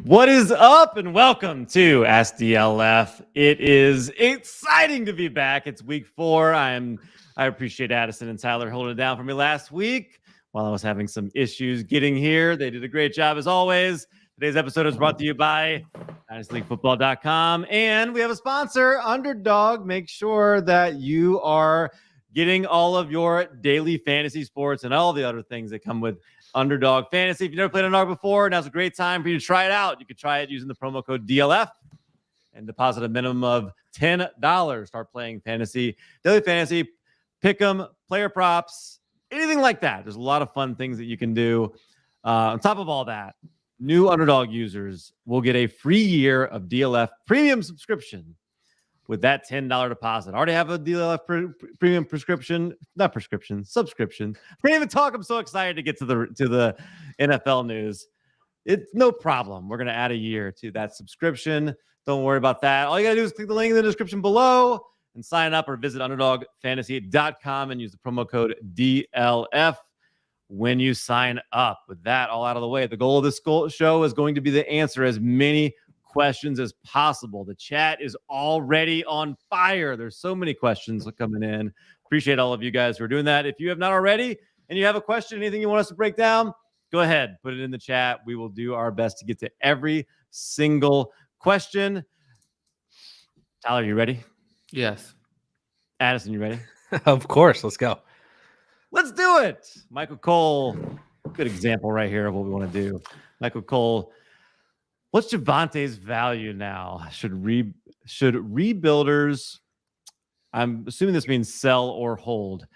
What is up, and welcome to Ask DLF. It is exciting to be back. It's week 4. I appreciate Addison and Tyler holding it down for me last week while I was having some issues getting here. They did a great job as always. Today's episode is brought to you by DynastyLeagueFootball.com, and we have a sponsor, Underdog. Make sure that you are getting all of your daily fantasy sports and all the other things that come with Underdog Fantasy. If you've never played Underdog before, now's a great time for you to try it out. You can try it using the promo code DLF and deposit a minimum of $10. Start playing fantasy, daily fantasy, pick 'em, player props, anything like that. There's a lot of fun things that you can do. On top of all that, new Underdog users will get a free year of DLF Premium subscription with that $10 deposit. I already have a DLF Premium subscription. I can't even talk. I'm so excited to get to the NFL news. It's no problem. We're going to add a year to that subscription. Don't worry about that. All you got to do is click the link in the description below and sign up, or visit UnderdogFantasy.com and use the promo code DLF when you sign up. With that all out of the way, the goal of this show is going to be to answer as many questions as possible. The chat is already on fire. There's so many questions coming in. Appreciate all of you guys who are doing that. If you have not already and you have a question, anything you want us to break down, go ahead, put it in the chat. We will do our best to get to every single question. Tyler, you ready? Yes. Addison, you ready? Of course. Let's go. Let's do it. Michael Cole, good example right here of what we want to do. Michael Cole, what's Javonte's value now? Should rebuilders, I'm assuming this means sell or hold.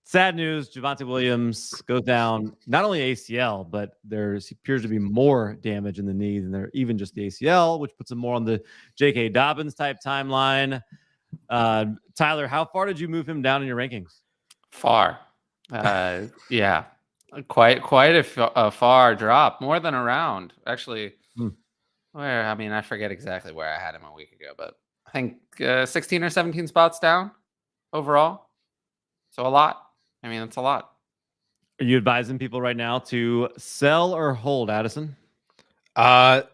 Sad news, Javonte Williams goes down, not only ACL, but there appears to be more damage in the knee than there even just the ACL, which puts him more on the J.K. Dobbins type timeline. Tyler, how far did you move him down in your rankings? Far. Yeah. Quite a far drop. More than a round, actually. I forget exactly where I had him a week ago, but I think 16 or 17 spots down overall. So a lot. It's a lot. Are you advising people right now to sell or hold, Addison?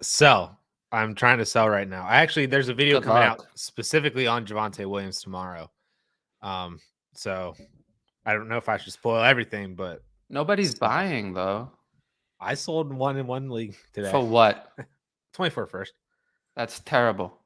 Sell. I'm trying to sell right now. There's a video coming out specifically on Javonte Williams tomorrow. So I don't know if I should spoil everything, but nobody's buying though. I sold one in one league today. For what? 24 first. That's terrible.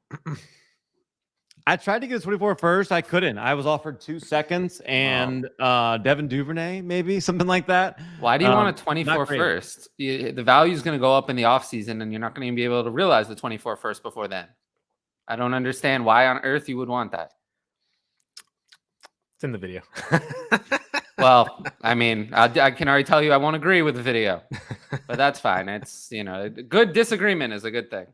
I tried to get a 24 first. I couldn't. I was offered 2 seconds and Devin Duvernay, maybe something like that. Why do you want a 24 first? The value is going to go up in the offseason, and you're not going to be able to realize the 24 first before then. I don't understand why on earth you would want that. It's in the video. Well, I can already tell you I won't agree with the video, but that's fine. It's, a good disagreement is a good thing.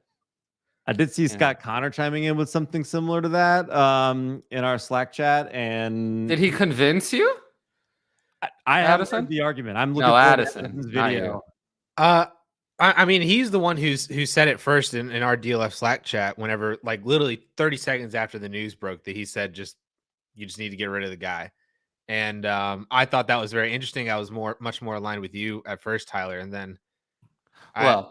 I did see Scott Connor chiming in with something similar to that in our Slack chat. And did he convince you? I haven't heard the argument. I'm looking for Addison's video. He's the one who said it first in our DLF Slack chat. Whenever, literally 30 seconds after the news broke, that he said, you just need to get rid of the guy. And I thought that was very interesting. I was much more aligned with you at first, Tyler, and then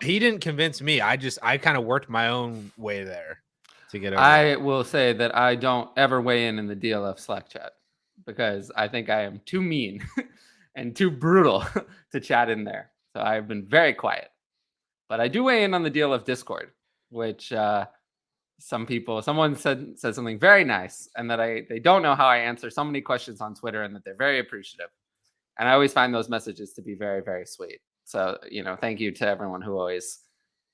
he didn't convince me. I kind of worked my own way there to get over. I will say that I don't ever weigh in the DLF Slack chat because I think I am too mean and too brutal to chat in there. So I've been very quiet. But I do weigh in on the DLF Discord, which someone said something very nice, and that they don't know how I answer so many questions on Twitter, and that they're very appreciative. And I always find those messages to be very, very sweet. So, thank you to everyone who always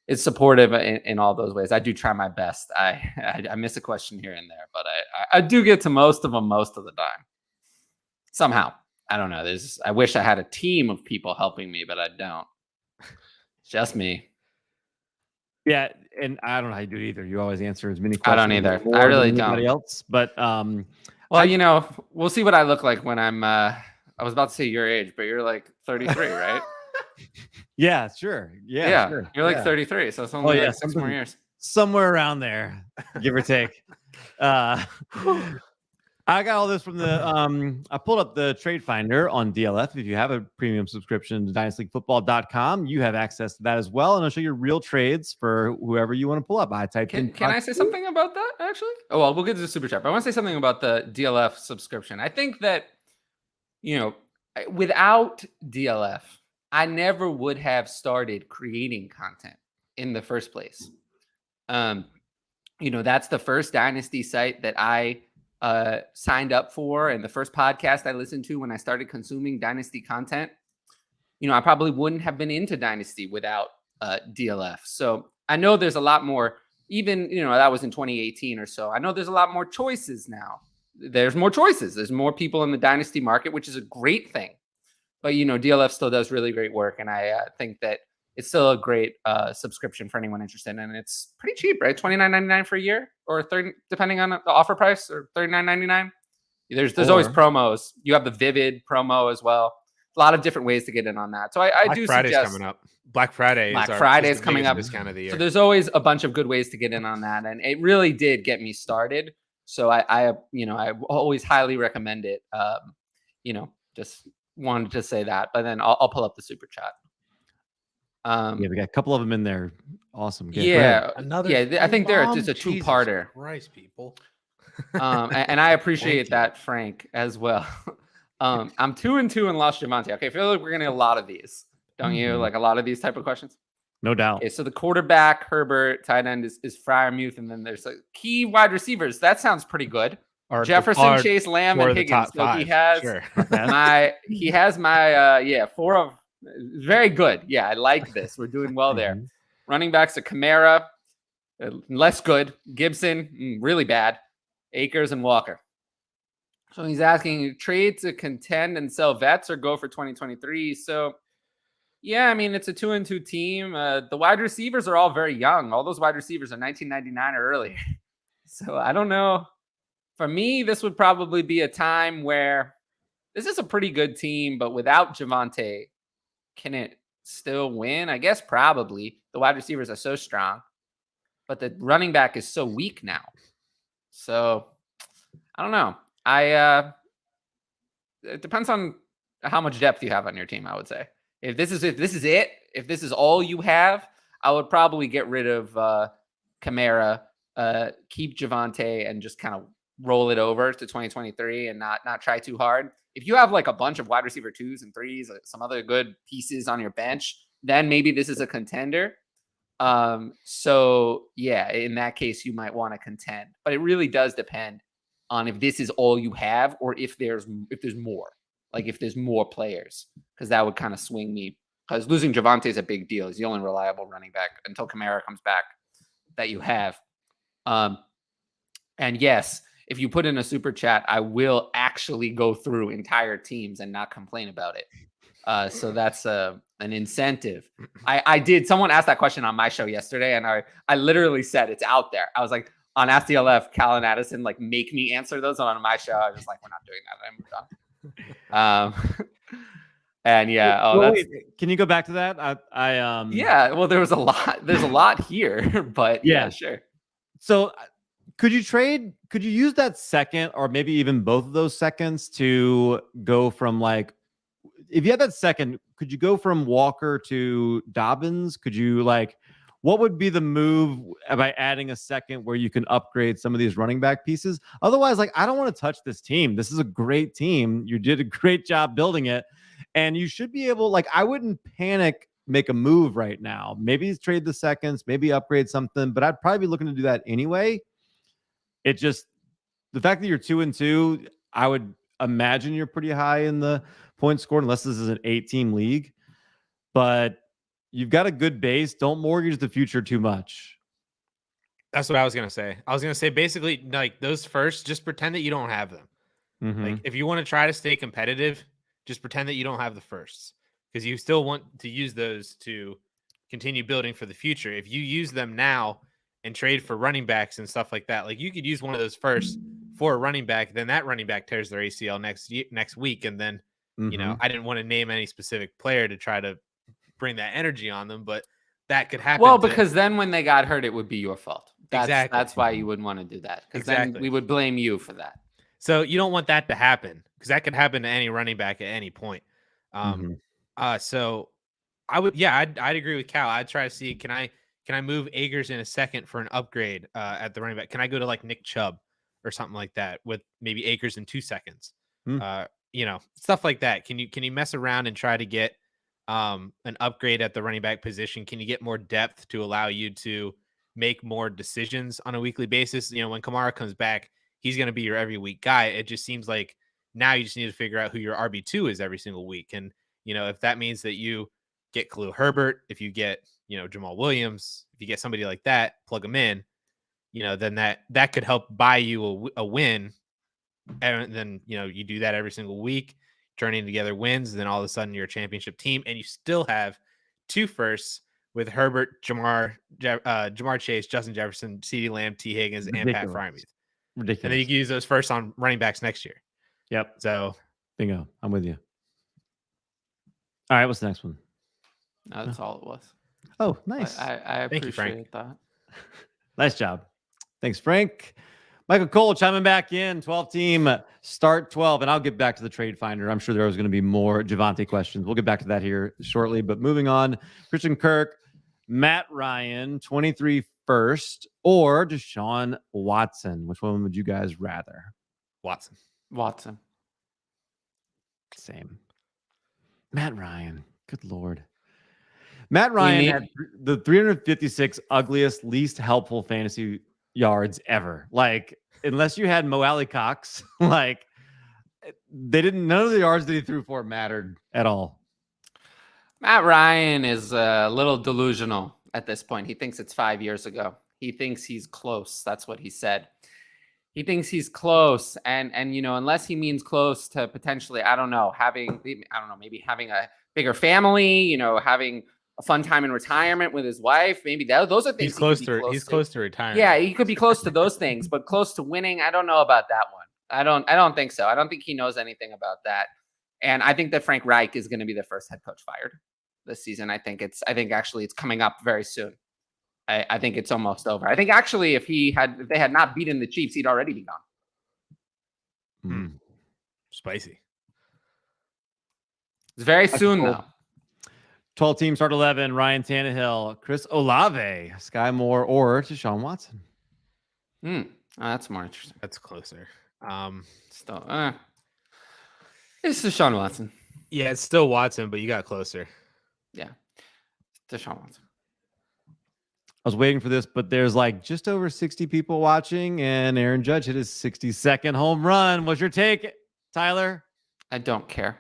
is supportive in all those ways. I do try my best. I miss a question here and there, but I do get to most of them most of the time. Somehow. I don't know. I wish I had a team of people helping me, but I don't. It's just me. Yeah, and I don't know how you do it either. You always answer as many questions. I don't either. I really don't. Anybody else, but we'll see what I look like when I'm. I was about to say your age, but you're like 33, right? Yeah, sure. Yeah, sure. You're like 33, so it's only like 6 more years. Somewhere around there, give or take. I got all this from the I pulled up the trade finder on DLF. If you have a premium subscription to dynastyleaguefootball.com, you have access to that as well. And I'll show you real trades for whoever you want to pull up. I typed in. Can I say something about that actually? Oh, well, we'll get to the super chat, but I want to say something about the DLF subscription. I think that, without DLF, I never would have started creating content in the first place. That's the first Dynasty site that I signed up for, and the first podcast I listened to when I started consuming Dynasty content. I probably wouldn't have been into Dynasty without DLF. So I know there's a lot more, even, that was in 2018 or so. I know there's a lot more choices now. There's more choices. There's more people in the Dynasty market, which is a great thing. But, DLF still does really great work. And I think that it's still a great subscription for anyone interested. And it's pretty cheap, right? $29.99 for a year, or $30, depending on the offer price, or $39.99. There's always promos. You have the Vivid promo as well. A lot of different ways to get in on that. So I do Friday's suggest coming up. Black Friday is coming up. Discount of the year. So there's always a bunch of good ways to get in on that. And it really did get me started. So I always highly recommend it. Just wanted to say that, but then I'll pull up the super chat. We got a couple of them in there. Awesome. Yeah. Another. Yeah. I think it's a two-parter. Christ, people. And I appreciate that, Frank, as well. I'm 2-2 and lost Javonte. Okay. I feel like we're getting a lot of these. Don't you? Like a lot of these type of questions? No doubt. Okay. So the quarterback, Herbert, tight end is Freiermuth. And then there's key wide receivers. That sounds pretty good. Jefferson, Chase, Lamb, and Higgins. So he has my 4 of very good. Yeah, I like this. We're doing well there. Running backs are Kamara, less good. Gibson, really bad. Akers and Walker. So he's asking, trade to contend and sell vets or go for 2023. So yeah, I mean, it's a 2-2 team. The wide receivers are all very young. All those wide receivers are 1999 or earlier. So I don't know. For me, this would probably be a time where this is a pretty good team, but without Javonte, can it still win? I guess probably. The wide receivers are so strong, but the running back is so weak now. So I don't know. It depends on how much depth you have on your team, I would say. If this is all you have, I would probably get rid of Kamara, keep Javonte, and just kind of roll it over to 2023 and not try too hard. If you have like a bunch of wide receiver 2s and 3s, some other good pieces on your bench, then maybe this is a contender. So yeah, in that case, you might want to contend, but it really does depend on if this is all you have, or if there's more, like if there's more players, because that would kind of swing me, because losing Javonte is a big deal. He's the only reliable running back until Kamara comes back that you have. And yes, if you put in a super chat, I will actually go through entire teams and not complain about it. So that's an incentive. I did. Someone asked that question on my show yesterday, and I literally said it's out there. I was like, on Ask DLF, Cal and Addison make me answer those. And on my show, I was like, we're not doing that. I moved on. And yeah, wait, can you go back to that? Yeah. Well, there's a lot here, but yeah, sure. So could you use that second, or maybe even both of those seconds, to go from if you had that second, could you go from Walker to Dobbins? Could you what would be the move by adding a second where you can upgrade some of these running back pieces? Otherwise, I don't want to touch this team. This is a great team. You did a great job building it, and you should be able, I wouldn't panic, make a move right now. Maybe trade the seconds, maybe upgrade something, but I'd probably be looking to do that anyway. It just, the fact that you're 2-2, I would imagine you're pretty high in the points scored, unless this is an 8-team league. But you've got a good base. Don't mortgage the future too much. That's what I was going to say. I was going to say, basically, those first, just pretend that you don't have them. Mm-hmm. If you want to try to stay competitive, just pretend that you don't have the firsts, because you still want to use those to continue building for the future. If you use them now and trade for running backs and stuff like that, you could use one of those first for a running back, then that running back tears their ACL next week, and then I didn't want to name any specific player to try to bring that energy on them, but that could happen. Well, because then when they got hurt, it would be your fault. Exactly. That's why you wouldn't want to do that, because then we would blame you for that. So you don't want that to happen because that could happen to any running back at any point. So I'd agree with Cal. I'd try to see can I move Akers in a second for an upgrade at the running back? Can I go to like Nick Chubb or something like that with maybe Akers in 2 seconds? Stuff like that. Can you mess around and try to get an upgrade at the running back position? Can you get more depth to allow you to make more decisions on a weekly basis? When Kamara comes back, he's going to be your every week guy. It just seems like now you just need to figure out who your RB2 is every single week. And, if that means that you get Khalil Herbert, if you get, Jamal Williams, if you get somebody like that, plug them in, then that could help buy you a win. And then, you do that every single week, turning together wins. And then all of a sudden you're a championship team and you still have 2 firsts with Herbert, Jamar Chase, Justin Jefferson, CeeDee Lamb, T. Higgins, and Pat Freiermuth. Ridiculous. And then you can use those firsts on running backs next year. Yep. So bingo. I'm with you. All right. What's the next one? No, that's all it was. Oh, nice. I appreciate that. Nice job. Thanks, Frank. Michael Cole chiming back in. 12 team start 12. And I'll get back to the trade finder. I'm sure there was going to be more Javonte questions. We'll get back to that here shortly. But moving on, Christian Kirk, Matt Ryan, 23 first, or Deshaun Watson. Which one would you guys rather? Watson. Same. Matt Ryan. Good Lord. Matt Ryan had the 356 ugliest, least helpful fantasy yards ever. Like, unless you had Mo Alley Cox, like, none of the yards that he threw for mattered at all. Matt Ryan is a little delusional at this point. He thinks it's 5 years ago. He thinks he's close. That's what he said. He thinks he's close. And unless he means close to potentially, maybe having a bigger family, having a fun time in retirement with his wife. Maybe those are things he's close to retirement. Yeah, he could be close to those things, but close to winning, I don't know about that one. I don't think so. I don't think he knows anything about that. And I think that Frank Reich is going to be the first head coach fired this season. I think actually it's coming up very soon. I think it's almost over. I think actually if they had not beaten the Chiefs, he'd already be gone. Spicy. It's very soon though. 12 team start 11, Ryan Tannehill, Chris Olave, Sky Moore, or Deshaun Watson. That's more interesting. That's closer. Still, it's Deshaun Watson. Yeah, it's still Watson, but you got closer. Yeah, Deshaun Watson. I was waiting for this, but there's like just over 60 people watching, and Aaron Judge hit his 62nd home run. What's your take, Tyler? I don't care.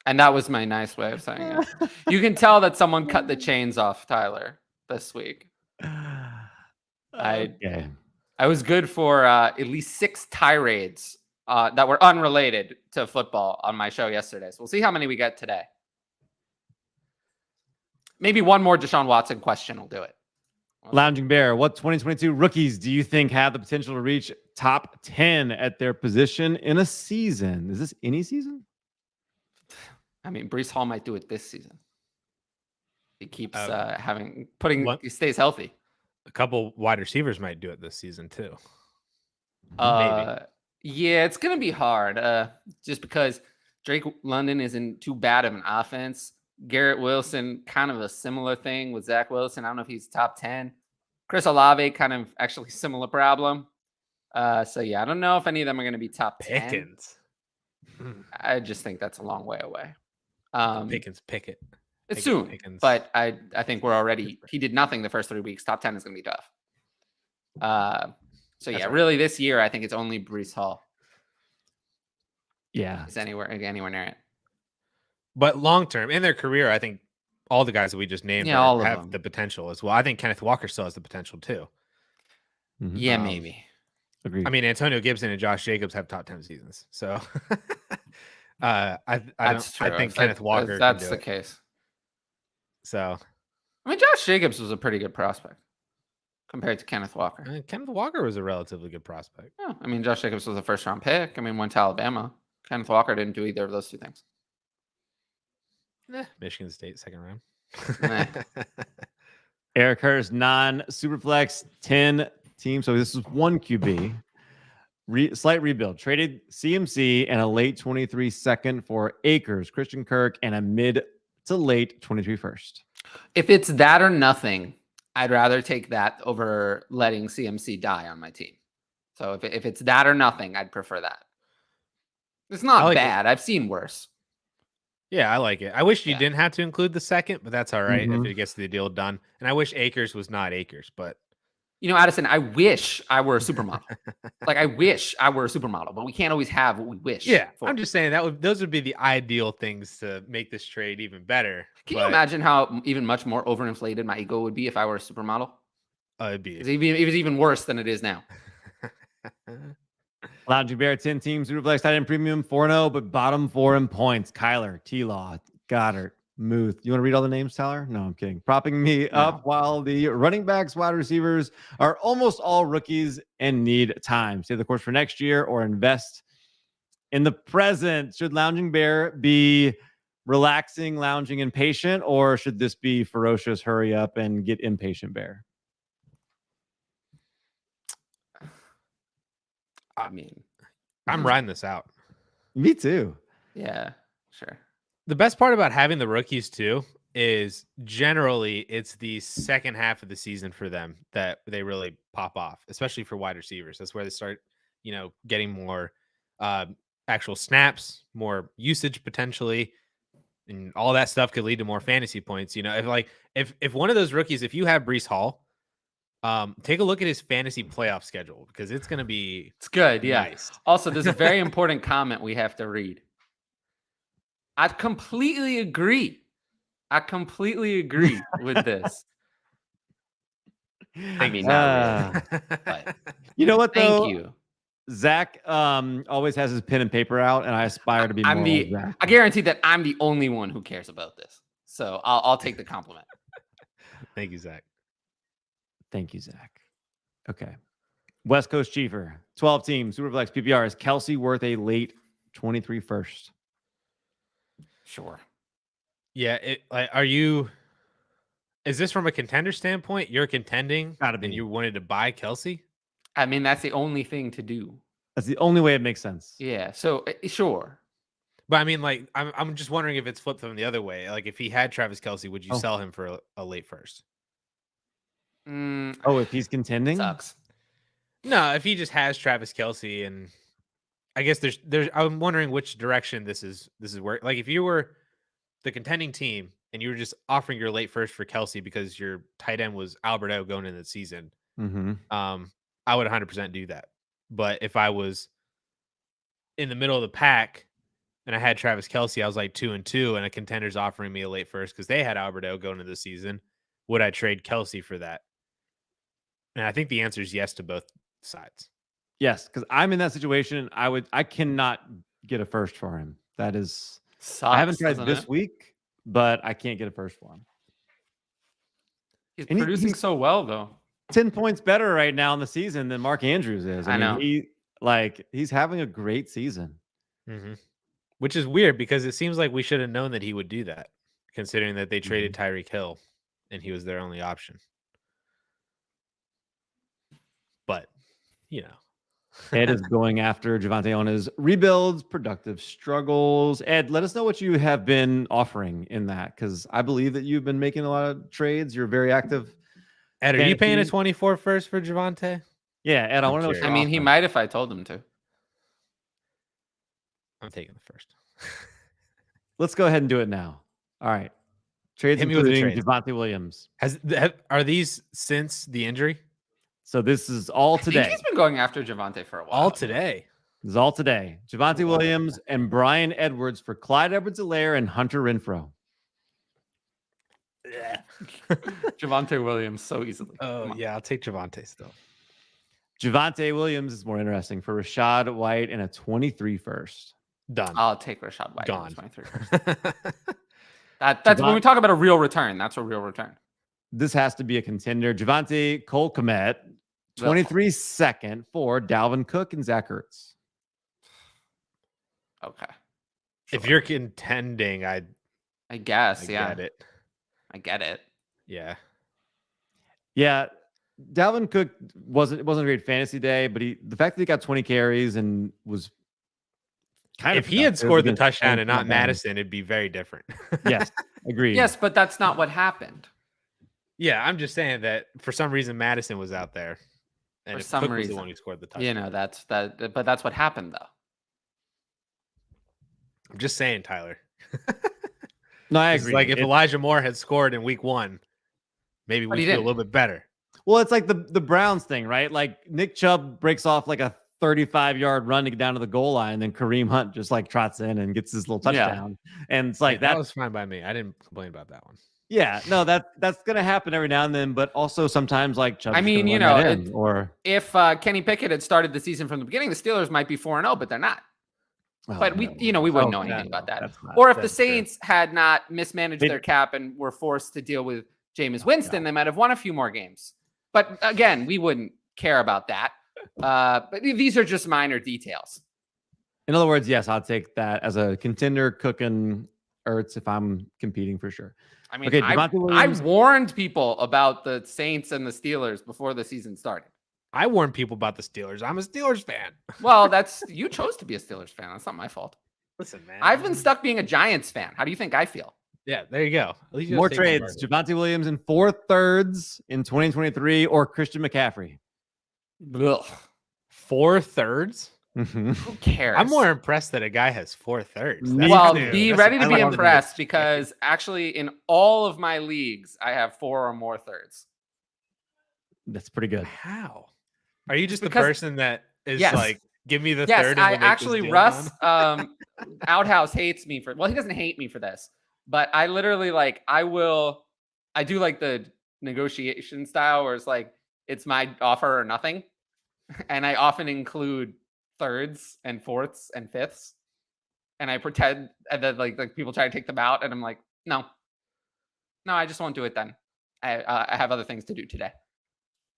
And that was my nice way of saying it. You can tell that someone cut the chains off Tyler this week. I was good for at least 6 tirades that were unrelated to football on my show yesterday. So we'll see how many we get today. Maybe one more Deshaun Watson question will do it. Lounging Bear, what 2022 rookies do you think have the potential to reach top 10 at their position in a season? Is this any season? I mean, Breece Hall might do it this season. He keeps he stays healthy. A couple wide receivers might do it this season too. Maybe. Yeah, it's going to be hard just because Drake London isn't too bad of an offense. Garrett Wilson, kind of a similar thing with Zach Wilson. I don't know if he's top 10. Chris Olave, kind of actually similar problem. So, yeah, I don't know if any of them are going to be top 10. Pickens. I just think that's a long way away. Pickett. It's soon, Pickens. But I think we're already – he did nothing the first 3 weeks. Top 10 is going to be tough. So, yeah, really this year I think it's only Breece Hall. Yeah. Is anywhere near it. But long term, in their career, I think all the guys that we just named have the potential as well. I think Kenneth Walker still has the potential too. Mm-hmm. Yeah, maybe. Agreed. I mean, Antonio Gibson and Josh Jacobs have top 10 seasons. So I think Kenneth Walker. That's the case. So, I mean, Josh Jacobs was a pretty good prospect compared to Kenneth Walker. Kenneth Walker was a relatively good prospect. Yeah, I mean, Josh Jacobs was a first-round pick. I mean, went to Alabama. Kenneth Walker didn't do either of those two things. Michigan State second round. Eric Hurst, non-Superflex 10 team. So this is one QB. Slight rebuild. Traded CMC and a late 23 second for Akers, Christian Kirk, and a mid to late 23 first. If it's that or nothing, I'd rather take that over letting CMC die on my team. So if it's that or nothing, I'd prefer that. It's not like bad. I've seen worse. Yeah, I like it. I wish you didn't have to include the second, but that's all right if it gets the deal done. And I wish Akers was not Akers, but Addison, I wish I were a supermodel. I wish I were a supermodel, but we can't always have what we wish. yeah, for. I'm just saying those would be the ideal things to make this trade even better. Can you imagine how even much more overinflated my ego would be if I were a supermodel? It'd be It was even worse than it is now. Lounging Bear, 10 teams, Superflex, tight end premium, 4-0, but bottom 4 in points. Kyler, T-Law, Goddard, Muth. You want to read all the names, Tyler? No, I'm kidding. Propping me up while the running backs, wide receivers are almost all rookies and need time. Save the course for next year or invest in the present. Should Lounging Bear be relaxing, lounging, and patient, or should this be ferocious, hurry up, and get impatient Bear? I mean, I'm riding this out. Me too. Yeah, sure. The best part about having the rookies too is generally it's the second half of the season for them that they really pop off, especially for wide receivers. That's where they start, getting more actual snaps, more usage potentially, and all that stuff could lead to more fantasy points. If one of those rookies, if you have Breece Hall, take a look at his fantasy playoff schedule because it's going to be good. Yeah. Nice. Also, there's a very important comment we have to read. I completely agree with this. I mean, not really, but you know what though? Thank you. Zach always has his pen and paper out, and I aspire to be more like Zach. I guarantee that I'm the only one who cares about this. So I'll take the compliment. Thank you, Zach. Thank you, Zach. Okay. West Coast Chiefer, 12 teams, Superflex PPR. Is Kelsey worth a late 23 first? Sure. Yeah. Is this from a contender standpoint? You're contending and you wanted to buy Kelsey? I mean, that's the only thing to do. That's the only way it makes sense. Yeah. So sure. But I mean, I'm just wondering if it's flipped from the other way. Like if he had Travis Kelsey, would you sell him for a late first? If he's contending? Sucks. No, if he just has Travis Kelsey, and I guess there's I'm wondering which direction this is where, like if you were the contending team and you were just offering your late first for Kelsey because your tight end was Alberto going into the season, I would 100% do that. But if I was in the middle of the pack and I had Travis Kelsey, I was like 2-2, and a contender's offering me a late first because they had Alberto going into the season, would I trade Kelsey for that? And I think the answer is yes to both sides. Yes, because I'm in that situation. I cannot get a first for him. That is, sucks, I haven't tried this week, but I can't get a first for him. He's producing so well, though. 10 points better right now in the season than Mark Andrews is. I know. He's having a great season. Which is weird because it seems like we should have known that he would do that, considering that they traded Tyreek Hill and he was their only option. But, Ed is going after Javonte on his rebuilds, productive struggles. Ed, let us know what you have been offering in that, because I believe that you've been making a lot of trades. You're very active. Ed, are you paying a 24 first for Javonte? Yeah, Ed, I want to know. I mean, he might if I told him to. I'm taking the first. Let's go ahead and do it now. All right. Trades including Javonte Williams. Are these since the injury? So this is all today. I think he's been going after Javonte for a while. All today. This is all today. Javonte Williams and Brian Edwards for Clyde Edwards-Helaire and Hunter Renfrow. Javonte Williams so easily. Oh, yeah. I'll take Javonte still. Javonte Williams is more interesting for Rashad White and a 23 first. Done. I'll take Rashad White. Gone. 23 first. That's when we talk about a real return. That's a real return. This has to be a contender. Javonte Cole Kmet, 23 second for Dalvin Cook and Zach Ertz. Okay. Sure. If you're contending, I guess, get it. I get it. Yeah. Yeah. Dalvin Cook wasn't a great fantasy day, but the fact that he got 20 carries and was kind of if he had scored the touchdown and not bad. Madison, it'd be very different. Yes, agreed. Yes, but that's not what happened. Yeah, I'm just saying that for some reason Madison was out there, and For if some Cook was reason. the one who scored the touchdown. You know, but that's what happened though. I'm just saying, Tyler. No, I It's agree. like if Elijah Moore had scored in week 1, maybe But we he feel a didn't. little bit better. Well, it's like the Browns thing, right? Like Nick Chubb breaks off like a 35-yard run to get down to the goal line, and then Kareem Hunt just like trots in and gets his little touchdown. And it's like that was fine by me. I didn't complain about that one. Yeah, no, that's gonna happen every now and then, but also sometimes like Chubb's I mean, gonna you run know, that in, or if Kenny Pickett had started the season from the beginning, the Steelers might be 4-0, but they're not. But we wouldn't know anything about that. Or if the Saints had not mismanaged their cap and were forced to deal with Jameis Winston, they might have won a few more games. But again, we wouldn't care about that. But these are just minor details. In other words, yes, I'll take that as a contender, cooking Ertz if I'm competing for sure. I mean, Okay, I warned people about the Saints and the Steelers before the season started. I warned people about the Steelers. I'm a Steelers fan. Well, you chose to be a Steelers fan. That's not my fault. Listen, man. I've been stuck being a Giants fan. How do you think I feel? Yeah, there you go. At least you More don't take my trades. garbage. Javonte Williams in 4 thirds in 2023 or Christian McCaffrey. Ugh. 4 thirds? Mhm. Who cares? I'm more impressed that a guy has 4 thirds. Me Well, too. be That's ready to I be like the impressed news. because actually, in all of my leagues, I have 4 or more thirds. That's pretty good. How? Are you just the Because- person that is Yes. like, give me the Yes, third? I and we'll make this actually, deal Russ done? Outhouse hates me for. Well, he doesn't hate me for this, but I literally I do like the negotiation style where it's like it's my offer or nothing, and I often include thirds and fourths and fifths, and I pretend and then like people try to take them out, and I'm like, no, I just won't do it then. I have other things to do today.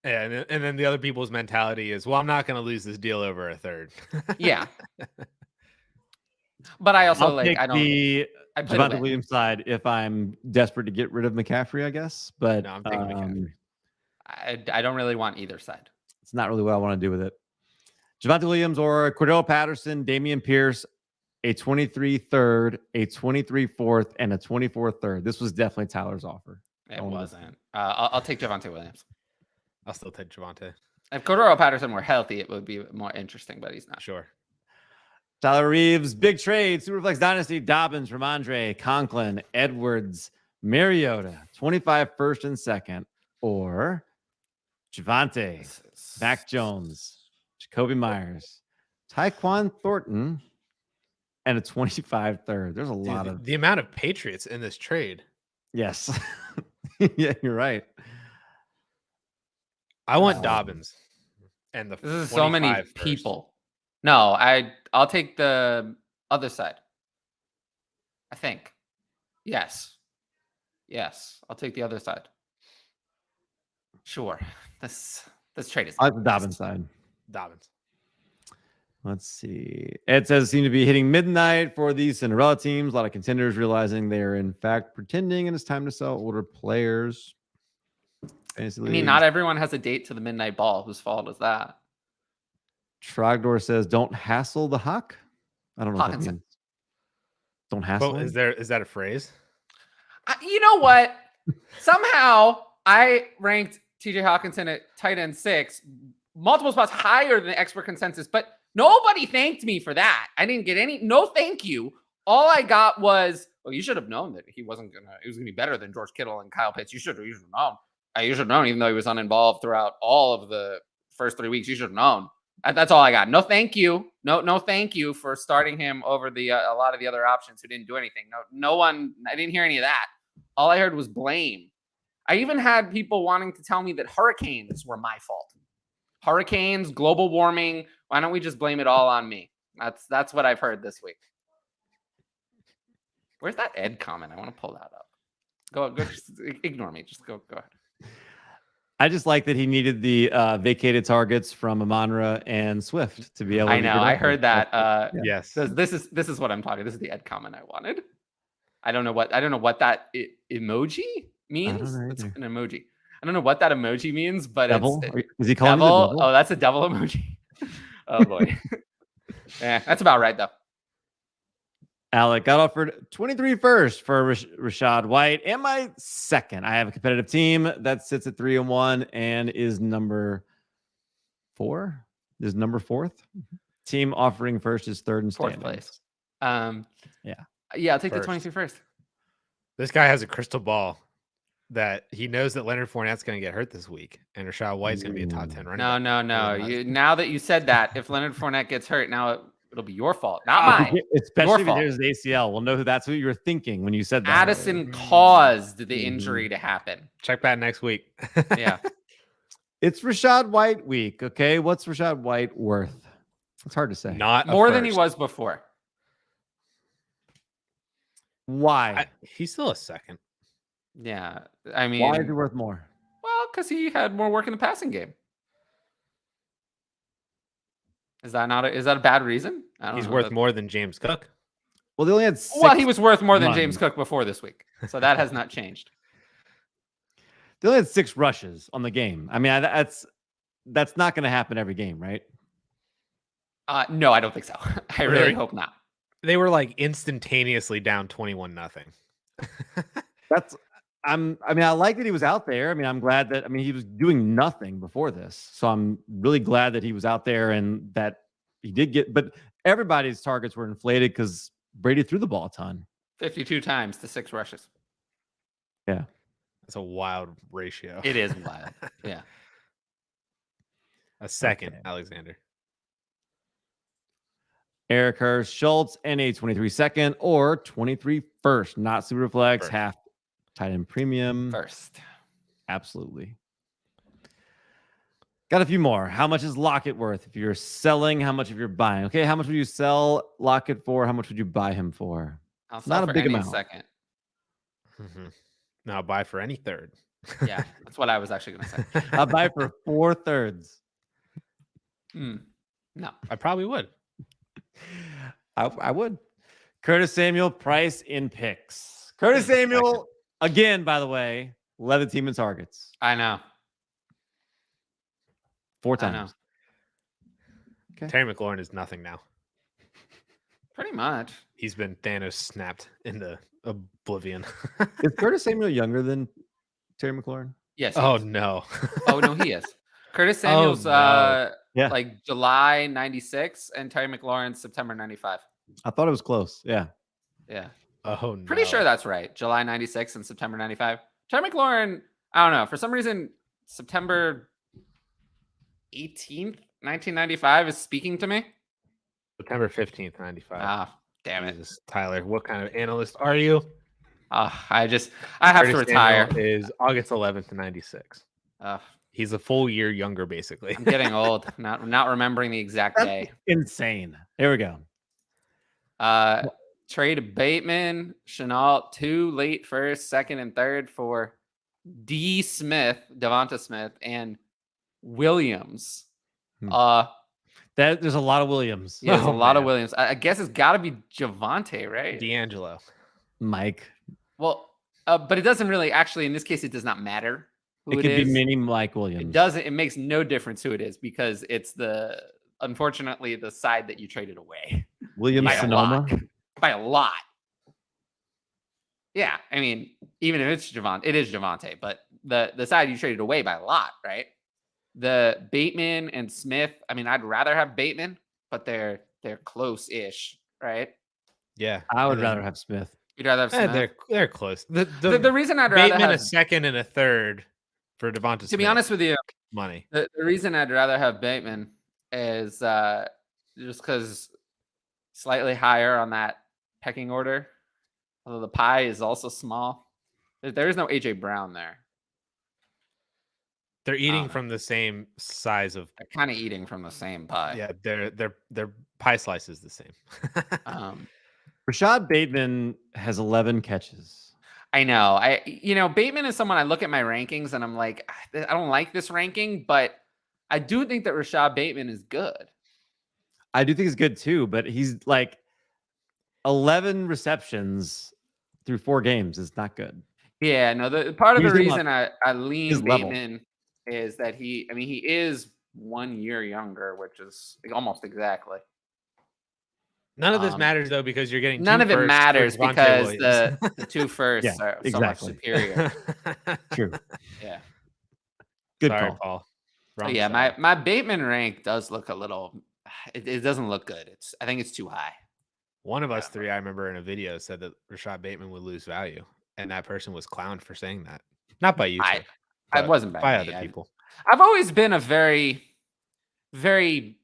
Yeah, and then the other people's mentality is, well, I'm not going to lose this deal over a third. Yeah, but I also I'll take I play to Javonte win. Williams side if I'm desperate to get rid of McCaffrey, I guess. But No, I'm taking McCaffrey. I don't really want either side. it's not really what I want to do with it. Javonte Williams or Cordell Patterson, Damian Pierce, a 23 third, a 23 fourth, and a 24 third. This was definitely Tyler's offer. It wasn't. I'll take Javonte Williams. I'll still take Javonte. If Cordero Patterson were healthy, it would be more interesting, but he's not. Sure. Tyler Reeves, big trade, Superflex Dynasty, Dobbins, Ramondre, Conklin, Edwards, Mariota, 25 first and second, or Javonte, Mac Jones, Jacoby Myers, Tyquan Thornton, and a 25 third. There's a lot of the amount of Patriots in this trade. yes. Yeah, you're right. I want Dobbins and the This is so many 25 first. people. No, I'll take the other side. I think. Yes, I'll take the other side. Sure. This trade is. I like the Dobbins side. Dobbins. Let's see. Ed says seem to be hitting midnight for these Cinderella teams. A lot of contenders realizing they are in fact pretending, and it's time to sell older players. Fantasy I mean, leagues. not everyone has a date to the midnight ball. Whose fault is that? Trogdor says, "Don't hassle the Hawk." I don't know what that Hawkinson. means. Don't hassle. Well, him? is that a phrase? You know what? Somehow I ranked TJ Hawkinson at tight end 6, multiple spots higher than the expert consensus, but nobody thanked me for that. I didn't get no thank you. All I got was, well, you should have known that he was gonna be better than George Kittle and Kyle Pitts. You should have known. You should have known, even though he was uninvolved throughout all of the first 3 weeks. You should have known. That's all I got. No thank you. No thank you for starting him over the a lot of the other options who didn't do anything. No one. I didn't hear any of that. All I heard was blame. I even had people wanting to tell me that hurricanes were my fault. Hurricanes, global warming. Why don't we just blame it all on me? That's what I've heard this week. Where's that Ed comment? I want to pull that up. Go. Just ignore me. Just go ahead. I just like that he needed the vacated targets from Amonra and Swift to be able. I to know. get I open. heard that. Yes. This is what I'm talking. This is the Ed comment I wanted. I don't know what that emoji means. know It's either. an emoji. I don't know what that emoji means, but Devil? it's Is he calling you the devil. devil? Oh, that's a devil emoji. Oh boy. Yeah, that's about right though. Alec got offered 23 first for Rashad White and my second. I have a competitive team that sits at 3-1 and is number 4. Is number 4th. Team offering first is third in Fourth standings. place. Yeah. Yeah, I'll take the First. 23 first. This guy has a crystal ball that he knows that Leonard Fournette's going to get hurt this week, and Rashad White's going to be a top 10 running No, back. no, no. Otherwise- You, now that you said that, if Leonard Fournette gets hurt, now it'll be your fault, not mine. Especially if fault. there's the ACL. We'll know that's what you were thinking when you said that. Addison caused the injury to happen. Check back next week. Yeah. It's Rashad White week. Okay. What's Rashad White worth? It's hard to say. Not a More than he first. was before. Why? He's still a second. Yeah. I mean, Why is he worth more? well, because he had more work in the passing game. Is that a bad reason? I don't He's know. worth more than James Cook. Well, they only had 6. Well, he was worth more than runs. James Cook before this week. So that has not changed. They only had 6 rushes on the game. I mean, that's not going to happen every game, right? No, I don't think so. I really hope not. They were like instantaneously down 21-0. I like that he was out there. I mean, I'm glad that he was doing nothing before this. So I'm really glad that he was out there and that he did get, but everybody's targets were inflated because Brady threw the ball a ton. 52 times to 6 rushes. Yeah. That's a wild ratio. It is wild. Yeah. A second, Okay. Alexander. Eric Hurst, Schultz, and a 23 second or 23 first, not super flex, First. half tight end premium. First. Absolutely. Got a few more. How much is Lockett worth? If you're selling, how much if you're buying? Okay, how much would you sell Lockett for? How much would you buy him for? I'll sell Not a for big any amount. second. Mm-hmm. Now buy for any third. Yeah, that's what I was actually going to say. I'll buy for 4/3. No. I probably would. I would. Curtis Samuel, price in picks. Curtis Samuel, again, by the way, led the team in targets. I know. 4 I know. times. Okay. Terry McLaurin is nothing now. Pretty much. He's been Thanos snapped into oblivion. Is Curtis Samuel younger than Terry McLaurin? Yes. Oh no. Oh no, he is. Curtis Samuel's no. Yeah. like July 96 and Terry McLaurin's September 95. I thought it was close. Yeah. Yeah. Oh no. Pretty sure that's right. July 96 and September 95. Terry McLaurin, I don't know. For some reason, September 18th, 1995 is speaking to me. September 15th, 95. Ah, damn it. Jesus, Tyler, what kind of analyst are you? I have to Curtis retire. Samuel is August 11th, 96. He's a full year younger, basically. I'm getting old. Not remembering the exact day. Insane. Here we go. Trade Bateman, Chenault, 2 late first, second, and third for Devonta Smith, and Williams. There's a lot of Williams. Yeah, there's a lot of man. Williams. I guess it's got to be Javonte, right? D'Angelo. Mike. Well, but it doesn't really actually. In this case, it does not matter who It it could is. be mini Mike Williams. It doesn't. It makes no difference who it is because it's unfortunately the side that you traded away Williams by a Sonoma. lot. By a lot. Yeah, I mean, even if it's Javonte, it is Javonte, but the side you traded away by a lot, right? The Bateman and Smith. I mean, I'd rather have Bateman, but they're close-ish, right? Yeah. I would rather have Smith. You'd rather have Smith. They're close. The reason I'd rather Bateman have, a second and a third for Devonta Smith. to be honest with you, money. the reason I'd rather have Bateman is just because slightly higher on that pecking order. Although the pie is also small. There is no AJ Brown there. They're eating from the same size of. They're kind of eating from the same pie. Yeah, their pie slice is the same. Rashad Bateman has 11 catches. I know. Bateman is someone I look at my rankings and I'm like, I don't like this ranking, but I do think that Rashad Bateman is good. I do think he's good too, but he's like 11 receptions through 4 games is not good. Yeah, no, the part of You're the thinking about reason I lean his level. Bateman is that he is 1 year younger, which is almost exactly. None of this Um, matters though because you're getting None two of it firsts for matters Javonte because Williams. the two firsts Yeah, are so much exactly. superior. True. Yeah. Good Sorry, call. Paul. So Wrong yeah, side. my Bateman rank does look a little. It doesn't look good. I think it's too high. One of us three, I remember in a video, said that Rashad Bateman would lose value, and that person was clowned for saying that. Not by you, I Trey, it wasn't by by me. other people. I've always been a very, very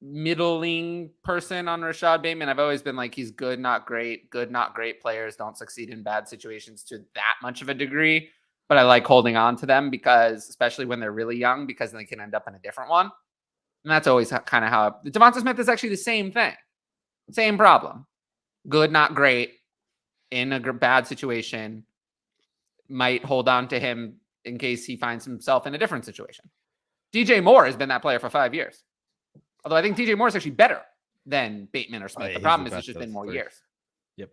middling person on Rashad Bateman. I've always been like, he's good, not great. Good, not great players don't succeed in bad situations to that much of a degree. But I like holding on to them because, especially when they're really young, because they can end up in a different one. And that's always kind of how Devonta Smith is actually the same thing. Same problem. Good, not great in a bad situation. Might hold on to him in case he finds himself in a different situation. DJ Moore has been that player for 5 years. Although I think DJ Moore is actually better than Bateman or Smith. yeah, The he's problem the is it's best just of been the more three. years. Yep.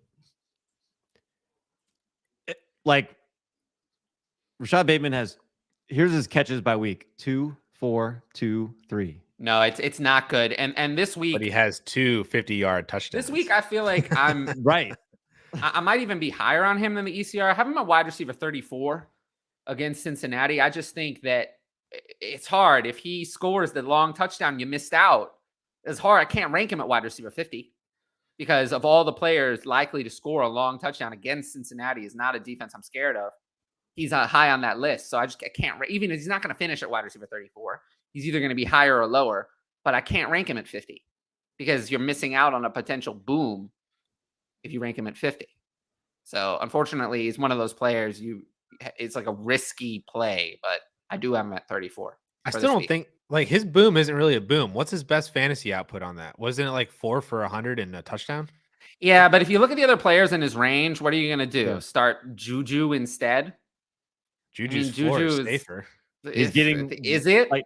Like Rashad Bateman has, here's his catches by week: 2, 4, 2, 3. No, it's not good. And this week, But he has two 50-yard touchdowns. this week I feel like I'm Right. I might even be higher on him than the ECR. I have him at wide receiver 34 against Cincinnati. I just think that it's hard. If he scores the long touchdown, you missed out. It's hard. I can't rank him at wide receiver 50 because of all the players likely to score a long touchdown against Cincinnati is not a defense I'm scared of. He's high on that list. So I can't, even if he's not going to finish at wide receiver 34, he's either going to be higher or lower, but I can't rank him at 50 because you're missing out on a potential boom if you rank him at 50. So unfortunately, he's one of those players it's like a risky play, but I do have him at 34. I still don't think like his boom isn't really a boom. What's his best fantasy output on that? Wasn't it like 4 for 100 and a touchdown? Yeah, but if you look at the other players in his range, what are you going to do? Yeah. Start Juju instead? Juju's floor is safer. He's getting, is it? like,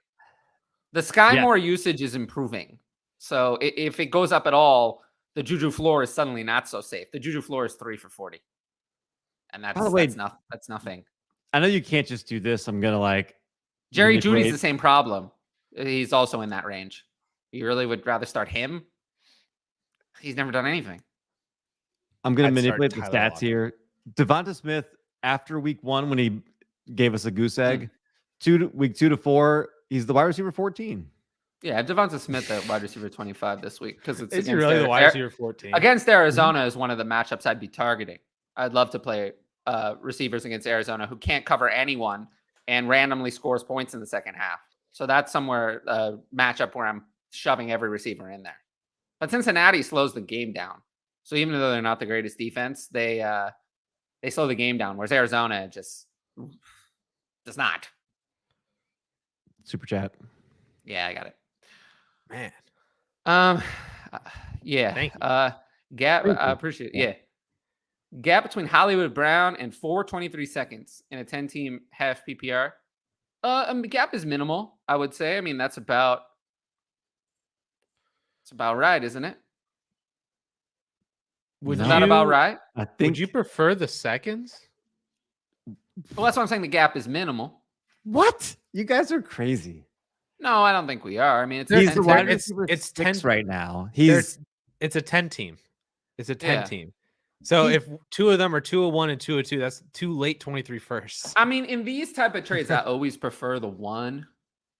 the Sky yeah. Moore usage is improving. So if it goes up at all, the Juju floor is suddenly not so safe. The Juju floor is 3 for 40. And By the way, that's nothing. I know you can't just do this. I'm gonna like Jerry Judy's the same problem. He's also in that range. You really would rather start him? He's never done anything. I'm gonna I'd start manipulate the Tyler stats Lockett. here. Devonta Smith after week 1 when he gave us a goose egg, week 2 to 4, he's the wide receiver 14. Yeah, Devonta Smith at wide receiver 25 this week because it's Is he really the wide receiver 14? Against Arizona is one of the matchups I'd be targeting. I'd love to play receivers against Arizona who can't cover anyone and randomly scores points in the second half. So that's somewhere a matchup where I'm shoving every receiver in there. But Cincinnati slows the game down. So even though they're not the greatest defense, they slow the game down, whereas Arizona just does not. Super chat. Yeah, I got it. Man. Yeah. Thank you. Gap. Thank I you. appreciate it. Yeah. Gap between Hollywood Brown and 4:23 seconds in a 10-team half PPR. The gap is minimal, I would say. I mean, it's about right, isn't it? Would Is that about right? I think Would you prefer the seconds? Well, that's why I'm saying the gap is minimal. what? You guys are crazy. No, I don't think we are. I mean, it's He's the 10 wide team. receiver it's 6 10 right now. It's a 10 team. It's a 10 Yeah. team. So if two of them are 201 and 202, that's 2 late 23 firsts. I mean, in these type of trades, I always prefer the one.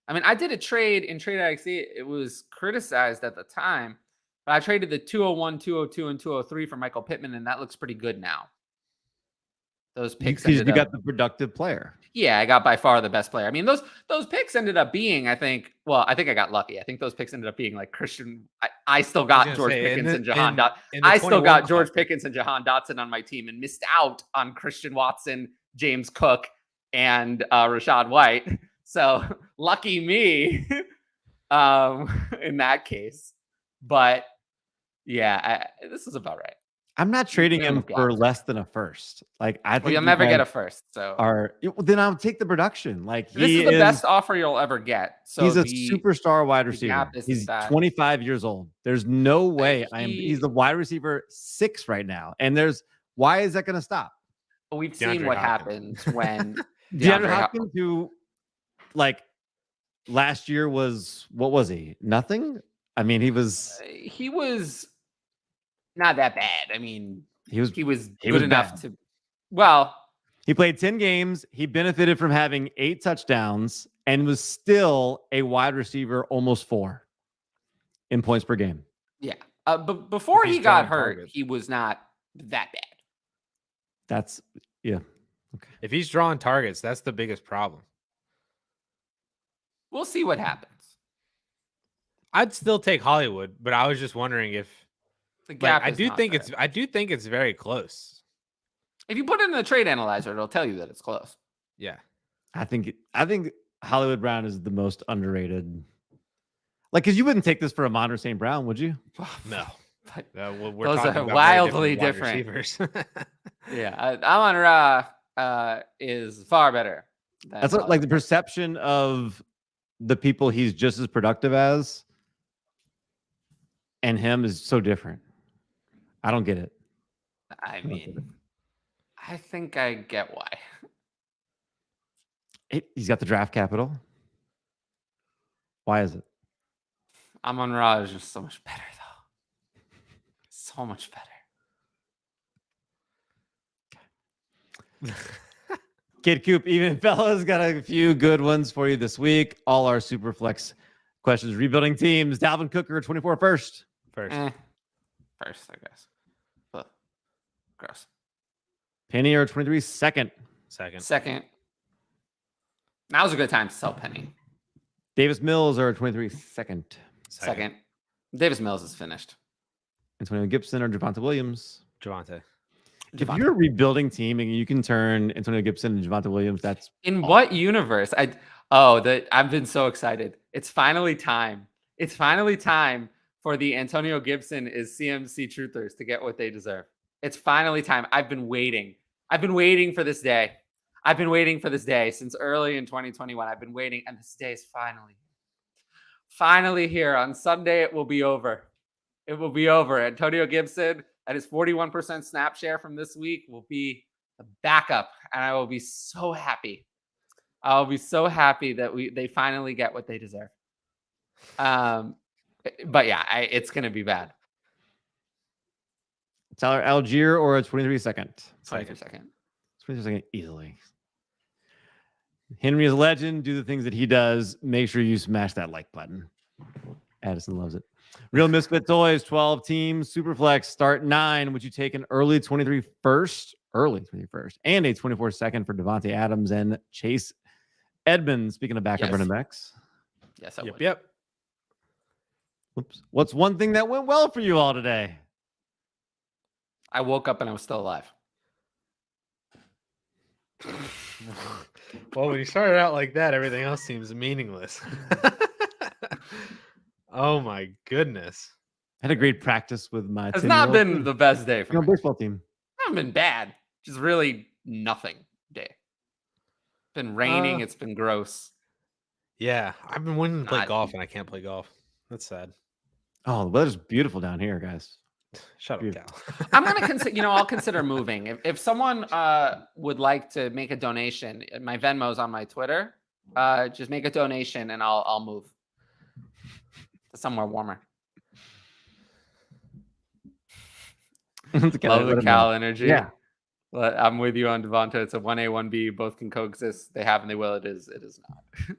I mean, I did a trade in Trade IXE. It was criticized at the time, but I traded the 201, 202, and 203 for Michael Pittman, and that looks pretty good now. Those picks because ended you up. got the productive player. Yeah, I got by far the best player. I mean, those picks ended up being, I think I got lucky. I think those picks ended up being like Christian. I still got George Pickens and Jahan Dotson. I still got George Pickens and Jahan Dotson on my team and missed out on Christian Watson, James Cook, and Rashad White. So lucky me in that case. But yeah, this is about right. I'm not trading him for less than a first. Like I think Well, you'll never get a first. So then I'll take the production. Like this is the best offer you'll ever get. So he's a superstar wide receiver. He's bad. 25 years old. There's no way he's the wide receiver 6 right now. And why is that going to stop? we've seen DeAndre what Hopkins. happens when DeAndre Hopkins, who like last year what was he? Nothing. I mean, he was not that bad. I mean, he was good enough bad. to. Well, he played 10 games. He benefited from having 8 touchdowns and was still a wide receiver, almost 4 in points per game. Yeah. But before he got hurt, he was not that bad. That's yeah. Okay. If he's drawing targets, that's the biggest problem. We'll see what happens. I'd still take Hollywood, but I was just wondering if the gap. I do think it's very close. If you put it in the trade analyzer, it'll tell you that it's close. Yeah. I think Hollywood Brown is the most underrated. Like, because you wouldn't take this for Amon St. Brown, would you? No. We're those are wildly different. Yeah, Amon Ra is far better. That's like the perception of the people he's just as productive as, and him is so different. I don't get it. I mean, I think I get why. He's got the draft capital. Why is it? Amon Ra is just so much better, though. So much better. Kid Coop, even fellas, got a few good ones for you this week. All our super flex questions. Rebuilding teams. Dalvin Cook or 24 first? First, I guess. But gross. Penny or 23 second? Second. Now's a good time to sell Penny. Davis Mills or 23 second? Second. Davis Mills is finished. Antonio Gibson or Javonte Williams? Javonte. If you're a rebuilding team and you can turn Antonio Gibson and Javonte Williams, that's in awesome. What universe? I've been so excited. It's finally time. It's finally time for the Antonio Gibson is CMC truthers to get what they deserve. It's finally time. I've been waiting for this day. I've been waiting for this day since early in 2021. I've been waiting, and this day is finally here. On Sunday, it will be over. It will be over. Antonio Gibson at his 41% snap share from this week will be the backup, and I will be so happy. I'll be so happy that they finally get what they deserve. But yeah, it's going to be bad. Tyler Algier or a 23 second? 23 second. 23 second easily. Henry is a legend. Do the things that he does. Make sure you smash that like button. Addison loves it. Real Misfit Toys, 12 teams. Superflex, start 9. Would you take an early 23 first? Early 23 first. And a 24 second for Devontae Adams and Chase Edmonds. Speaking of backup running backs. Yes, I would. Yep. Oops. What's one thing that went well for you all today? I woke up and I was still alive. Well, when you started out like that, everything else seems meaningless. Oh my goodness. I had a great practice with my It's not been the best day for my baseball team. It hasn't been bad. Just really nothing day. It's been raining. It's been gross. Yeah. I've been wanting to play golf and I can't play golf. That's sad. Oh, the weather's beautiful down here, guys. Shut up, Cal. I'm gonna consider. I'll consider moving. If someone would like to make a donation, my Venmo's on my Twitter. Just make a donation and I'll move to somewhere warmer. Love the Cal energy. Yeah, I'm with you on Devonta. It's a 1A, 1B. Both can coexist. They have and they will. It is not.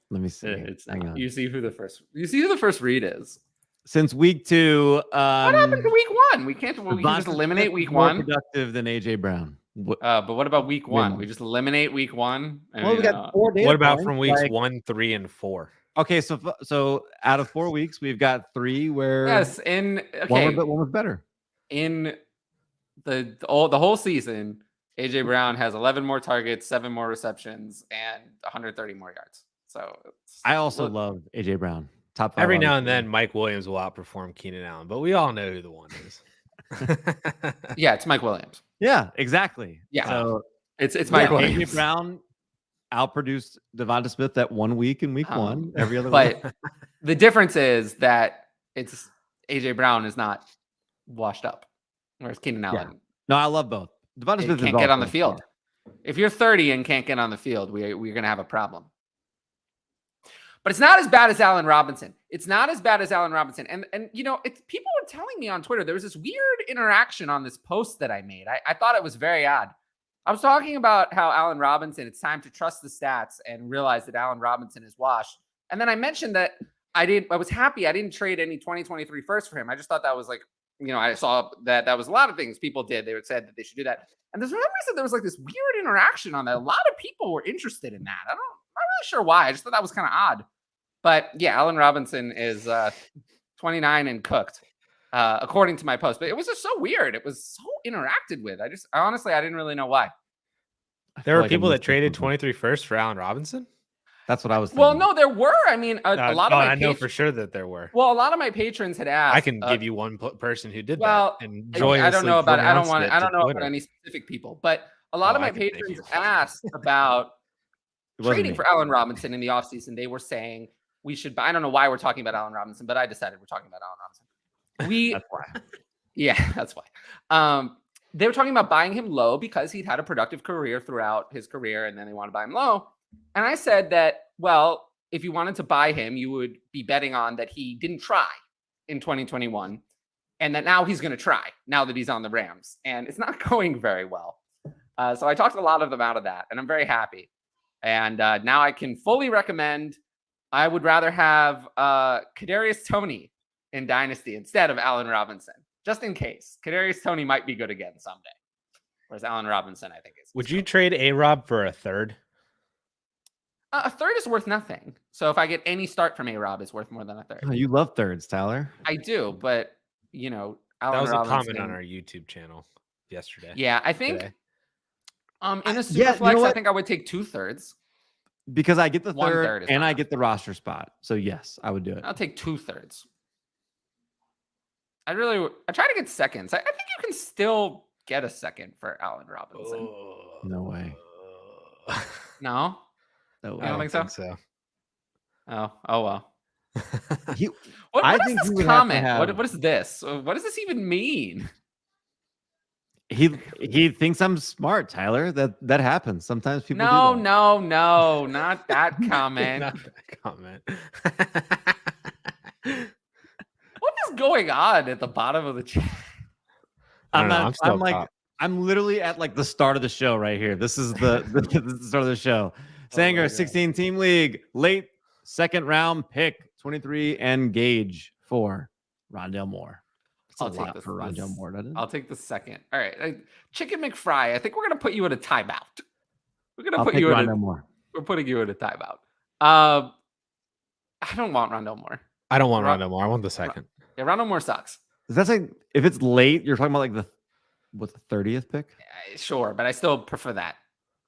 Let me see. It's not. You see who the first read is. Since week 2, what happened to week 1? We can just eliminate week 1. More productive than AJ Brown. But what about week 1? We just eliminate week 1. Well, we got 4 days. What about from weeks 1, 3, and 4? Okay, so out of 4 weeks, we've got 3 where one was better. In the whole season, AJ Brown has 11 more targets, 7 more receptions, and 130 more yards. So I also love AJ Brown. Top 5 every now and then, Mike Williams will outperform Keenan Allen, but we all know who the one is. Yeah, it's Mike Williams. Yeah, exactly. Yeah, so it's Mike Williams. AJ Brown outproduced Devonta Smith that 1 week in week 1. Every other but week. The difference is that it's AJ Brown is not washed up, whereas Keenan Allen. No, I love both. Devonta It Smith can't is get on the also- field. If you're 30 and can't get on the field, we're going to have a problem. But it's not as bad as Allen Robinson. It's not as bad as Allen Robinson. And you know, people were telling me on Twitter, there was this weird interaction on this post that I made. I thought it was very odd. I was talking about how Allen Robinson, it's time to trust the stats and realize that Allen Robinson is washed. And then I mentioned that I was happy I didn't trade any 2023 first for him. I just thought that was like, you know, I saw that was a lot of things people did. They said that they should do that. And there's for some reason there was like this weird interaction on that. A lot of people were interested in that. I'm not really sure why. I just thought that was kind of odd. But yeah, Allen Robinson is 29 and cooked, according to my post. But it was just so weird. It was so interacted with. I honestly, I didn't really know why. There were like I people that missed traded something. 23 first for Allen Robinson. That's what I was thinking. Well, no, there were. I mean, a lot of my I know for sure that there were. Well, a lot of my patrons had asked. I can give you one person who did well, that. And I don't know about it. I don't know about Twitter. any specific people, but a lot of Oh, my I can name patrons you. asked about It wasn't trading me. for Allen Robinson in the offseason. They were saying we should buy. I don't know why we're talking about Allen Robinson, but I decided we're talking about Allen Robinson. That's why. Yeah, that's why. They were talking about buying him low because he'd had a productive career throughout his career, and then they want to buy him low. And I said that, well, if you wanted to buy him, you would be betting on that he didn't try in 2021, and that now he's going to try now that he's on the Rams, and it's not going very well. So I talked a lot of them out of that, and I'm very happy. And now I can fully recommend. I would rather have Kadarius Toney in Dynasty instead of Allen Robinson, just in case. Kadarius Toney might be good again someday, whereas Allen Robinson, I think, is. Would you trade A-Rob for a third? A third is worth nothing. So if I get any start from A-Rob, it's worth more than a third. Oh, you love thirds, Tyler. I do, but you know, Allen That was Robinson, a comment on our YouTube channel yesterday. Yeah, I think today. In a super Yeah, you flex, know I what? think I would take 2/3. Because I get the One third third is and I fine. get the roster spot. So yes, I would do it. I'll take 2/3. I try to get seconds. I think you can still get a second for Allen Robinson. No way. No? No You way. don't think so? Oh well. He- What I is think this you would have to comment? have- What is this? What does this even mean? he thinks I'm smart, Tyler. That happens. Sometimes people No, do that. no, not that comment. Not that comment. What is going on at the bottom of the chat? I I'm don't know, not. I'm still I'm like. top. I'm literally at like the start of the show right here. This is the this is the start of the show. Sanger, God. 16 team league, late second round pick, 23 and gauge for Rondale Moore. It's a I'll take lot this- for Rondale this- Moore, doesn't it? I'll take the second. All right, Chicken McFry. I think we're gonna put you in a timeout. We're gonna I'll put pick you in. Rondale Moore. We're putting you in a timeout. I don't want Rondale Moore. I don't want Ron- Rondale Moore. I want the second. Yeah, Rondale Moore sucks. Is that like if it's late, you're talking about like the 30th pick? Sure, but I still prefer that.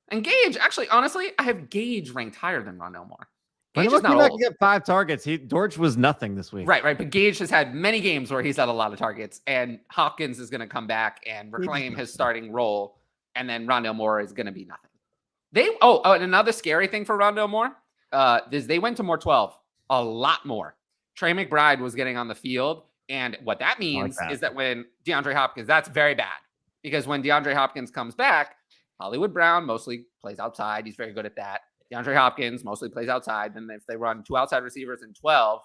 And Gage, actually, honestly, I have Gage ranked higher than Rondale Moore. Gage is Look, not he old. get 5 targets. Dortch was nothing this week. Right. But Gage has had many games where he's had a lot of targets, and Hopkins is going to come back and reclaim his starting role, and then Rondale Moore is going to be nothing. And another scary thing for Rondale Moore is they went to more 12 a lot more. Trey McBride was getting on the field, and what that means that. is that when DeAndre Hopkins, that's very bad, because when DeAndre Hopkins comes back, Hollywood Brown mostly plays outside. He's very good at that. DeAndre Hopkins mostly plays outside. Then if they run 2 outside receivers and 12,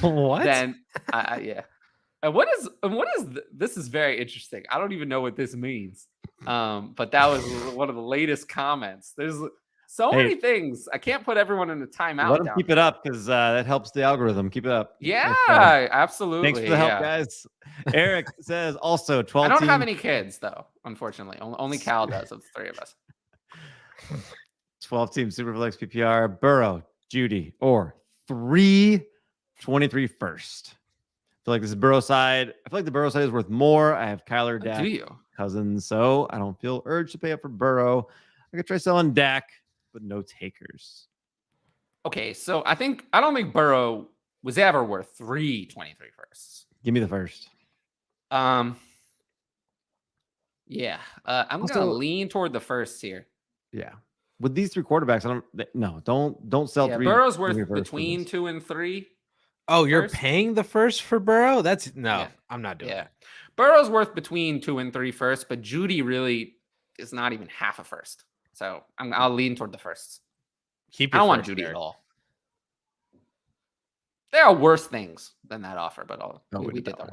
What? then yeah. And this is very interesting. I don't even know what this means. But that was one of the latest comments. There's so many things. I can't put everyone in a timeout. Let him down keep there. it up because that helps the algorithm. Keep it up. Yeah, Thanks, absolutely. Thanks for the help, yeah. guys. Eric says also 12 I don't have team- any kids though, unfortunately. Only Cal does of the 3 of us. 12 team Superflex PPR, Burrow, Judy, or 323 first. I feel like this is Burrow side. I feel like the Burrow side is worth more. I have Kyler, Dak, Do you? Cousins, so I don't feel urged to pay up for Burrow. I could try selling Dak, but no takers. Okay, so I don't think Burrow was ever worth 323 firsts. Give me the first. Yeah. I'm Also- gonna lean toward the first here. Yeah. With these 3 quarterbacks, don't sell Yeah, 3. Burrow's give me worth a first for between this. 2 and 3. Oh, you're first. paying the first for Burrow? That's no, Yeah. I'm not doing it. Burrow's worth between 2 and 3 first, but Judy really is not even half a first. So I'll lean toward the firsts. Keep I your don't want first Judy there. at all. There are worse things than that offer, but we did that one.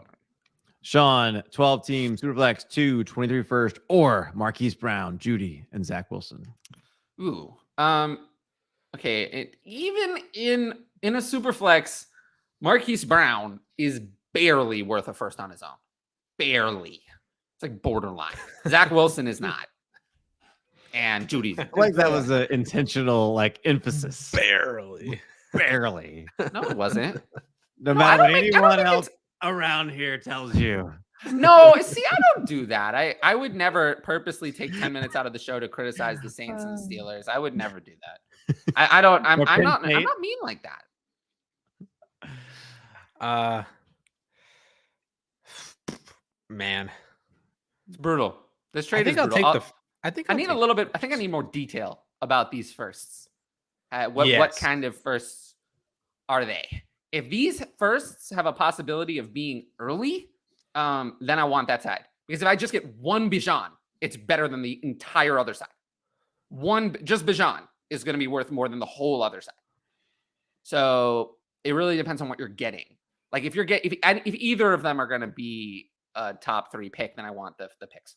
Sean, 12 team, Superflex 2, 23 first, or Marquise Brown, Judy, and Zach Wilson. Ooh. Okay. Even in a Superflex, Marquise Brown is barely worth a first on his own. Barely. It's like borderline. Zach Wilson is not. And Judy's. I like that was an intentional emphasis. Barely. Barely. No, it wasn't. No matter what anyone else around here tells you. No, see, I don't do that. I would never purposely take 10 minutes out of the show to criticize the Saints and the Steelers. I would never do that. I'm not mean like that. Man, it's brutal. This trade is brutal. I need more detail about these firsts. What kind of firsts are they? If these firsts have a possibility of being early, then I want that side. Because if I just get one Bijan, it's better than the entire other side. Just Bijan is going to be worth more than the whole other side. So it really depends on what you're getting. Like if either of them are going to be a top 3 pick, then I want the picks.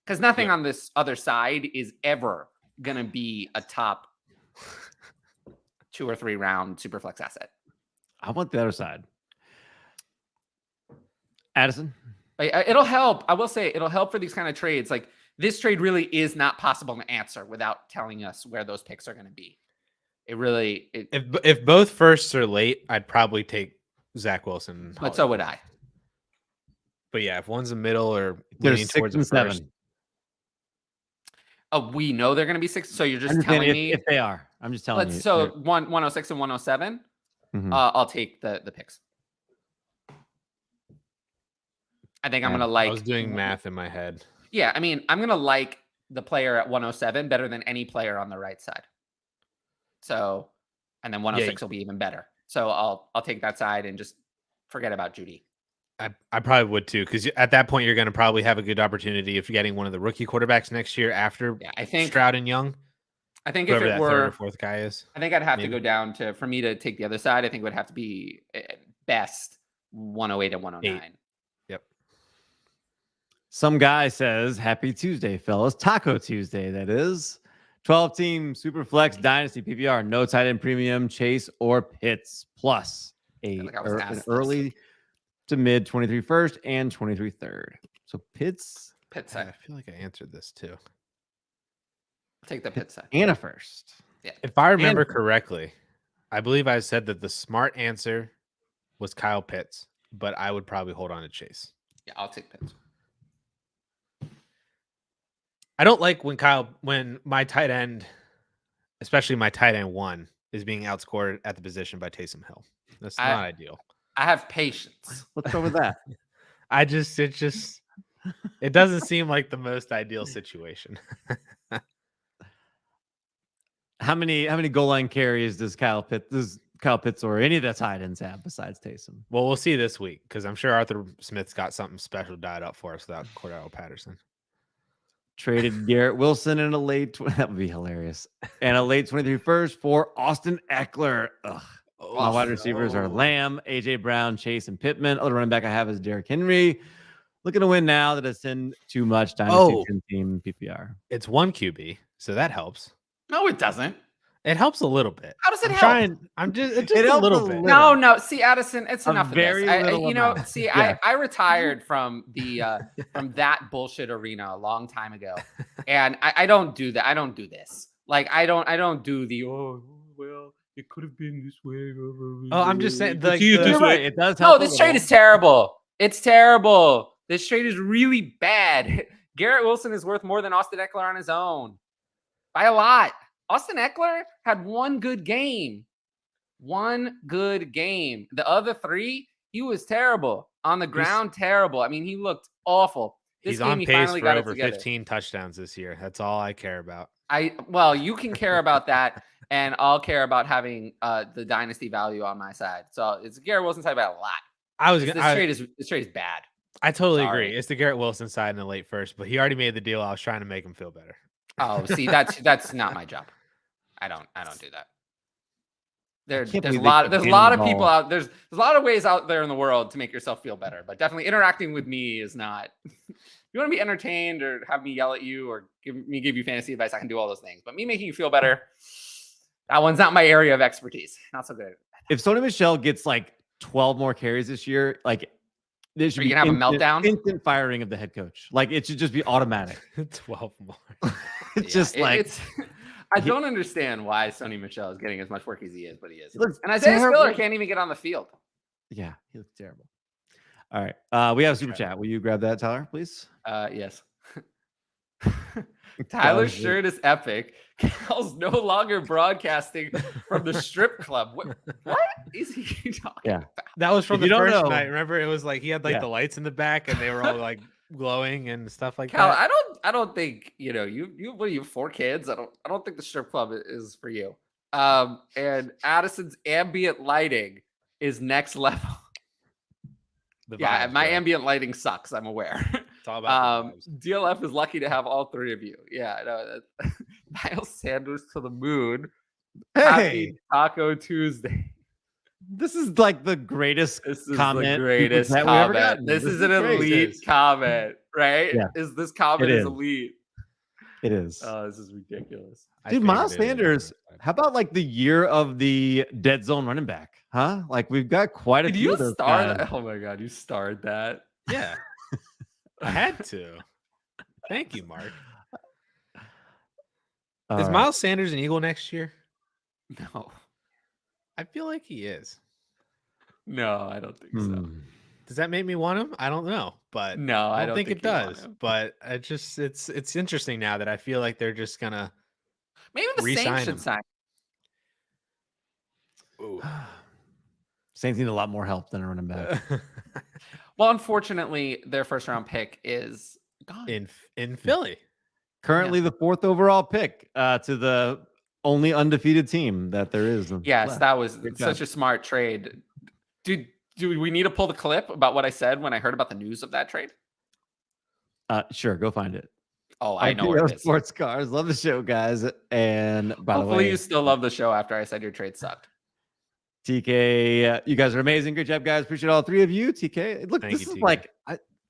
Because nothing on this other side is ever going to be a top 2 or 3 round Superflex asset. I want the other side. Addison? It'll help. I will say it'll help for these kind of trades. Like this trade really is not possible to answer without telling us where those picks are going to be. If both firsts are late, I'd probably take Zach Wilson. But so would I. But yeah, if one's the middle or there's leaning 6 towards and the first. 7. Oh, we know they're going to be 6. So you're just telling me if they are. I'm just telling you. So 106 and 107. Mm-hmm. I'll take the picks. I think I'm going to like. I was doing math in my head. Yeah, I mean, I'm going to like the player at 107 better than any player on the right side. So, and then 106 will be even better. So I'll take that side and just forget about Judy. I probably would too, because at that point you're going to probably have a good opportunity if you're getting one of the rookie quarterbacks next year after I think Stroud and Young. I think if it were third or fourth guy is, I think I'd have to go down to, for me to take the other side, I think it would have to be best 108 and 109. Yep. Some guy says, "Happy Tuesday, fellas. Taco Tuesday, that is." 12-team Superflex Dynasty PPR, no tight end premium, Chase or Pitts, plus an early to mid 23 first and 23 third. So Pitts I feel like I answered this too. Take the Pitts side. And a first. Yeah. If I remember correctly, I believe I said that the smart answer was Kyle Pitts, but I would probably hold on to Chase. Yeah, I'll take Pitts. I don't like when my tight end, especially my tight end 1, is being outscored at the position by Taysom Hill. That's not ideal. I have patience. What's over that? It doesn't seem like the most ideal situation. How many goal line carries does Kyle Pitts or any of the tight ends have besides Taysom? Well, we'll see this week because I'm sure Arthur Smith's got something special dialed up for us without Cordell Patterson. Traded Garrett Wilson in a late that would be hilarious. And a late 23 first for Austin Eckler. Ugh. My wide receivers are Lamb, AJ Brown, Chase, and Pittman. Other running back I have is Derrick Henry. Looking to win now that it's in too much Dynasty team PPR. It's 1 QB, so that helps. No, it doesn't. It helps a little bit. How does it help? It's just a little bit. No. See, Addison, it's enough of very this. little See, yeah. I retired from from that bullshit arena a long time ago, and I don't do that. I don't do this. Like I don't do the well, it could have been this way. Oh, I'm just saying. You're right. It does help. No, this trade is terrible. It's terrible. This trade is really bad. Garrett Wilson is worth more than Austin Eckler on his own by a lot. Austin Eckler had one good game. The other 3, he was terrible. On the ground, terrible. I mean, he looked awful. He's on pace for over 15 touchdowns this year. That's all I care about. Well, you can care about that. and I'll care about having the dynasty value on my side. So it's Garrett Wilson side by a lot. This trade is bad. I totally Sorry. agree. It's the Garrett Wilson side in the late first, but he already made the deal. I was trying to make him feel better. Oh, see, that's not my job. I don't do that. There's a lot of people out there's a lot of ways out there in the world to make yourself feel better, but definitely interacting with me is not. If you want to be entertained or have me yell at you or give you fantasy advice, I can do all those things. But me making you feel better, that one's not my area of expertise. Not so good. If Sony Michel gets like 12 more carries this year, like there should be have a meltdown. Instant firing of the head coach. Like it should just be automatic. 12 more. It's just like I don't understand why Sony Michel is getting as much work as he is, but he is. And Isaiah Spiller can't even get on the field. Yeah, he looks terrible. All right. We have a super chat. Will you grab that, Tyler, please? Yes. Tyler's shirt is epic. Cal's no longer broadcasting from the strip club. What is he talking about? That was from the first night. Remember, it was like he had like the lights in the back and they were all like glowing and stuff like Cal, that. I don't think you what are you 4 kids? I don't think the strip club is for you. And Addison's ambient lighting is next level. My ambient lighting sucks. I'm aware. It's all about DLF is lucky to have all 3 of you. Yeah, no. Miles Sanders to the moon. Hey, Happy Taco Tuesday. This is like the greatest comment. This is an elite comment, right? Yeah. This comment is elite. It is. Oh, this is ridiculous. Dude, Miles Sanders, how about like the year of the dead zone running back? Huh? Like we've got quite a few. Did you star that? Oh my God, you starred that. Yeah. I had to. Thank you, Mark. Is Miles Sanders an Eagle next year? No. I feel like he is. No, I don't think so. Does that make me want him? I don't know, but no, I don't think it does. But it's interesting now that I feel like they're just gonna maybe the Saints should sign. Ooh. Saints need a lot more help than a running back. Well, unfortunately, their first round pick is gone in Philly. Currently the 4th overall pick to the only undefeated team that there is. Yes, that was such a smart trade. Do we need to pull the clip about what I said when I heard about the news of that trade? Sure, go find it. Oh, I know where it is. Sports Cars. Love the show, guys. And by the way, hopefully you still love the show after I said your trade sucked. TK, you guys are amazing. Great job, guys. Appreciate all 3 of you. TK, look, this is TK. Like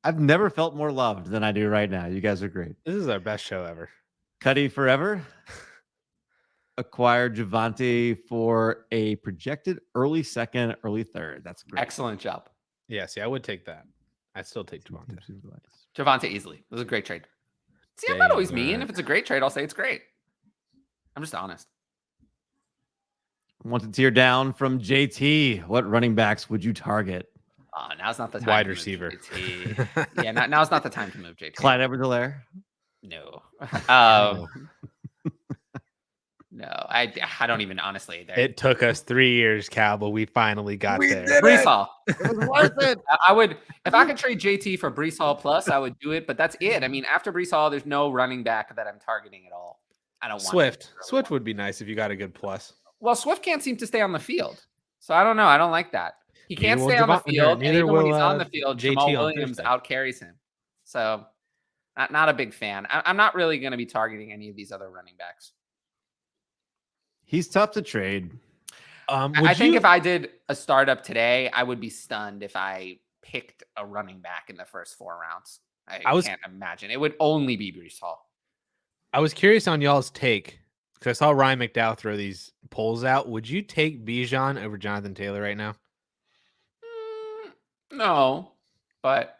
I've never felt more loved than I do right now. You guys are great. This is our best show ever. Cuddy forever. Acquired Javonte for a projected early 2nd, early 3rd. That's great. Excellent job. Yeah, see, I would take that. I'd still take Javonte. Javonte easily. It was a great trade. See, I'm not always mean. If it's a great trade, I'll say it's great. I'm just honest. Want to tear down from JT. What running backs would you target? Now's not the time. Wide receiver. Yeah, now's not the time to move JT. Clyde Edwards-Helaire? No. No, I don't even honestly. It took us 3 years, Cal, but we finally got there. Breece Hall. It was worth it. I would, if I could trade JT for Breece Hall plus, I would do it. But that's it. I mean, after Breece Hall, there's no running back that I'm targeting at all. I don't want Swift would be nice if you got a good plus. Well, Swift can't seem to stay on the field, so I don't know. I don't like that. He can't stay on the field. And even when he's on the field, Jamal Williams out carries him. So, not a big fan. I'm not really going to be targeting any of these other running backs. He's tough to trade. I think if I did a startup today, I would be stunned if I picked a running back in the first 4 rounds. I can't imagine. It would only be Breece Hall. I was curious on y'all's take because I saw Ryan McDowell throw these polls out. Would you take Bijan over Jonathan Taylor right now? No, but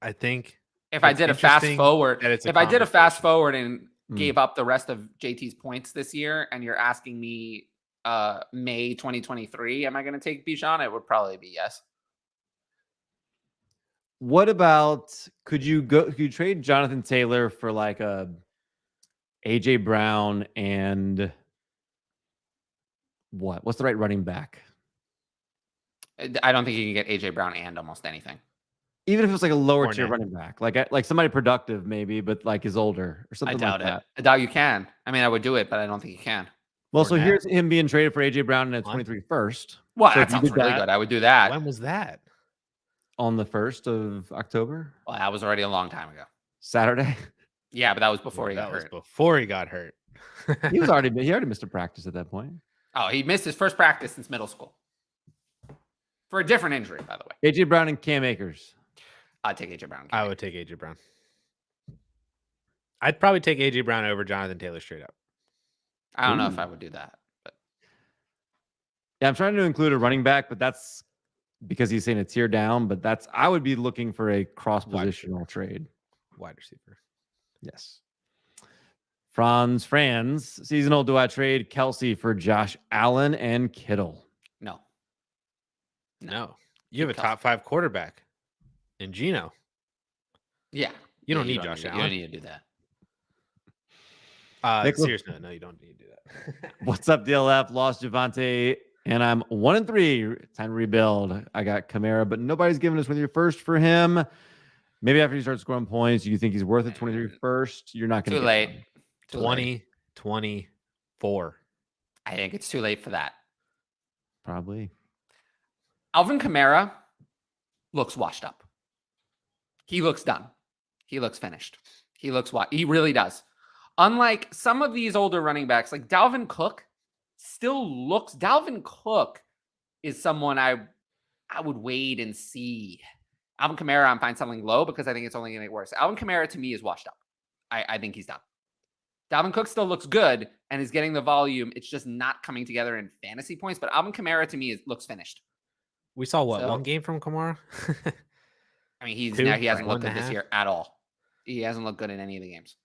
I think if I did a fast forward, and gave up the rest of JT's points this year, and you're asking me May 2023, am I going to take Bijan? It would probably be yes. What about could you trade Jonathan Taylor for like a AJ Brown and what's the right running back? I don't think you can get AJ Brown and almost anything. Even if it's like a lower tier running back, like somebody productive maybe, but like is older or something. I doubt it. I doubt you can. I mean, I would do it, but I don't think you can. Well, so Fournette. here's him being traded for AJ Brown in a 23 first. Well, So that if you sounds did really that good. I would do that. When was that? on the 1st of October, Well, that was already a long time ago. Saturday. Yeah, but that was before he that got was hurt. before he got hurt. He already missed a practice at that point. Oh, he missed his first practice since middle school for a different injury, by the way. AJ Brown and Cam Akers. I'd take AJ Brown. I would take AJ Brown. I'd probably take AJ Brown over Jonathan Taylor straight up. I don't know if I would do that. But Yeah, I'm trying to include a running back, but that's because he's saying a tier down. But I would be looking for a cross positional trade. Wide receiver. Yes. Franz, seasonal. Do I trade Kelsey for Josh Allen and Kittle? No. You have a top 5 quarterback in Geno. yeah, You don't need Josh You Allen. don't need to do that. Seriously, no, you don't need to do that. What's up, DLF? Lost Javonte, and I'm 1-3. Time to rebuild. I got Kamara, but nobody's giving us with your first for him. Maybe after he starts scoring points, you think he's worth it 23 first? You're not going to Too late. 2024. I think it's too late for that. Probably. Alvin Kamara looks washed up. He looks done. He looks finished. He looks what he really does. Unlike some of these older running backs, like Dalvin Cook Dalvin Cook is someone I would wait and see. Alvin Kamara, I'm fine selling low because I think it's only going to get worse. Alvin Kamara to me is washed up. I think he's done. Dalvin Cook still looks good and is getting the volume. It's just not coming together in fantasy points. But Alvin Kamara to me looks finished. We saw one game from Kamara. I mean, he hasn't looked good this 1.5. year at all. He hasn't looked good in any of the games.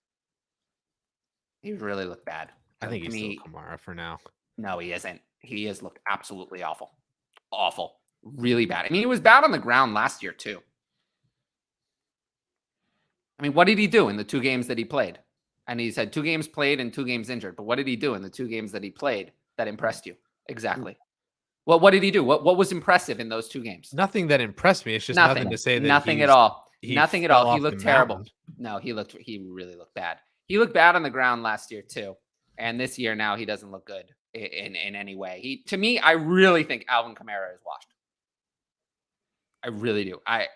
He really looked bad. I think he's still Kamara for now. No, he isn't. He has looked absolutely awful. Awful. Really bad. I mean, he was bad on the ground last year, too. I mean, what did he do in the 2 games that he played? And he's had 2 games played and 2 games injured. But what did he do in the 2 games that he played that impressed you? Exactly. Well, what did he do? What was impressive in those 2 games? Nothing that impressed me. It's just nothing to say that nothing at all. He Nothing at fell all. He off looked the terrible. mountain. No, he really looked bad. He looked bad on the ground last year too. And this year now he doesn't look good in any way. To me, I really think Alvin Kamara is washed. I really do. I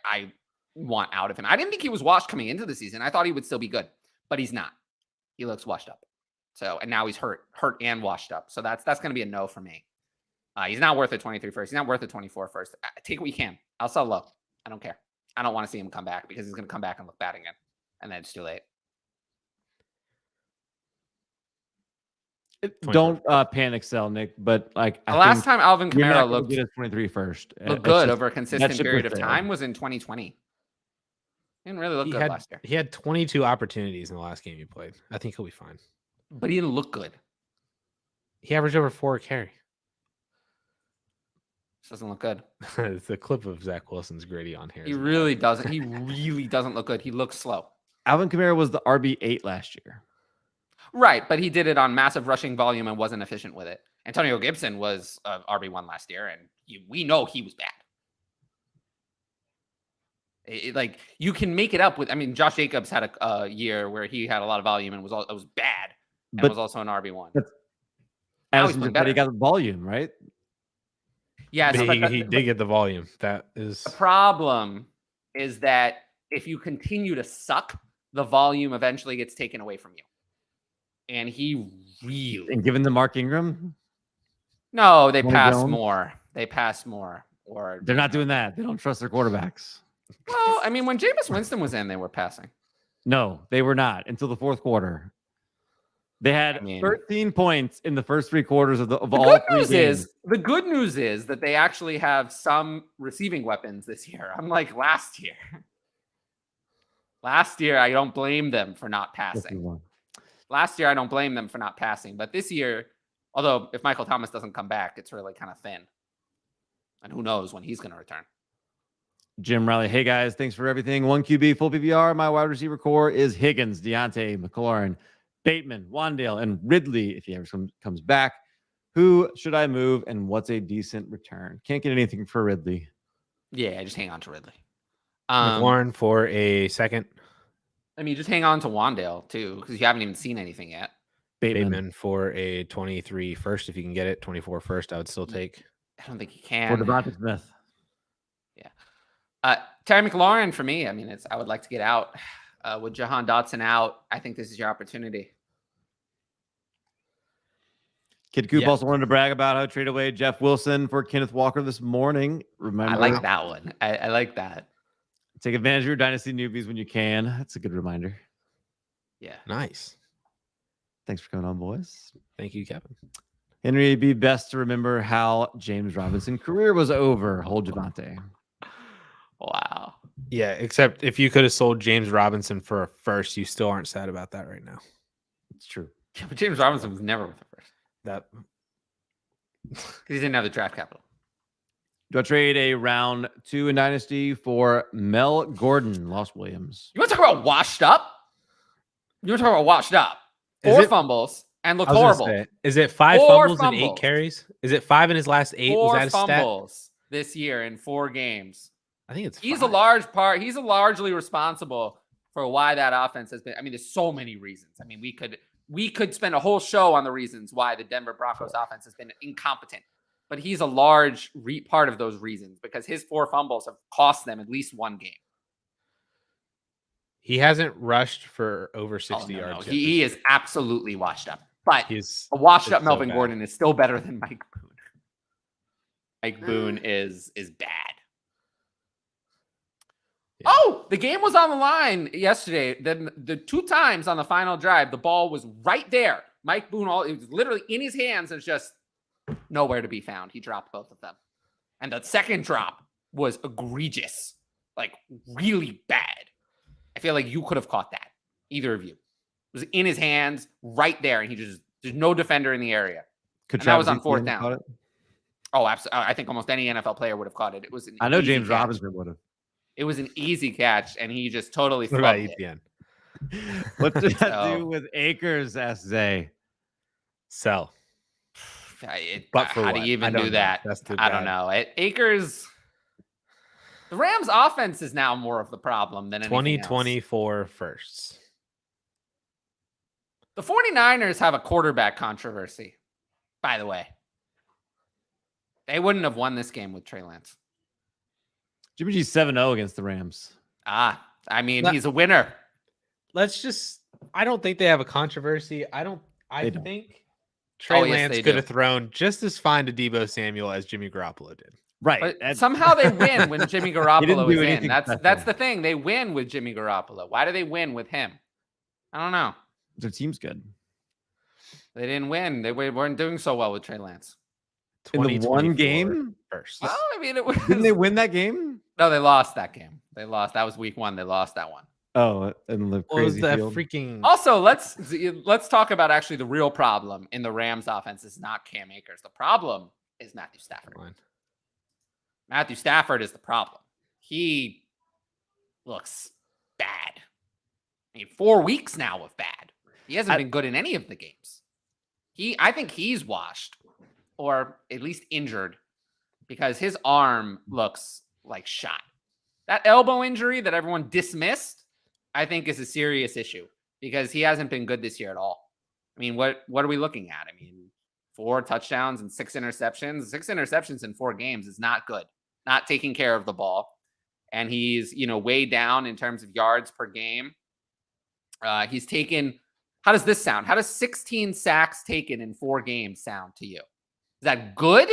want out of him. I didn't think he was washed coming into the season. I thought he would still be good, but he's not. He looks washed up. So, and now he's hurt and washed up. So that's going to be a no for me. He's not worth a 23 first. He's not worth a 24 first. Take what you can. I'll sell low. I don't care. I don't want to see him come back because he's going to come back and look bad again. And then it's too late. Don't panic sell, Nick. But like The last time Alvin Kamara looked get 23 first. Looked good over a consistent period of time was in 2020. He didn't really look good last year. He had 22 opportunities in the last game he played. I think he'll be fine. But he didn't look good. He averaged over 4 a carry. This doesn't look good. It's a clip of Zach Wilson's gritty on here. He really doesn't. He really doesn't look good. He looks slow. Alvin Kamara was the RB8 last year. Right, but he did it on massive rushing volume and wasn't efficient with it. Antonio Gibson was RB1 last year, and we know he was bad. Like you can make it up with. I mean, Josh Jacobs had a year where he had a lot of volume and was bad, and was also an RB1. Addison just said he got the volume, right? Yes, he did get the volume. That is the problem. Is that if you continue to suck, the volume eventually gets taken away from you. And he really and given the Mark Ingram, no, they pass more. They pass more, or they're not doing that. They don't trust their quarterbacks. Well, I mean, when Jameis Winston was in, they were passing. No, they were not until the 4th quarter. They had 13 points in the first 3 quarters of all 3 games. The good news is that they actually have some receiving weapons this year, unlike last year. Last year, I don't blame them for not passing. Last year, I don't blame them for not passing. But this year, although if Michael Thomas doesn't come back, it's really kind of thin. And who knows when he's going to return. Jim Riley, hey guys, thanks for everything. 1 QB, full PPR. My wide receiver core is Higgins, Deontay, McLaurin, Bateman, Wandale, and Ridley, if he ever comes back. Who should I move, and what's a decent return? Can't get anything for Ridley. Yeah, just hang on to Ridley. McLaurin for a second. I mean, just hang on to Wandale, too, because you haven't even seen anything yet. Bateman for a 23 first if you can get it. 24 first, I would still take. I don't think he For can. Devonta Smith. Terry McLaurin for me. I mean, I would like to get out. With Jahan Dotson out, I think this is your opportunity. Kid Coop also wanted to brag about how he traded away Jeff Wilson for Kenneth Walker this morning. Remember, I like that one. I like that. Take advantage of your dynasty newbies when you can. That's a good reminder. Yeah. Nice. Thanks for coming on, boys. Thank you, Kevin. Henry, it'd be best to remember how James Robinson's career was over. Hold Javonte. Wow. Yeah, except if you could have sold James Robinson for a first, you still aren't sad about that right now. It's true. Yeah, but James Robinson was never with the first. That Because he didn't have the draft capital. Do I trade a round 2 in Dynasty for Mel Gordon, Lost Williams? You want to talk about washed up? You want to talk about washed up? 4 fumbles and look horrible. Say, is it 5 fumbles and 8 carries? Is it 5 in his last 8? 4 Was that a fumbles this year in 4 games. I think it's 5. He's a large part. He's largely responsible for why that offense has been. I mean, there's so many reasons. I mean, we could spend a whole show on the reasons why the Denver Broncos offense has been incompetent. But he's a large part of those reasons because his 4 fumbles have cost them at least 1 game. He hasn't rushed for over 60 yards. No. He is absolutely washed up. But he's a washed up Melvin so Gordon is still better than Mike Boone. Mike Boone is bad. Yeah. Oh, the game was on the line yesterday. Then the 2 times on the final drive, the ball was right there. Mike Boone, it was literally in his hands. It's just nowhere to be found. He dropped both of them. And the second drop was egregious, like really bad. I feel like you could have caught that, either of you. It was in his hands right there. And there's no defender in the area. And that was on 4th down. Oh, absolutely. I think almost any NFL player would have caught it. It was I know James Robinson would have. It was an easy catch, and he just totally flubbed it. ETN? What does that do with Akers, asked Zay? Sell. But how do you even do that? I don't know. Akers, the Rams offense is now more of the problem than anything 2024 firsts. The 49ers have a quarterback controversy, by the way. They wouldn't have won this game with Trey Lance. Jimmy G's 7-0 against the Rams. I mean, he's a winner. I don't think they have a controversy. I think Trey Lance could have thrown just as fine to Deebo Samuel as Jimmy Garoppolo did. Right. But somehow they win when Jimmy Garoppolo is in. That's the thing. They win with Jimmy Garoppolo. Why do they win with him? I don't know. Their team's good. They didn't win. They weren't doing so well with Trey Lance. In the one game? First. Well, I mean, it was... Didn't they win that game? No, they lost that game. They lost. That was week 1. They lost that one. Oh, and the crazy field. Freaking... Also, let's talk about actually the real problem in the Rams offense is not Cam Akers. The problem is Matthew Stafford. Matthew Stafford is the problem. He looks bad. I mean, 4 weeks now of bad. He hasn't been good in any of the games. I think he's washed or at least injured because his arm looks like shot. That elbow injury that everyone dismissed, I think is a serious issue because he hasn't been good this year at all. I mean, what are we looking at? I mean, 4 touchdowns and 6 interceptions. 6 interceptions in 4 games is not good. Not taking care of the ball. And he's, way down in terms of yards per game. He's taken, how does this sound? How does 16 sacks taken in 4 games sound to you? Is that good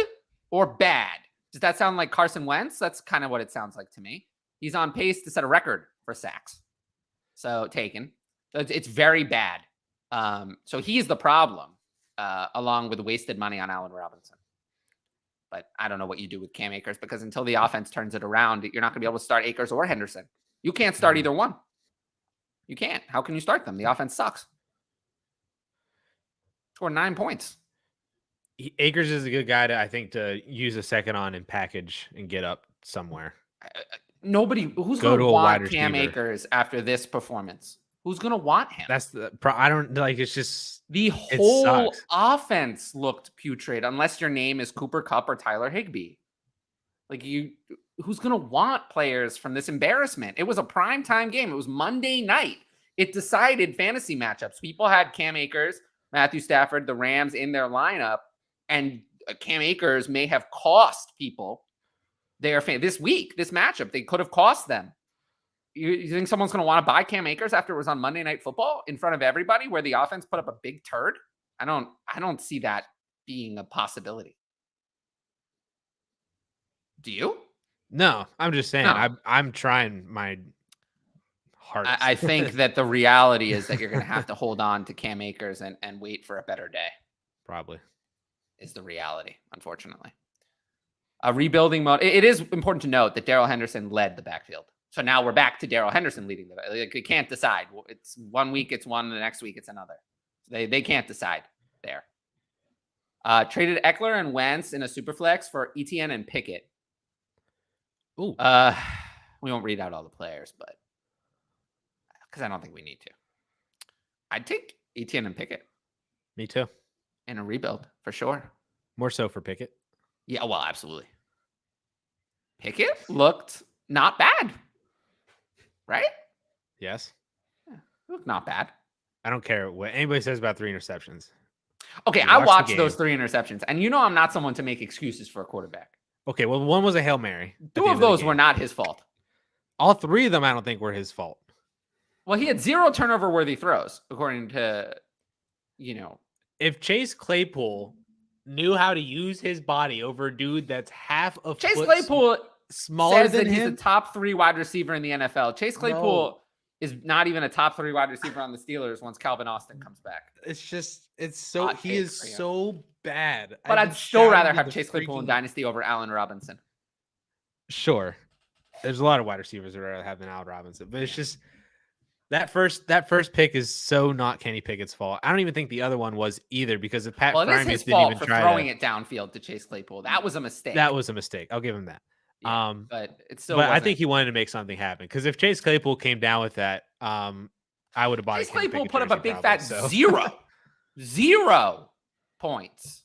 or bad? Does that sound like Carson Wentz? That's kind of what it sounds like to me. He's on pace to set a record for sacks. So taken. So it's very bad. So he's the problem, along with wasted money on Allen Robinson. But I don't know what you do with Cam Akers because until the offense turns it around, you're not going to be able to start Akers or Henderson. You can't start either one. You can't. How can you start them? The offense sucks. Scored 9 points. Akers is a good guy to use a second on and package and get up somewhere. Who's going to want Cam Akers after this performance? Who's going to want him? That's I don't like. It's just the whole offense looked putrid unless your name is Cooper Kupp or Tyler Higbee. Who's going to want players from this embarrassment? It was a primetime game. It was Monday night. It decided fantasy matchups. People had Cam Akers Matthew Stafford, the Rams in their lineup, and Cam Akers may have cost people their this week, this matchup. They could have cost them. You think someone's going to want to buy Cam Akers after it was on Monday Night Football in front of everybody where the offense put up a big turd? I don't see that being a possibility. Do you? No, I'm just saying. No. I'm trying my hardest. I think that the reality is that you're going to have to hold on to Cam Akers and wait for a better day. Probably is the reality, unfortunately. A rebuilding mode. It is important to note that Darrell Henderson led the backfield. So now we're back to Darrell Henderson leading the backfield. Like, you can't decide. It's 1 week, it's one, the next week, it's another. They can't decide there. Traded Eckler and Wentz in a super flex for ETN and Pickett. Ooh. We won't read out all the players, but because I don't think we need to. I'd take ETN and Pickett. Me too. In a rebuild, for sure. More so for Pickett. Yeah, well, absolutely. Pickett looked not bad. Right? Yes. Yeah, looked not bad. I don't care what anybody says about 3 interceptions. Okay, I watched those 3 interceptions, and I'm not someone to make excuses for a quarterback. Okay, well, one was a Hail Mary. 2 of those were not his fault. All 3 of them I don't think were his fault. Well, he had 0 turnover-worthy throws, according to, If Chase Claypool knew how to use his body over a dude that's half a Chase foot Claypool smaller says than that he's him, a top 3 wide receiver in the NFL. Chase Claypool is not even a top 3 wide receiver on the Steelers once Calvin Austin comes back. it's so he is so bad. But I'd still rather have Chase Claypool in Dynasty over Allen Robinson. Sure. There's a lot of wide receivers that I'd rather have than Allen Robinson, but it's just that first pick is so not Kenny Pickett's fault. I don't even think the other one was either, because if Pat Freiermuth didn't fault even for try throwing it downfield to Chase Claypool. That was a mistake. That was a mistake. I'll give him that. Yeah, but it's still. But I think he wanted to make something happen, because if Chase Claypool came down with that, I would have bought. Chase Claypool put up a big fat 0 points.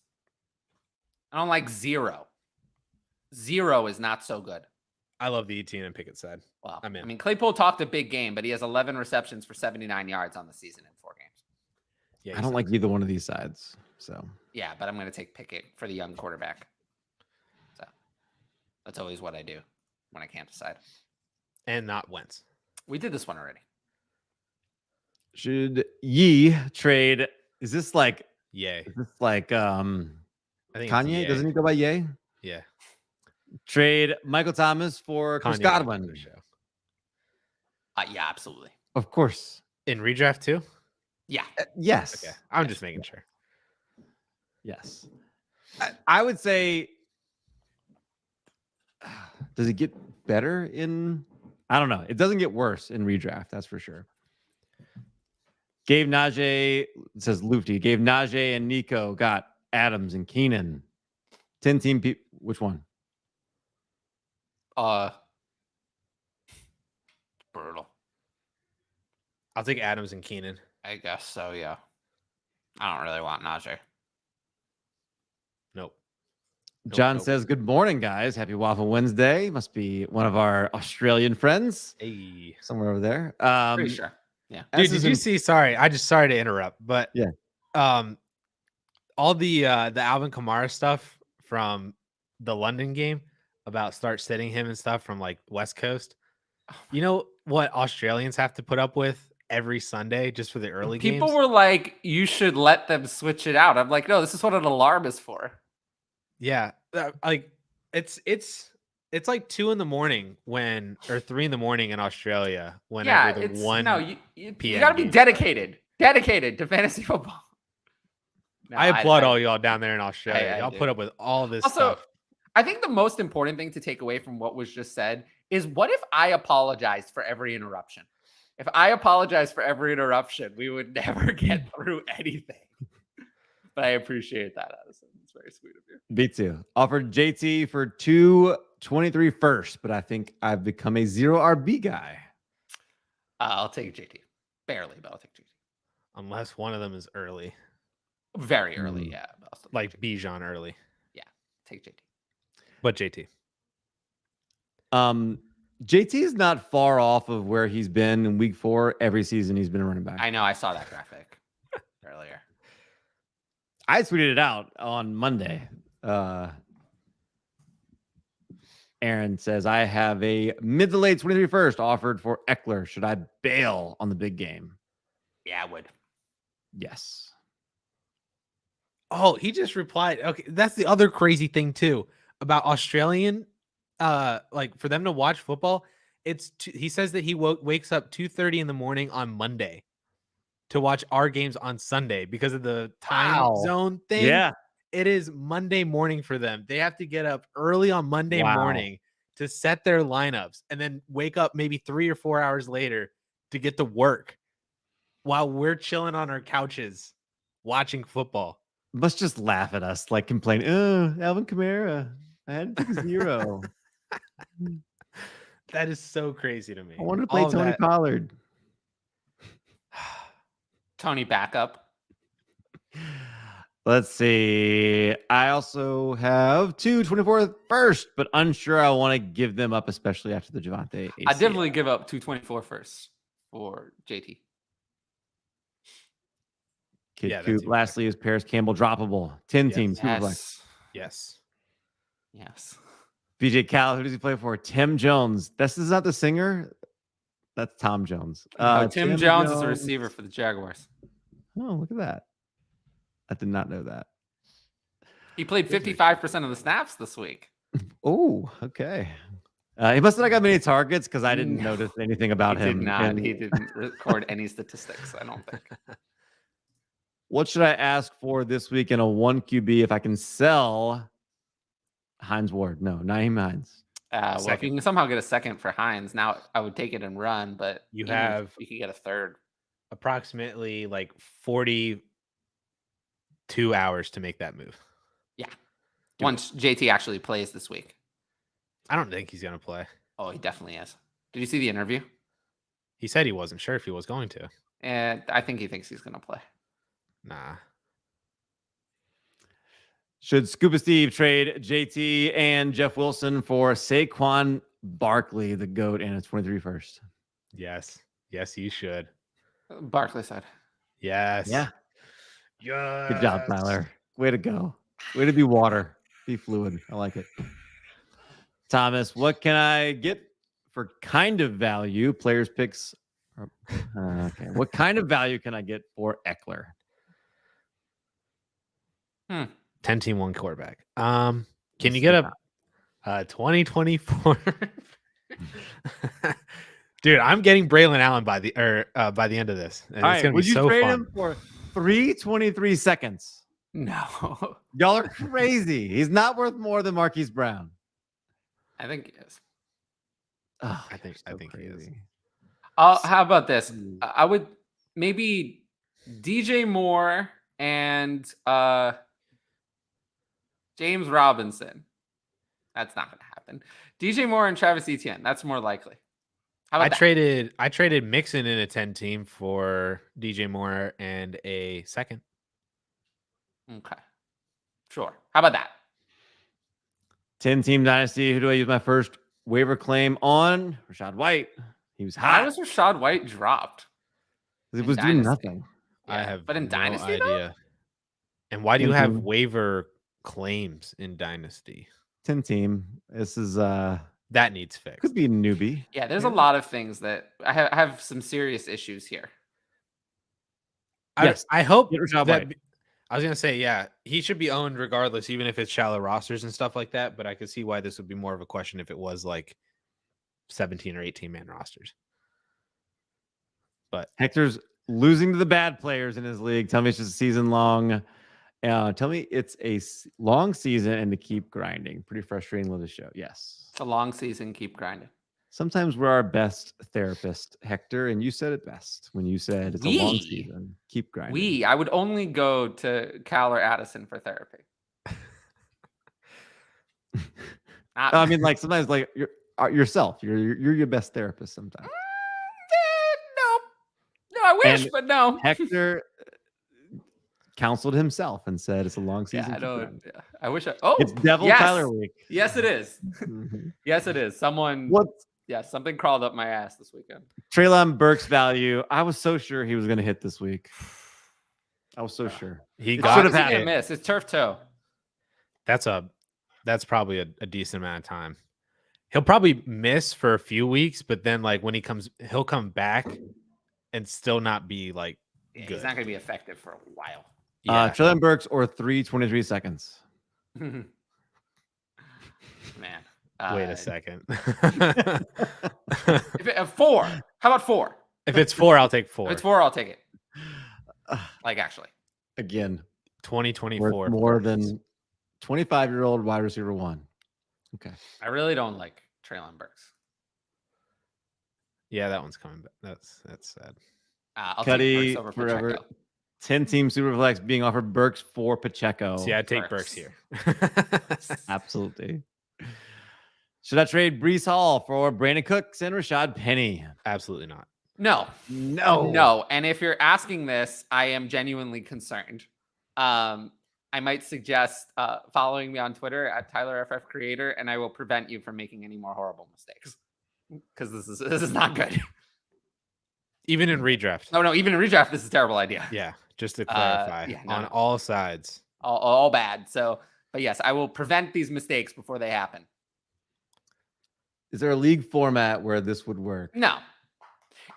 I don't like 0. 0 is not so good. I love the ETN and Pickett side. Well, I'm in. I mean, Claypool talked a big game, but he has 11 receptions for 79 yards on the season in 4 games. Yeah, I don't like either one of these sides. So yeah, but I'm going to take Pickett for the young quarterback. So that's always what I do when I can't decide. And not Wentz. We did this one already. Should Yee trade? Is this like Yay? Is this like I think Kanye? Doesn't he go by Yay? Yeah. Trade Michael Thomas for Chris Godwin. Yeah, absolutely. Of course. In redraft too? Yeah. Yes. Okay. I'm just making sure. Yes. I would say, does it get better in? I don't know. It doesn't get worse in redraft. That's for sure. Gave Najee, says Lufty, gave Najee and Nico, got Adams and Keenan. 10 team people. Which one? Brutal. I'll take Adams and Keenan. I guess so, yeah. I don't really want Najee. Nope. John says, good morning, guys. Happy Waffle Wednesday. Must be one of our Australian friends. Hey. Somewhere over there. Pretty sure. Yeah. Dude, did you see? Sorry to interrupt, but yeah. All the Alvin Kamara stuff from the London game about start sitting him and stuff from like West Coast. You know what Australians have to put up with every Sunday just for the early games? People were like, you should let them switch it out. I'm like, no, this is what an alarm is for. Yeah. Like it's like 2 in the morning or 3 in the morning in Australia whenever the 1 you PM gotta be dedicated to fantasy football. No, I applaud all y'all down there in Australia. Y'all put up with all this stuff. I think the most important thing to take away from what was just said is, what if I apologized for every interruption? If I apologized for every interruption, we would never get through anything. But I appreciate that, Addison. It's very sweet of you. Me too. Offered JT for 223 first, but I think I've become a 0 RB guy. I'll take JT. Barely, but I'll take JT. Unless one of them is early. Very early, yeah. Like Bijan early. Yeah, take JT. But JT. JT is not far off of where he's been in week 4 every season he's been a running back. I know. I saw that graphic earlier. I tweeted it out on Monday. Aaron says, I have a mid to late 23 first offered for Eckler. Should I bail on the big game? Yeah, I would. Yes. Oh, he just replied. Okay, that's the other crazy thing too about Australian. Like for them to watch football, he says that he wakes up 2:30 in the morning on Monday to watch our games on Sunday because of the time zone thing. Yeah. It is Monday morning for them. They have to get up early on Monday morning to set their lineups and then wake up maybe 3 or 4 hours later to get to work while we're chilling on our couches watching football. Must just laugh at us, like complain. Oh, Alvin Kamara. I had to pick a 0. That is so crazy to me. I wanted to play Tony Pollard. Tony backup. Let's see. I also have 224 first, but unsure I want to give them up, especially after the Javonte. I definitely give up 224 first for JT. Kid Coop. Lastly, is Paris Campbell droppable? 10 team. Yes. BJ Cal. Who does he play for? Tim Jones. This is not the singer. That's Tom Jones. Tim Jones is a receiver for the Jaguars. Oh, look at that. I did not know that. He played 55% of the snaps this week. Oh, okay. He must have not got many targets because I didn't notice anything about him. He didn't record any statistics, I don't think. What should I ask for this week in a 1 QB if I can sell Hines Ward? No, Naeem Hines. Well, if you can somehow get a second for Hines, now I would take it and run, but you could get a third. Approximately like 42 hours to make that move. Yeah. Once JT actually plays this week. I don't think he's going to play. Oh, he definitely is. Did you see the interview? He said he wasn't sure if he was going to. And I think he thinks he's going to play. Nah. Should Scuba Steve trade JT and Jeff Wilson for Saquon Barkley, the GOAT, and a 23 first? Yes. Yes, you should. Barkley said. Yes. Yeah. Yes. Good job, Tyler. Way to go. Way to be water. Be fluid. I like it. Thomas, what can I get for kind of value? Players picks. Okay. What kind of value can I get for Eckler? 10 team, 1 quarterback. Can you get a 2024? Dude, I'm getting Braylon Allen by the end of this. And it's gonna be so fun. Would you trade him for 323 seconds? No. Y'all are crazy. He's not worth more than Marquise Brown. I think he is. Oh, I think he is. How about this? I would maybe DJ Moore and James Robinson. That's not going to happen. DJ Moore and Travis Etienne. That's more likely. I traded Mixon in a 10 team for DJ Moore and a second. Okay. Sure. How about that? 10 team dynasty. Who do I use my first waiver claim on? Rashad White. He was hot. Why was Rashad White dropped? It was doing nothing. Yeah, I have but in no Dynasty, idea. though? And why do you have waiver claims in Dynasty? 10 team. This is that needs fixed. Could be a newbie. Yeah, there's a lot of things that I have some serious issues here. Yes, I hope Rashad that. White. I was gonna say, yeah, he should be owned regardless, even if it's shallow rosters and stuff like that. But I could see why this would be more of a question if it was like 17 or 18 man rosters. But Hector's losing to the bad players in his league. Tell me it's just a season long. Tell me it's a long season and to keep grinding. Pretty frustrating. Love the show. Yes. It's a long season. Keep grinding. Sometimes we're our best therapist, Hector, and you said it best when you said it's a long season. Keep grinding. I would only go to Cal or Addison for therapy. I mean, like sometimes, like you're yourself. You're your best therapist sometimes. No, I wish, but no. Hector counseled himself and said it's a long season. Yeah, I don't. Yeah. I wish. It's Devil Tyler week. Yes, it is. Yes, it is. Something crawled up my ass this weekend. Treylon Burks value. I was so sure he was going to hit this week. I was so sure. He How got is he it. gonna miss? It's turf toe. That's probably a decent amount of time. He'll probably miss for a few weeks, but then like when he'll come back and still not be like Yeah, good. he's not gonna be effective for a while. Yeah. Traylon Burks or 3:23 seconds. Man. Wait a second. If 4. How about 4? If it's 4, I'll take 4. If it's 4, I'll take it. Like actually. Again, 2024. more than 25-year-old wide receiver 1. Okay. I really don't like Traylon Burks. Yeah, that one's coming back. That's sad. I'll Cuddy take Burks over forever. Pacheco. 10-team Superflex being offered Burks for Pacheco. See, I'd take Burks. Burks here. Absolutely. Should I trade Brees Hall for Brandon Cooks and Rashad Penny? Absolutely not. No. No. And if you're asking this, I am genuinely concerned. I might suggest following me on Twitter at TylerFF Creator, and I will prevent you from making any more horrible mistakes. Because this is not good. Even in redraft. No, even in redraft, this is a terrible idea. Yeah, just to clarify. On all sides. All bad. So, but yes, I will prevent these mistakes before they happen. Is there a league format where this would work? No.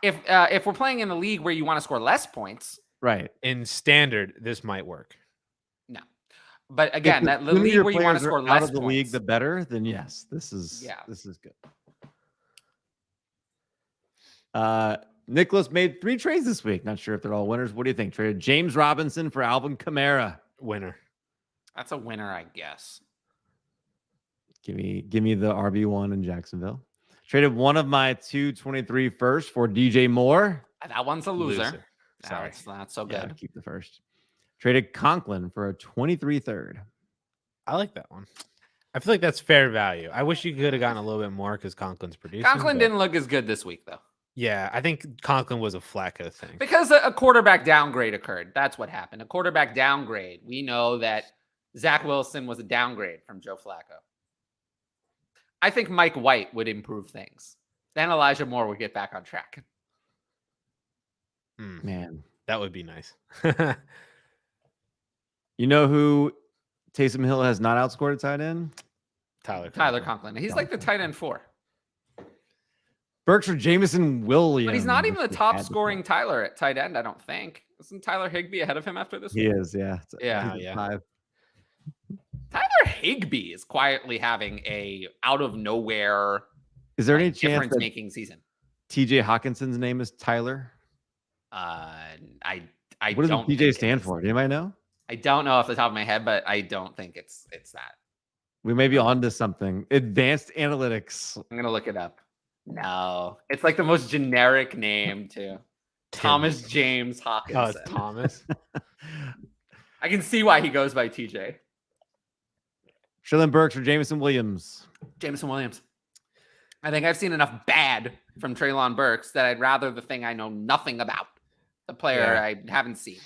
If we're playing in a league where you want to score less points, Right. In standard, this might work. no. But again, If the sooner league your where you want to players are score out less of the points, league, the better. Then yes, this is good. Nicholas made 3 trades this week. Not sure if they're all winners. What do you think? Traded James Robinson for Alvin Kamara. Winner. that's a winner, I guess. Give me the RB1 in Jacksonville. Traded one of my 223 first for DJ Moore. That one's a loser. Sorry. That's not so Yeah, good. keep the first. Traded Conklin for a 23 third. I like that one. I feel like that's fair value. I wish you could have gotten a little bit more because Conklin's producing. Conklin but- didn't look as good this week, though. Yeah, I think Conklin was a Flacco thing. Because a quarterback downgrade occurred. That's what happened. A quarterback downgrade. We know that Zach Wilson was a downgrade from Joe Flacco. I think Mike White would improve things. Then Elijah Moore would get back on track. Man. That would be nice. You know who Taysom Hill has not outscored a tight end? Tyler Conklin. He's like the tight end 4. Burks for Jameson Williams. But he's not even the We top had to scoring pick. Tyler at tight end, I don't think. Isn't Tyler Higbee ahead of him after this He week? is, yeah. Yeah. He's at Yeah. 5. Tyler Higbee is quietly having a out of nowhere Is there any chance difference that making season. TJ Hawkinson's name is Tyler? I What does don't TJ think stand it's- for? Do anybody know? I don't know off the top of my head, but I don't think it's that. We may be onto something. Advanced analytics. I'm gonna look it up. No, it's like the most generic name too. Thomas James Oh, Hawkinson. it's Thomas. I can see why he goes by TJ. Traylon Burks for Jameson Williams. Jameson Williams. I think I've seen enough bad from Traylon Burks that I'd rather the thing I know nothing about, the player Yeah. I haven't seen,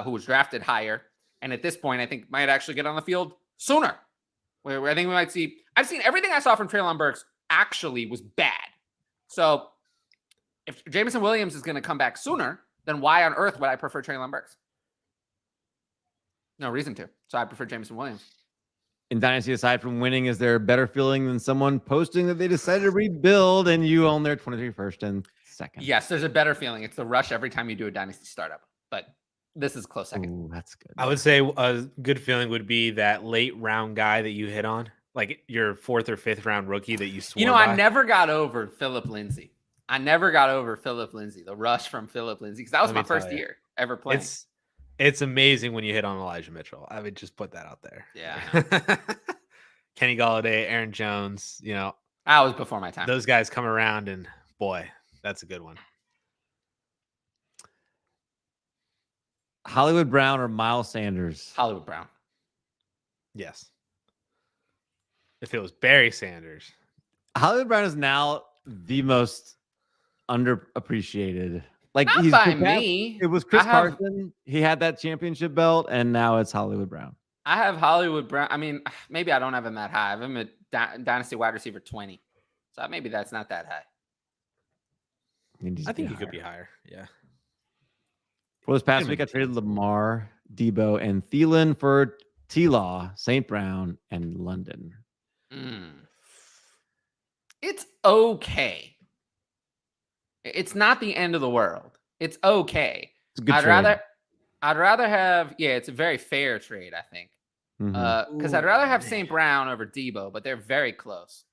who was drafted higher, and at this point I think might actually get on the field sooner. Where I think we might see. I've seen everything I saw from Traylon Burks actually was bad. So if Jameson Williams is going to come back sooner, then why on earth would I prefer Traylon Burks? No reason to. So I prefer Jameson Williams. In Dynasty, aside from winning, is there a better feeling than someone posting that they decided to rebuild and you own their 23 first and second? Yes, there's a better feeling. It's the rush every time you do a Dynasty startup. But this is close second. Ooh, that's good. I would say a good feeling would be that late round guy that you hit on, like your 4th or 5th round rookie that you swore You know, by. I never got over Philip Lindsay. The rush from Philip Lindsay, because that was Let my me tell first you. year ever playing. It's amazing when you hit on Elijah Mitchell. I would just put that out there. Yeah. Kenny Galladay, Aaron Jones, you know, That was before my time. those guys come around and boy, that's a good one. Hollywood Brown or Miles Sanders? Hollywood Brown. Yes. If it was Barry Sanders. Hollywood Brown is now the most underappreciated. Like Not he's by surpassed- me. It was Chris I have- Carson. He had that championship belt, and now it's Hollywood Brown. I have Hollywood Brown. I mean, maybe I don't have him that high. I have him at Dynasty wide receiver 20. So maybe that's not that high. He needs I to be think he could be higher. higher. Yeah. For this past week, I traded Lamar, Debo, and Thielen for T-Law, St. Brown, and London. It's okay. It's not the end of the world. It's okay. It's a good trade. I'd rather have, it's a very fair trade, I think. Because I'd rather have St. Brown over Debo, but they're very close.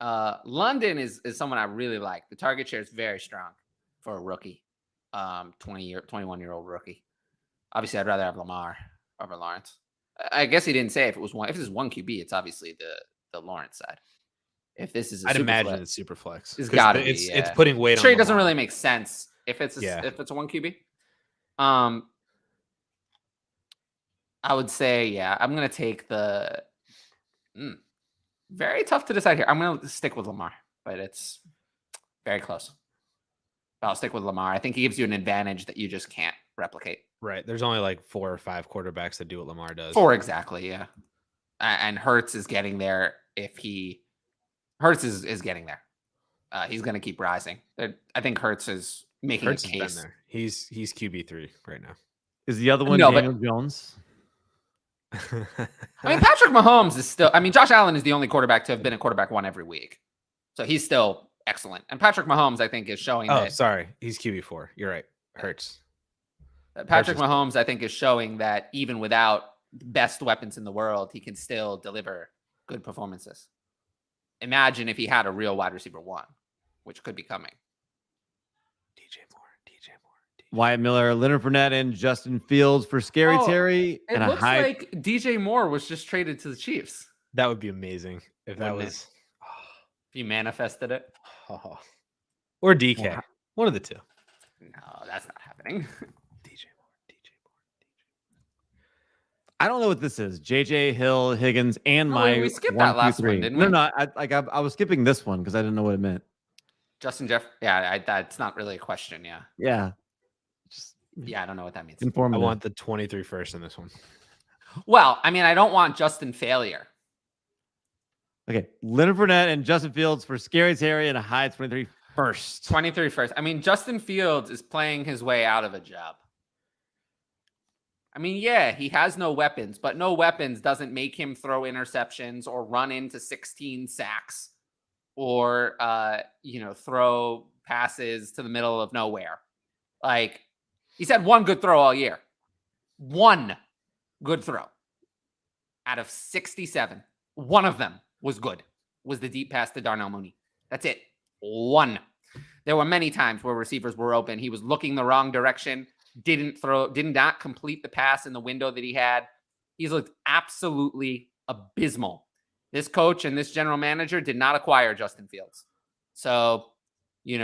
London is someone I really like. The target share is very strong for a rookie, 21-year-old rookie. Obviously, I'd rather have Lamar over Lawrence. I guess he didn't say if this is one QB, it's obviously the Lawrence side. If this is, I'd imagine it's super flex. It's got to be. It's putting weight on. Trade doesn't really make sense if it's a one QB. I would say, I'm going to take the very tough to decide here. I'm going to stick with Lamar, but it's very close. But I'll stick with Lamar. I think he gives you an advantage that you just can't replicate. Right. There's only like 4 or 5 quarterbacks that do what Lamar does. 4 exactly. Yeah. And Hurts is getting there. Hurts is getting there. He's going to keep rising. I think Hurts is making a case. There. He's QB3 right now. Is the other one Daniel Jones? I mean, Patrick Mahomes is still. I mean, Josh Allen is the only quarterback to have been a quarterback one every week, so he's still excellent. And Patrick Mahomes, I think, is showing. Sorry, he's QB4. You're right. Hurts. Patrick Mahomes, I think, is showing that even without the best weapons in the world, he can still deliver good performances. Imagine if he had a real wide receiver 1, which could be coming. DJ Moore. Wyatt Miller, Leonard Fournette, and Justin Fields for Scary Terry. It looks like DJ Moore was just traded to the Chiefs. That would be amazing if that was. If you manifested it. Or DK. One of the two. No, that's not happening. DJ Moore. I don't know what this is. JJ, Hill, Higgins, and we skipped that last one, didn't we? No. I was skipping this one because I didn't know what it meant. Justin Jeff. Yeah, that's not really a question. Yeah. Yeah. I don't know what that means. I want the 23 first in this one. Well, I mean, I don't want Justin failure. Okay. Leonard Fournette and Justin Fields for Scary Terry and a high 23 first. 23 first. I mean, Justin Fields is playing his way out of a job. I mean, he has no weapons, but no weapons doesn't make him throw interceptions or run into 16 sacks or, throw passes to the middle of nowhere. Like, he's had one good throw all year. One good throw out of 67. One of them was good. Was the deep pass to Darnell Mooney. That's it. One. There were many times where receivers were open. He was looking the wrong direction. Did not complete the pass in the window that he had. He's looked absolutely abysmal. This coach and this general manager did not acquire Justin Fields. So, he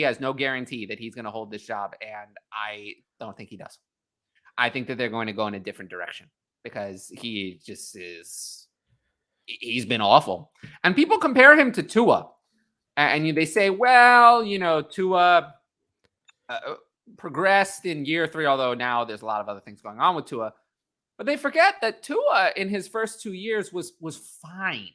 has no guarantee that he's going to hold this job. And I don't think he does. I think that they're going to go in a different direction because he just he's been awful. And people compare him to Tua. And they say, well, Tua progressed in year 3, although now there's a lot of other things going on with Tua. But they forget that Tua in his first 2 years was fine.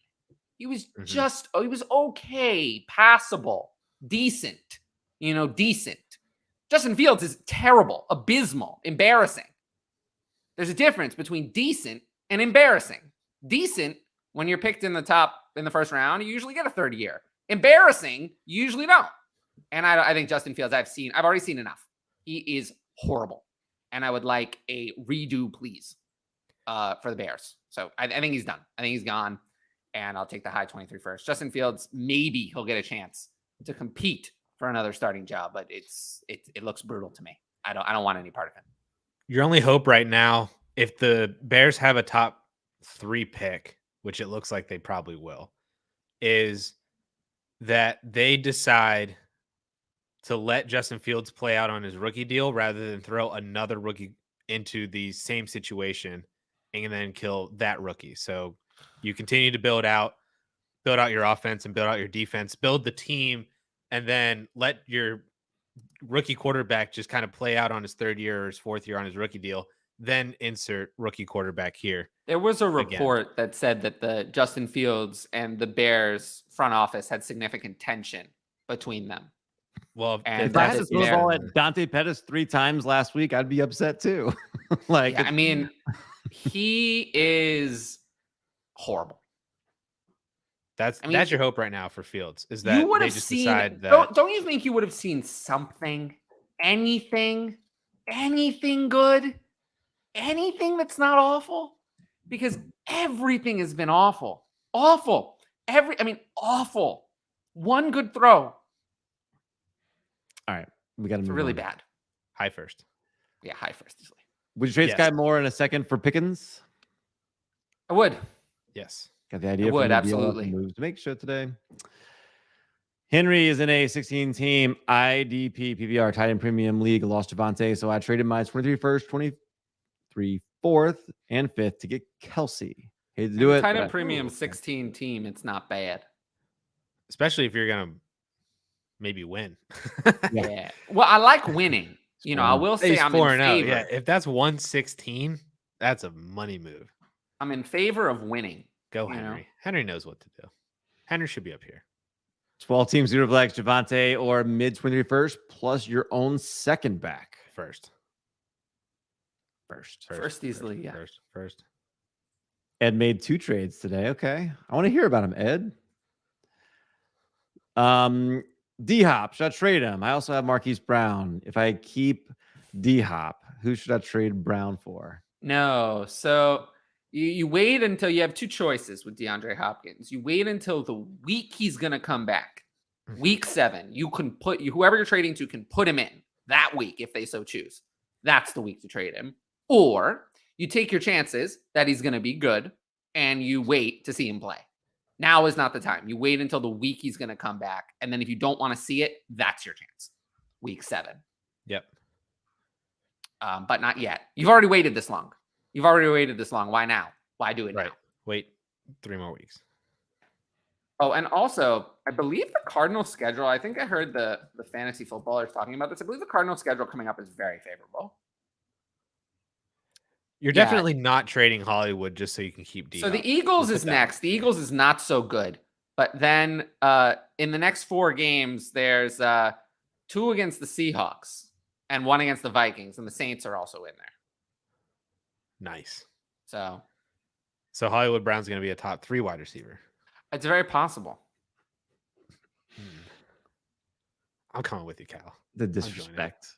He was he was okay, passable, decent, decent. Justin Fields is terrible, abysmal, embarrassing. There's a difference between decent and embarrassing. Decent, when you're picked in the first round, you usually get a third year. Embarrassing, you usually don't. And I think Justin Fields, I've already seen enough. He is horrible. And I would like a redo, please, for the Bears. So I think he's done. I think he's gone. And I'll take the high 23 first. Justin Fields, maybe he'll get a chance to compete for another starting job, but it looks brutal to me. I don't want any part of it. Your only hope right now, if the Bears have a top 3 pick, which it looks like they probably will, is that they decide to let Justin Fields play out on his rookie deal rather than throw another rookie into the same situation and then kill that rookie. So you continue to build out your offense and build out your defense, build the team, and then let your rookie quarterback just kind of play out on his 3rd year or his 4th year on his rookie deal, then insert rookie quarterback here. There was a report that said that the Justin Fields and the Bears front office had significant tension between them. Well, And If if I that's had to that's throw the fair. ball at Dante Pettis 3 times last week, I'd be upset too. Like, Yeah, I mean, he is horrible. that's I mean, your hope right now for Fields is you that would they have just seen. decide that Don't you think you would have seen something, anything good, anything that's not awful? Because everything has been awful, awful. Awful. One good throw, all right, we got to it's move really on. bad. high first. Yeah, high first easily. Would you trade Yes. Sky Moore in a second for Pickens? I would. Yes. Got the idea would, from the DLF absolutely. moves to make show today. Henry is in a 16-team IDP PPR tight end premium league. Lost Javonte, so I traded my 23 first, 23 fourth, and fifth to get Kelsey. Hate to do it. Tight but end I- premium Ooh, okay. 16 team. It's not bad. Especially if you're gonna maybe win. Yeah. Well, I like winning. You know, I will say He's I'm in 4-0. favor. Yeah, if that's 116, that's a money move. I'm in favor of winning. Go You know? Henry. Henry knows what to do. Henry should be up here. 12 teams, zero flex, Javonte, or mid 23 first, plus your own second back. First. First easily, yeah. First. Ed made 2 trades today. Okay. I want to hear about him, Ed. D-Hop, should I trade him? I also have Marquise Brown. If I keep D-Hop, who should I trade Brown for? No. So you wait until you have 2 choices with DeAndre Hopkins. You wait until the week he's going to come back. Week 7. You can put whoever you're trading to can put him in that week if they so choose. That's the week to trade him. Or you take your chances that he's going to be good and you wait to see him play. Now is not the time. You wait until the week he's going to come back. And then if you don't want to see it, that's your chance. Week 7. Yep. But not yet. You've already waited this long. Why now? Why do it now? Right. Wait 3 more weeks. Oh, and also, I believe the Cardinals schedule, I think I heard the fantasy footballers talking about this. I believe the Cardinals schedule coming up is very favorable. You're Yeah. definitely not trading Hollywood just so you can keep D. So the Eagles is next. The Eagles is not so good. But then in the next 4 games, there's 2 against the Seahawks and 1 against the Vikings. And the Saints are also in there. Nice. So Hollywood Brown's going to be a top 3 wide receiver. it's very possible. I'm coming with you, Cal. The disrespect.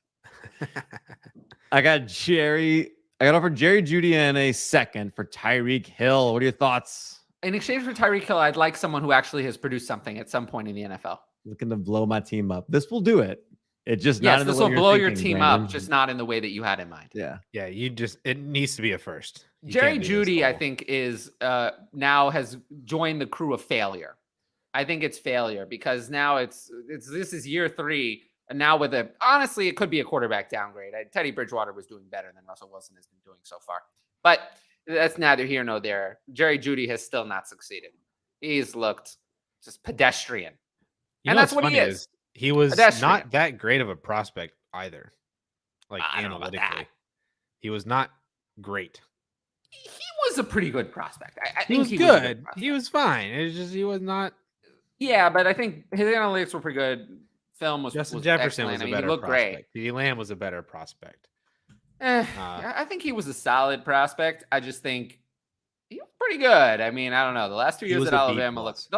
I got offered Jerry Jeudy in a second for Tyreek Hill. What are your thoughts? In exchange for Tyreek Hill, I'd like someone who actually has produced something at some point in the NFL. Looking to blow my team up. This will do it. It's just Yes, not in the this way will you're blow your thinking, team Brandon. up, just not in the way that you had in mind. Yeah. Yeah, it needs to be a first. You Jerry can't do this Jeudy, I whole- think, is now has joined the crew of failure. I think it's failure because now this is year 3, and now honestly, it could be a quarterback downgrade. Teddy Bridgewater was doing better than Russell Wilson has been doing so far, but that's neither here nor there. Jerry Jeudy has still not succeeded. He's looked just pedestrian, You and know that's what's what he funny is. He was Pedestrian. not that great of a prospect either. Like I don't know about that. analytically, he was not great. He was a pretty good prospect. I He think was he good. Was He was fine. It's just he was not. Yeah, but I think his analytics were pretty good. Film was Justin was Jefferson excellent. was a I mean, better he looked prospect. great. CeeDee Lamb was a better prospect. I think he was a solid prospect. I just think he was pretty good. I mean, I don't know. The last 2 He years was at a B Alabama plus.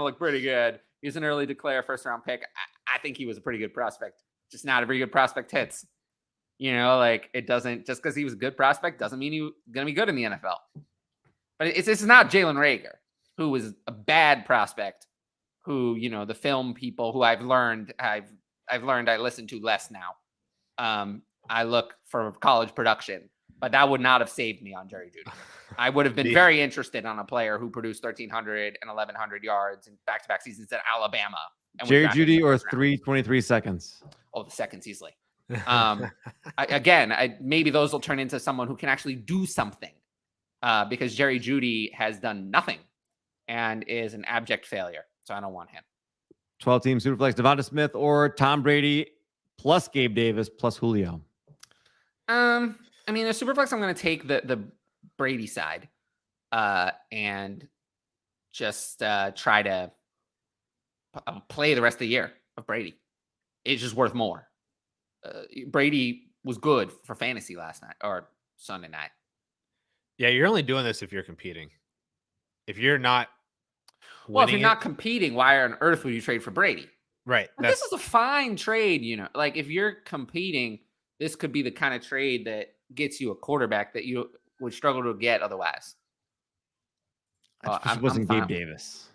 looked pretty good. He was an early declare first round pick. I think he was a pretty good prospect. Just not a very good prospect hits. You know, like it doesn't just because he was a good prospect doesn't mean he's gonna be good in the NFL. But it's not Jalen Reagor, who was a bad prospect, who, you know, the film people who I've learned I listen to less now. I look for college production, but that would not have saved me on Jerry Jeudy. I would have been very interested on a player who produced 1,300 and 1,100 yards in back-to-back seasons at Alabama. And was Jerry drafted in Jeudy the or first round. 3:23 seconds? Oh, the seconds easily. Maybe those will turn into someone who can actually do something, because Jerry Jeudy has done nothing and is an abject failure. So I don't want him. 12 team Superflex, Devonta Smith or Tom Brady plus Gabe Davis plus Julio. I mean, a Superflex, I'm going to take the Brady side and just try to play the rest of the year of Brady. it's just worth more. Brady was good for fantasy last night or Sunday night. Yeah, you're only doing this if you're competing. If you're not Well, if you're winning not it- competing, why on earth would you trade for Brady? right. But this is a fine trade, you know. Like if you're competing, this could be the kind of trade that gets you a quarterback that you would struggle to get otherwise. It wasn't fine. Gabe Davis.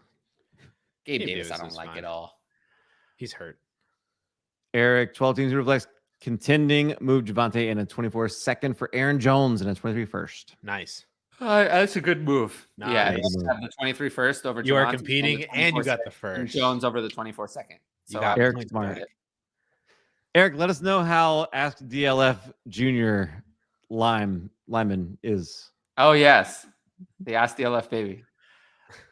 Gabe Gabe Davis, I Davis don't is like fine. at all. He's hurt. Eric, 12 teams reflex contending. Move Javonte in a 24 second for Aaron Jones and a 23 first. Nice. That's a good move. Yeah, Nice. you have the 23 first over You are Javonte competing and you got the and first. Jones over the 24 second. You So got Eric points Smart. back. Eric, let us know how Ask DLF Junior Lyman is. Oh yes, the Ask DLF baby.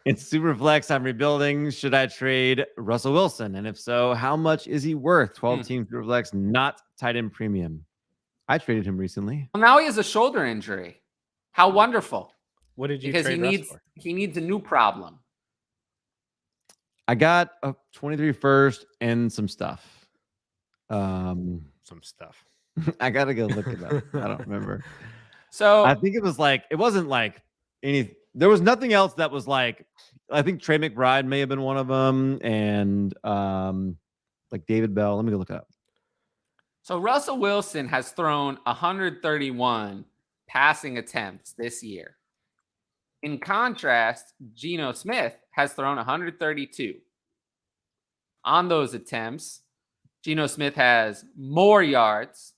In Superflex, I'm rebuilding. Should I trade Russell Wilson? And if so, how much is he worth? 12 team Superflex, not tight end premium. I traded him recently. Well, now he has a shoulder injury. How wonderful! What did you Because trade Russ for? he needs a new problem. I got a 23 first and some stuff. Some stuff. I gotta go look it up. I don't remember. So I think it wasn't like any. There was nothing else that was like. I think Trey McBride may have been one of them, and like David Bell. Let me go look it up. So Russell Wilson has thrown 131 passing attempts this year. In contrast, Geno Smith has thrown 132. On those attempts, Geno Smith has more yards,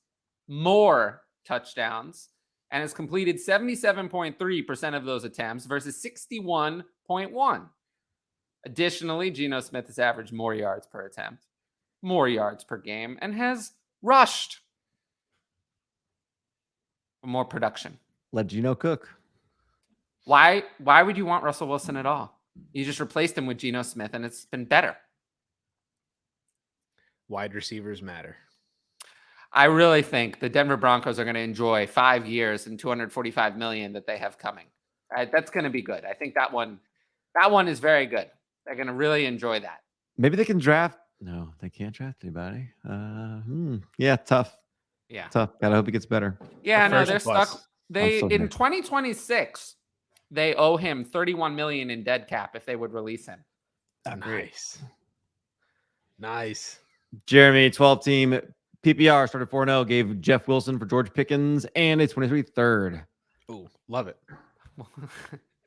more touchdowns, and has completed 77.3% of those attempts versus 61.1. Additionally, Geno Smith has averaged more yards per attempt, more yards per game, and has rushed for more production. Let Geno cook. Why would you want Russell Wilson at all? You just replaced him with Geno Smith, and it's been better. Wide receivers matter. I really think the Denver Broncos are going to enjoy 5 years and $245 million that they have coming. Right? That's going to be good. I think that one is very good. They're going to really enjoy that. Maybe they can draft. No, they can't draft anybody. Yeah, tough. Yeah. Tough. Gotta hope it gets better. Yeah, no, First they're plus. stuck. They so in mad. 2026, they owe him $31 million in dead cap if they would release him. Nice. Jeremy, 12 team PPR started 4-0, gave Jeff Wilson for George Pickens and a 23 third. Ooh, love it.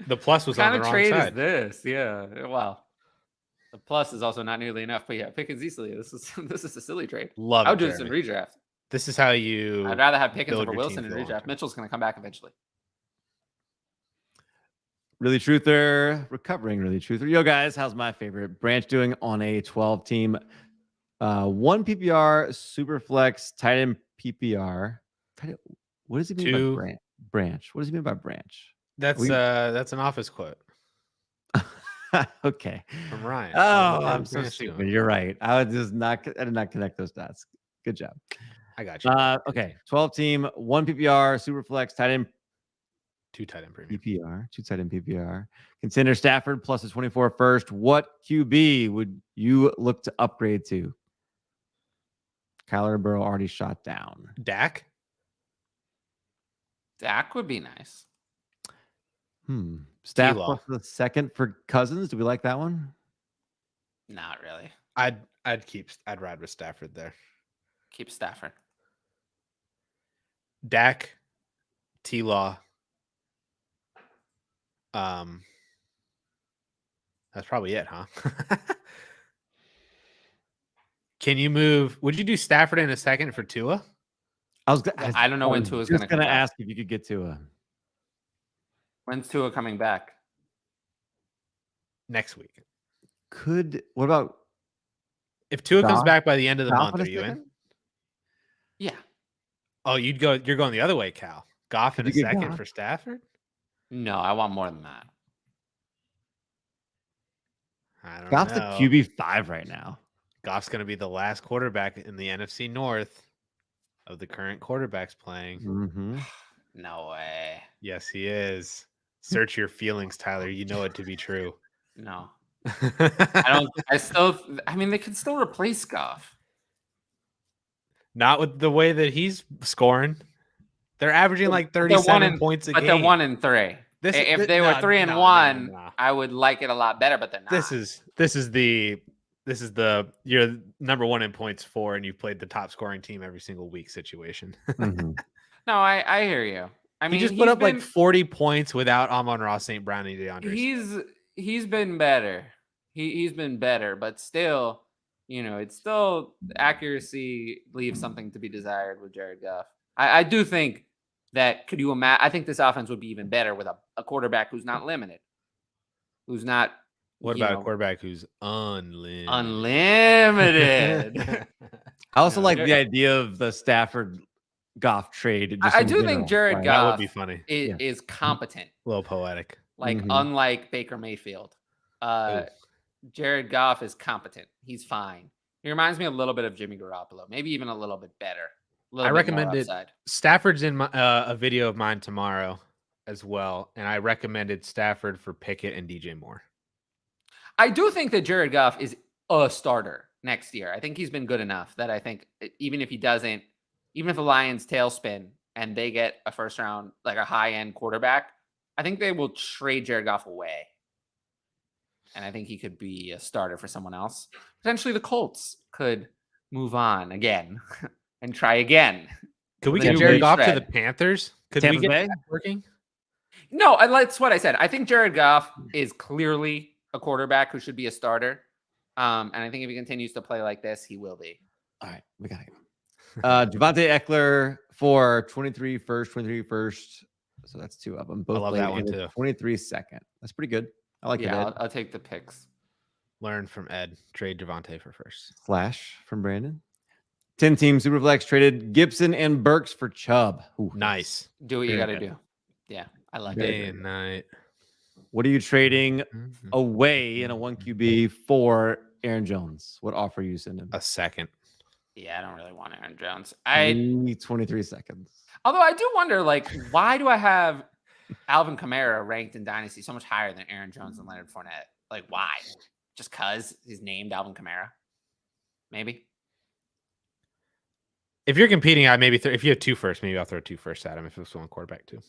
The plus was What on kind the of wrong trade side. is this? Yeah. Well, the plus is also not nearly enough. But yeah, Pickens easily. This is a silly trade. Love I it, would do this in Jeremy. redraft. This is how you. I'd rather have Pickens build over your Wilson team in for the long redraft. term. Mitchell's going to come back eventually. Really truther, recovering really truther. Yo, guys, how's my favorite branch doing on a 12 team? 1 PPR, super flex, tight end PPR. What does he mean Two. by branch? What does he mean by branch? That's an office quote Okay. from Ryan. Oh, What I'm is so Branch stupid. doing? You're right. I did not connect those dots. Good job. I got you. Okay. 12 team, 1 PPR, super flex, tight end 2 tight end premium. PPR, 2 tight end PPR. Consider Stafford plus a 24 first. What QB would you look to upgrade to? Kyler and Burrow already shot down. Dak. Dak would be nice. Staff T-Law. plus the second for Cousins. Do we like that one? Not really. I'd ride with Stafford there. Keep Stafford. Dak, T-Law. That's probably it, huh? Can you move? Would you do Stafford in a second for Tua? I don't know when Tua's just going to come gonna back. ask if you could get Tua. When's Tua coming back? Next week? What about If Tua comes Goff? back by the end of the Goff month, in are a you in? second? Yeah. Oh, you're going the other way, Cal. Goff in Could a you get second Goff? for Stafford? No, I want more than that. I don't Goff's know. the QB5 right now. Goff's going to be the last quarterback in the NFC North of the current quarterbacks playing. Mm-hmm. No way. Yes, he is. Search your feelings, Tyler. You know it to be true. No. I mean, they could still replace Goff. Not with the way that he's scoring. They're averaging like 37 points a game. But they're 1-3. If they were 3-1, I would like it a lot better. But they're not. This is the you're number 1 in points for, and you've played the top scoring team every single week situation. Mhm. No, I hear you. I mean, he just put up like 40 points without Amon-Ra St. Brown and DeAndre. He's been better. He's been better, but still, it's still accuracy leaves something to be desired with Jared Goff. I do think that could you imagine? I think this offense would be even better with a quarterback who's not limited, who's not. What about a quarterback who's unlimited? Unlimited. I also like the idea of the Stafford Goff trade. I do think Jared Goff that would be funny. Is competent. A little poetic. Like unlike Baker Mayfield, Jared Goff is competent. He's fine. He reminds me a little bit of Jimmy Garoppolo, maybe even a little bit better. I recommend it. Stafford's in a video of mine tomorrow as well, and I recommended Stafford for Pickett and DJ Moore. I do think that Jared Goff is a starter next year. I think he's been good enough that I think even if the Lions tailspin and they get a first round, like a high end quarterback, I think they will trade Jared Goff away. And I think he could be a starter for someone else. Potentially the Colts could move on again and try again. Could we get Jared Goff to the Panthers? Could we get that working? No, that's what I said. I think Jared Goff is clearly a quarterback who should be a starter. And I think if he continues to play like this, he will be. All right, we got to go. Javonte Eckler for 23 first. So that's 2 of them. Both I love that one too. 23 second. That's pretty good. I like it. Yeah, I'll take the picks. Learn from Ed. Trade Javonte for first. Flash from Brandon. 10-team Superflex traded Gibson and Burks for Chubb. Ooh, nice. Do what you got to do. Yeah, I like it. Day and night. What are you trading away in a 1 QB for Aaron Jones? What offer are you sending? A second. Yeah, I don't really want Aaron Jones. I need 23 seconds. Although I do wonder, why do I have Alvin Kamara ranked in Dynasty so much higher than Aaron Jones and Leonard Fournette? Like, why? Just because he's named Alvin Kamara? Maybe. If you're competing, I maybe if you have 2 first, maybe I'll throw 2 first at him if it's one quarterback too.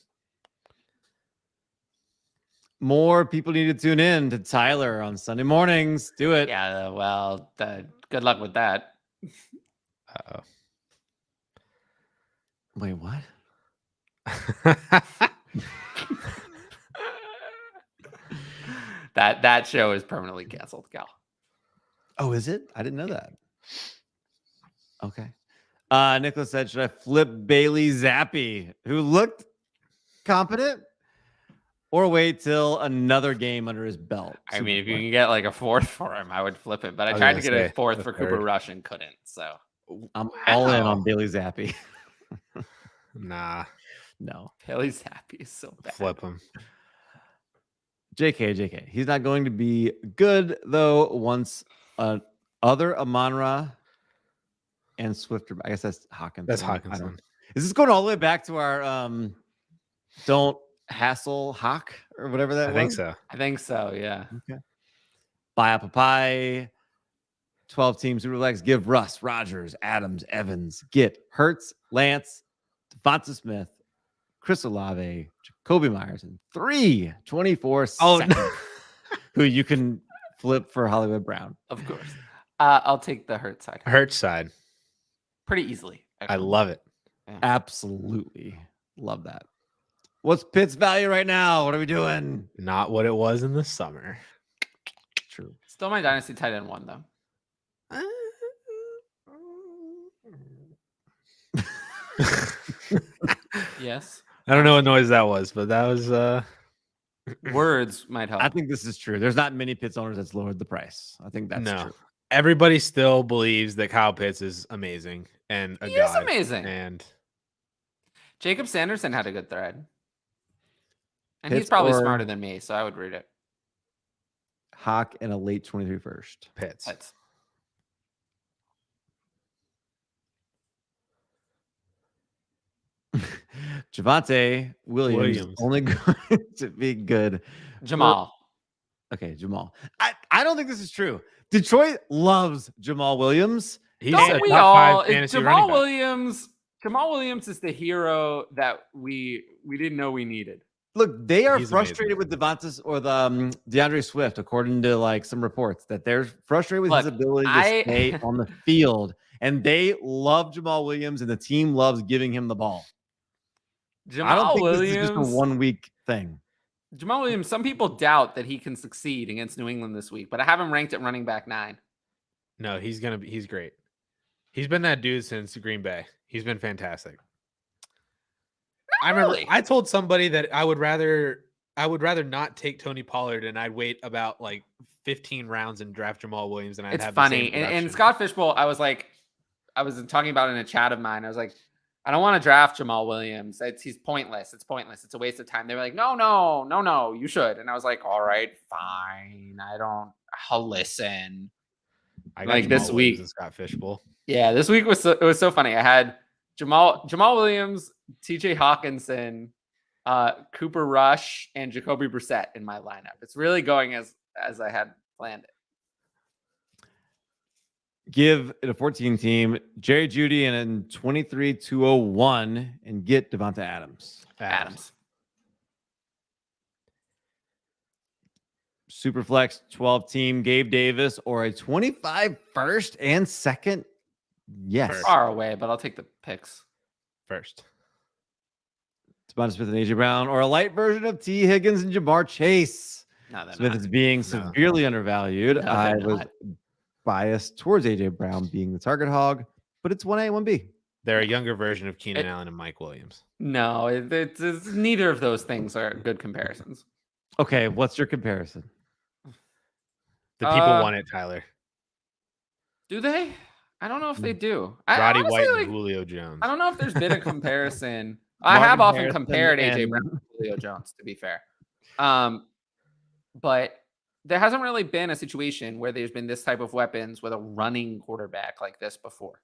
More people need to tune in to Tyler on Sunday mornings. Do it. Yeah, well, good luck with that. Uh-oh. Wait, what? That show is permanently canceled, Cal. Oh, is it? I didn't know that. Okay. Nicholas said, should I flip Bailey Zappi, who looked competent, or wait till another game under his belt? I mean, if you can get like a 4th for him, I would flip it. But I tried to get a 4th for Cooper Rush and couldn't. So I'm all in on Bailey Zappi. Nah. No. Bailey Zappi is so bad. Flip him. JK. He's not going to be good, though, once other Amon-Ra and Swifter. I guess that's Hawkins. That's Hawkins. Is this going all the way back to our don't hassle Hawk or whatever that was? I think so. Yeah. Okay. Buy up a pie. 12 teams Superflex. Give Russ, Rodgers, Adams, Evans. Get Hurts, Lance, Devonta Smith, Chris Olave, Jacoby Myers, and 3 seconds, who you can flip for Hollywood Brown. Of course. I'll take the Hurts side. Hurts side. Pretty easily. I love it. Yeah. Absolutely. Love that. What's Pitt's value right now? What are we doing? Not what it was in the summer. True. Still my Dynasty tight end 1, though. Yes. I don't know what noise that was, but that was words might help. I think this is true. There's not many Pitts owners that's lowered the price. I think that's true. Everybody still believes that Kyle Pitts is amazing and he is amazing. And Jacob Sanderson had a good thread. And Pitts he's probably smarter than me, so I would read it. Hawk and a late 23 first. Pitts. Javonte Williams only going to be good. Jamal. Okay, Jamal. I don't think this is true. Detroit loves Jamal Williams, He's Don't a we top all? five fantasy Jamal running back. Williams. Jamal Williams is the hero that we didn't know we needed. Look, they are He's frustrated amazing. with Devontae or the DeAndre Swift, according to like some reports, that they're frustrated with his Look, ability to stay on the field, and they love Jamal Williams, and the team loves giving him the ball. I don't Jamal think this is just a Williams. 1 week thing. Jamal Williams. Some people doubt that he can succeed against New England this week, but I have him ranked at running back 9. No, he's great. He's been that dude since Green Bay. He's been fantastic. I remember I told somebody that I would rather not take Tony Pollard and I'd wait about like 15 rounds and draft Jamal Williams, and I'd It's have funny. the same And production. Scott Fishbowl, I was talking about it in a chat of mine. I was like, I don't want to draft Jamal Williams. He's pointless. It's pointless. It's a waste of time. They were like, no, you should. And I was like, all right, fine. I'll listen. I got like Jamal this Williams week. and Scott Fishbowl. Yeah, this week it was so funny. I had Jamal Williams, TJ Hawkinson, Cooper Rush, and Jacoby Brissett in my lineup. It's really going as I had planned it. Give it a 14 team, Jerry Jeudy, and then 23-201, and get Devonta Adams. Superflex 12 team, Gabe Davis, or a 25 first and second. Yes. Far away, but I'll take the picks. First. Devonta Smith and AJ Brown, or a light version of T. Higgins and Jamar Chase. No, they're Smith not. is being severely undervalued. No, I they're was not. biased towards AJ Brown being the target hog, but it's 1A, 1B. They're a younger version of Keenan Allen and Mike Williams. No, it's neither of those things are good comparisons. Okay, what's your comparison? The people want it, Tyler. Do they? I don't know if they do. Roddy honestly, White and like, Julio Jones. I don't know if there's been a comparison. I Marvin have often Harrison compared AJ and- Brown to Julio Jones, to be fair. But there hasn't really been a situation where there's been this type of weapons with a running quarterback like this before.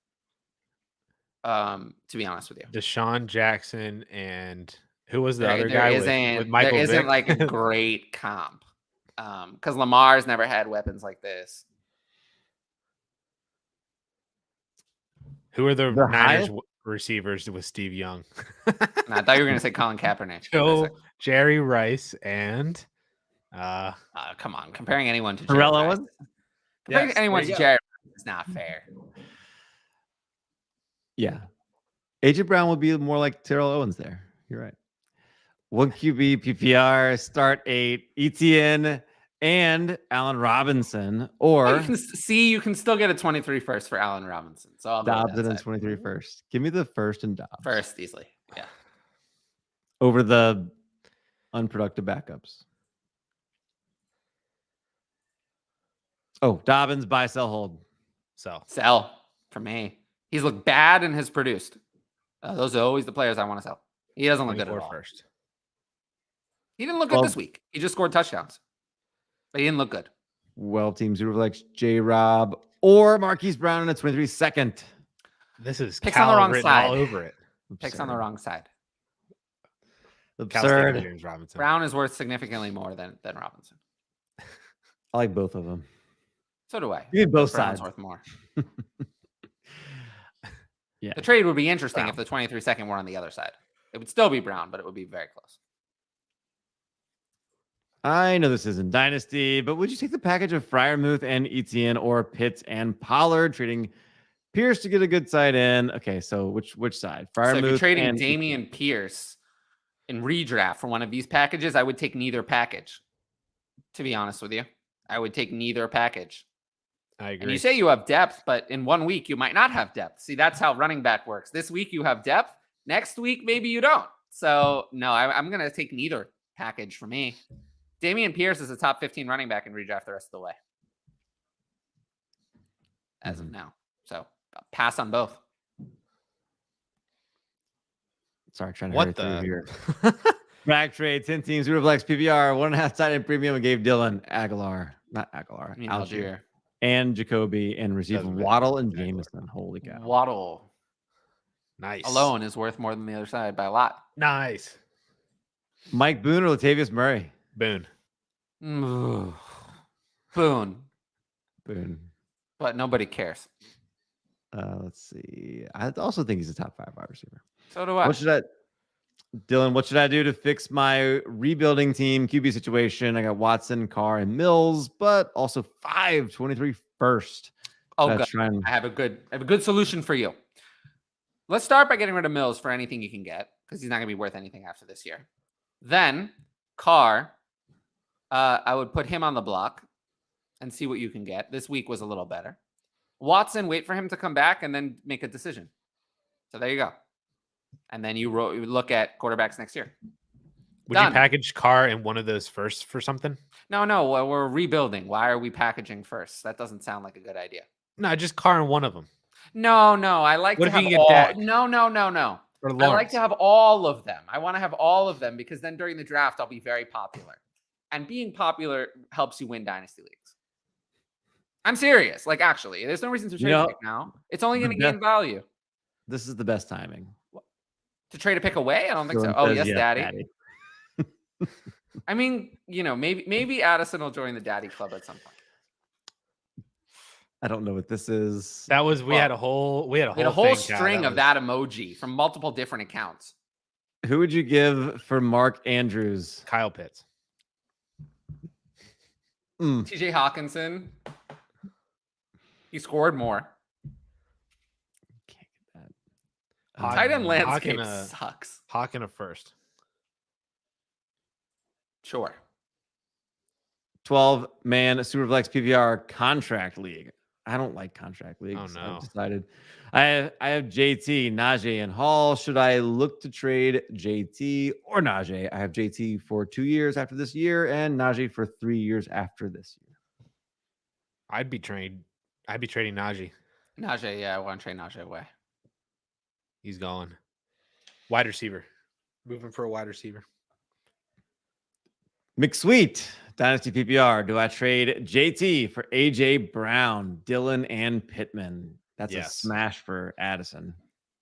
To be honest with you. Deshaun Jackson and who was the There- other there guy isn't- with Michael there isn't Vick? like a great comp. Because Lamar's never had weapons like this. Who are the The Niners highest- receivers with Steve Young? And I thought you were going to say Colin Kaepernick. Joe, Jerry Rice, and Come on, comparing anyone to Terrell Jerry Rice. Owens? Comparing Yes, anyone there to you go. Jerry Rice is not fair. Yeah. AJ Brown would be more like Terrell Owens there. You're right. 1 QB, PPR, start 8, ETN, and Allen Robinson, or You can still get a 23 first for Allen Robinson. So I'll go with Dobbs that and side. 23 first. Give me the first and Dobbs. First easily. Yeah. Over the unproductive backups. Oh, Dobbins, buy, sell, hold. so Sell for me. He's looked bad and has produced. Those are always the players I want to sell. He doesn't look good at 24 all. first. He didn't look good this week. He just scored touchdowns, but he didn't look good. Well, team Superflex, J Rob, or Marquise Brown in a 23 second. This is Picks Cal on the wrong written side. all over it. Picks on the wrong side. Cal State Absurd. James Robinson. Brown is worth significantly more than Robinson. I like both of them. So do I. You need both Brown's sides. worth more. Yeah. The trade would be interesting Brown. if the 23 second were on the other side. It would still be Brown, but it would be very close. I know this isn't Dynasty, but would you take the package of Freiermuth and Etienne or Pitts and Pollard, trading Pierce to get a good side in? Okay, so which side? So if you're Freiermuth trading and Damian Pierce in redraft for one of these packages, I would take neither package. To be honest with you, I would take neither package. I agree. And you say you have depth, but in 1 week you might not have depth. See, that's how running back works. This week you have depth. Next week maybe you don't. So no, I'm going to take neither package for me. Damian Pierce is a top 15 running back in redraft the rest of the way. As of now. So pass on both. Sorry, trying to What hurry through the? here. Back trade, 10 teams, Superflex, PPR, 1.5 tight end premium, and gave Dylan I mean, Algier. and Jacoby, and received Doesn't matter. Waddle and Aguilar. Jameson. Holy cow. Waddle Nice. alone is worth more than the other side by a lot. Nice. Mike Boone or Latavius Murray? Boone. Boone. Boone. But nobody cares. Let's see. I also think he's a top 5 wide receiver. So do I. Dylan, what should I do to fix my rebuilding team QB situation? I got Watson, Carr, and Mills, but also 523 first. Oh, good. I have a good solution for you. Let's start by getting rid of Mills for anything you can get, because he's not going to be worth anything after this year. Then Carr, I would put him on the block and see what you can get. This week was a little better. Watson, wait for him to come back and then make a decision. So there you go. And then you look at quarterbacks next year. Would you package Carr in one of those first for something? No, we're rebuilding. Why are we packaging first? That doesn't sound like a good idea. No, just Carr in one of them. No. I like to have all. No. I like to have all of them. I want to have all of them because then during the draft, I'll be very popular. And being popular helps you win Dynasty leagues. I'm serious. Like, actually, there's no reason to trade a pick now. It's only going to gain value. This is the best timing. To trade a pick away? I don't think so. Oh, yes, Daddy. I mean, maybe Addison will join the Daddy Club at some point. I don't know what this is. That was we had a whole string of that emoji from multiple different accounts. Who would you give for Mark Andrews? Kyle Pitts. TJ Hawkinson. He scored more. Can't get that. Tight end landscape sucks. Hawk in a first. Sure. 12-man Superflex PPR contract league. I don't like contract leagues. Oh, no. I've decided. I have JT, Najee, and Hall. Should I look to trade JT or Najee? I have JT for 2 years after this year and Najee for 3 years after this year. I'd be trading Najee. Najee, yeah, I want to trade Najee away. He's gone. Wide receiver. Moving for a wide receiver. McSweet, Dynasty PPR. Do I trade JT for AJ Brown, Dylan, and Pittman? That's a smash for Addison.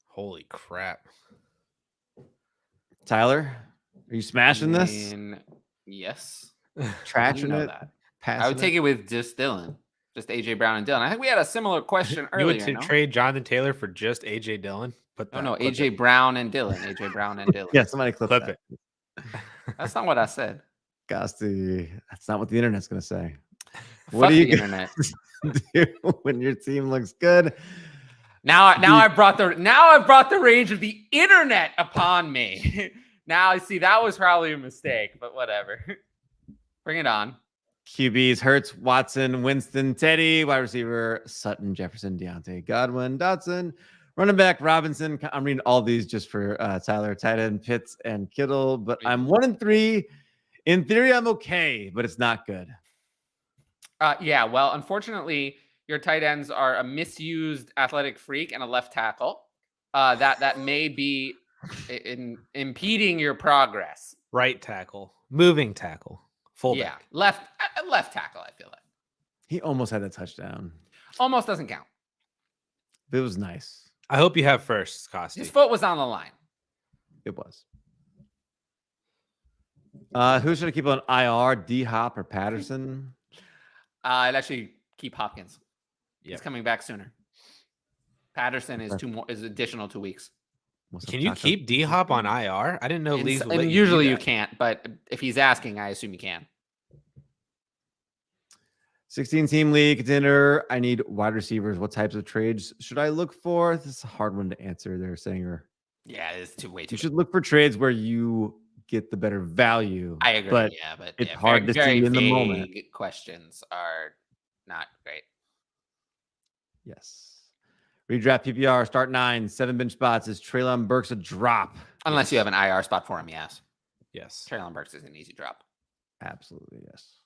Holy crap. Tyler, are you smashing this? Yes. Trashing it? I would take it with just Dylan. Just AJ Brown and Dylan. I think we had a similar question earlier. You would trade Jonathan Taylor for just AJ Dillon? AJ Brown and Dylan. AJ Brown and Dylan. Yeah, somebody clip it. That's not what I said. Gosti, that's not what the internet's going to say. What do you internet do when your team looks good? Now I've brought the rage of the internet upon me. Now I see that was probably a mistake, but whatever. Bring it on. QBs: Hurts, Watson, Winston, Teddy. Wide receiver: Sutton, Jefferson, Deontay, Godwin, Dotson. Running back: Robinson. I'm reading all these just for Tyler. Tight end: Pitts and Kittle. But I'm 1-3. In theory, I'm okay, but it's not good. Yeah, well, unfortunately, your tight ends are a misused athletic freak and a left tackle. That may be impeding your progress. Right tackle, moving tackle, fullback. Yeah, left tackle. I feel like he almost had a touchdown. Almost doesn't count. It was nice. I hope you have first, Costi. His foot was on the line. It was. Who should I keep on IR? D-Hop or Patterson? I'd actually keep Hopkins. He's coming back sooner. Patterson is additional 2 weeks. Can you keep D-Hop on IR? I didn't know leagues would let you usually do you that. can't, but if he's asking, I assume you can. 16-team league contender. I need wide receivers. What types of trades should I look for? This is a hard one to answer. They're saying, it's way too. You should look for trades where you get the better value. I agree. But it's hard to see in the moment. Questions are not great. Yes. Redraft PPR, start 9, 7 bench spots. Is Treylon Burks a drop? Unless you have an IR spot for him, yes. Yes. Treylon Burks is an easy drop. Absolutely, yes.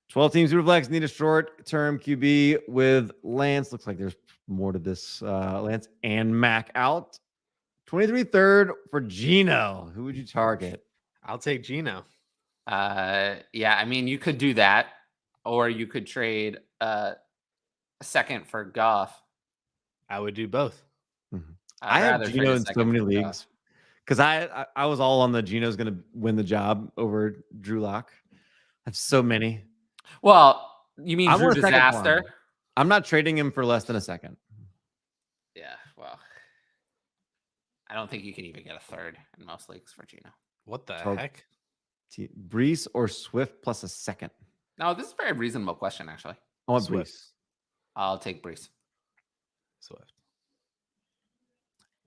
12 teams Superflex need a short-term QB with Lance. Looks like there's more to this. Lance and Mac out. 23 third for Geno. Who would you target? I'll take Geno. Yeah, I mean, you could do that, or you could trade a second for Goff. I would do both. Mm-hmm. I have Geno in so many leagues because I was all on the Geno's going to win the job over Drew Lock. I have so many. Well, you mean Drew Disaster? I'm not trading him for less than a second. Yeah, well, I don't think you can even get a third in most leagues for Gino. What the Oh. heck? Brees or Swift plus a second? No, this is a very reasonable question, actually. I want Swift. Brees. I'll take Brees. Swift.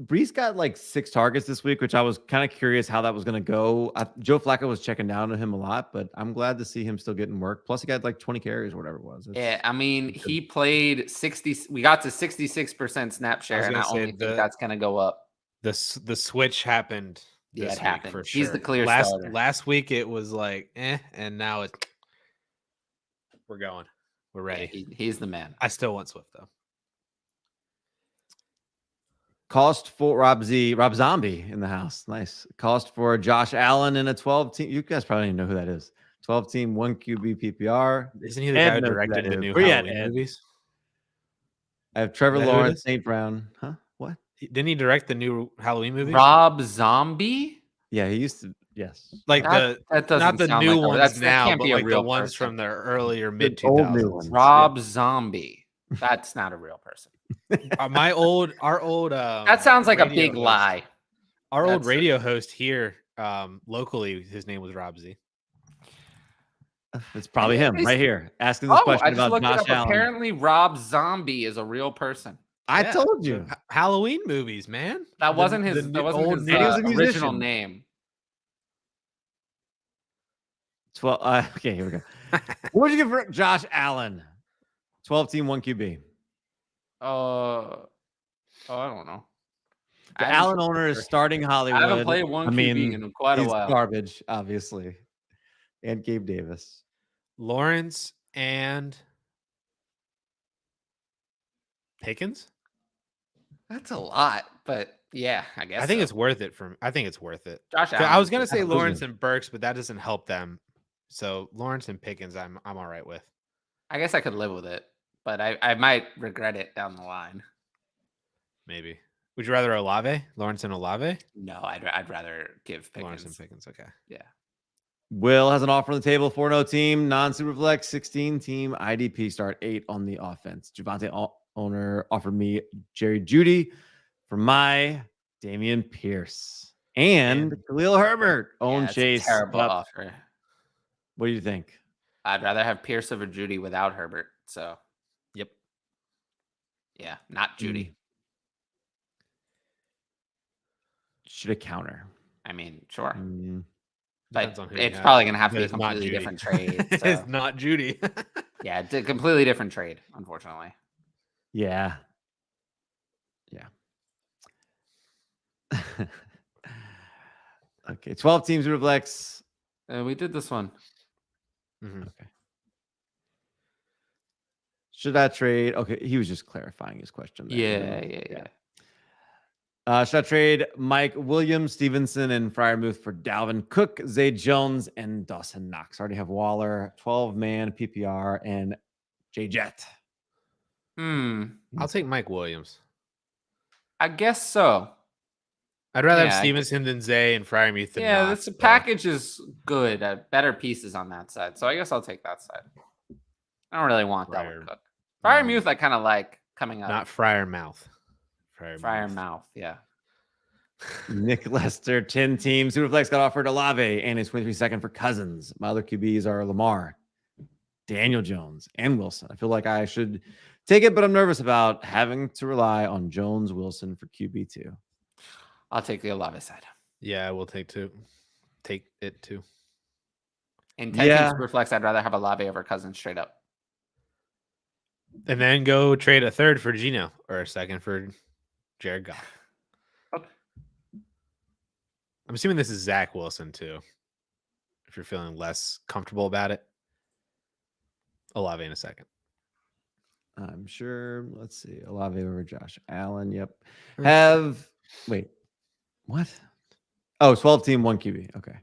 Brees got like 6 targets this week, which I was kind of curious how that was going to go. Joe Flacco was checking down on him a lot, but I'm glad to see him still getting work. Plus, he got like 20 carries or whatever it was. Yeah, I mean, he played 60. We got to 66% snap share, and I only think that's going to go up. The switch happened. Yeah, This it week happened. for sure. He's the clear starter. Last week it was like, and now it's we're going. We're ready. Yeah, he's the man. I still want Swift though. Cost for Rob Zombie in the house. Nice. Cost for Josh Allen in a 12 team. You guys probably don't know who that is. 12 team, 1 QB PPR. Isn't he the guy who directed the new Halloween movies? I have Trevor Lawrence, St. Brown. Huh? What? Didn't he direct the new Halloween movie? Rob Zombie? Yeah, he used to. Yes. Like that doesn't not the sound new like ones that now, can't but be a like the real ones person. from the earlier mid old new 2000s. ones. Rob Zombie. That's not a real person. Our old that sounds like a big host, lie. Our old radio host here, locally, his name was Rob Z. It's probably him right here asking this question I just about looked Josh it up. Allen. Apparently, Rob Zombie is a real person. I told you. Halloween movies, man. That wasn't his original name. 12. Okay, here we go. What would you give for Josh Allen? 12 team, 1 QB. I don't know. The Allen owner is starting Hollywood. I haven't played one QB in quite a while. Garbage, obviously. And Gabe Davis. Lawrence and Pickens? That's a lot, but yeah, I guess. I think it's worth it I think it's worth it. Josh Allen. I was gonna say Lawrence and Burks, but that doesn't help them. So Lawrence and Pickens, I'm all right with. I guess I could live with it, but I might regret it down the line. Maybe. Would you rather Olave? Lawrence and Olave? No, I'd rather give Pickens. Lawrence and Pickens, okay. Yeah. Will has an offer on the table, 4-0 team, non-superflex, 16 team, IDP start 8 on the offense. Javonte owner offered me Jerry Jeudy for my Dameon Pierce and Khalil Herbert. Own Chase. Terrible offer. What do you think? I'd rather have Pierce over Jeudy without Herbert. So, yep. Yeah, not Jeudy. Should I counter? I mean, sure. But it's probably going to have to be a completely different trade. So. It's not Jeudy. Yeah, it's a completely different trade, unfortunately. Yeah. Okay, 12 teams reflex. We did this one. Mm-hmm. Okay. Should I trade? Okay, he was just clarifying his question. Yeah. Should I trade Mike Williams, Stevenson, and Freiermuth for Dalvin Cook, Zay Jones, and Dawson Knox? I already have Waller, 12-man PPR, and J Jet. I'll take Mike Williams. I guess so. I'd rather have Stevenson than Zay and Freiermuth than Knox. This package is good. Better pieces on that side. So I guess I'll take that side. I don't really want Dalvin Cook. Freiermuth, I kind of like coming up. Not Freiermouth. Freiermouth, yeah. Nick Lester, 10 teams. Superflex got offered Olave and his 23-second for Cousins. My other QBs are Lamar, Daniel Jones, and Wilson. I feel like I should take it, but I'm nervous about having to rely on Jones, Wilson for QB2. I'll take the Olave side. Yeah, I will take it too. In 10 teams Superflex, I'd rather have Olave over Cousins straight up. And then go trade a third for Gino or a second for Jared Goff. I'm assuming this is Zach Wilson too. If you're feeling less comfortable about it, Olave in a second. I'm sure. Let's see. Olave over Josh Allen. Yep. Wait. What? Oh, 12 team, 1 QB. Okay.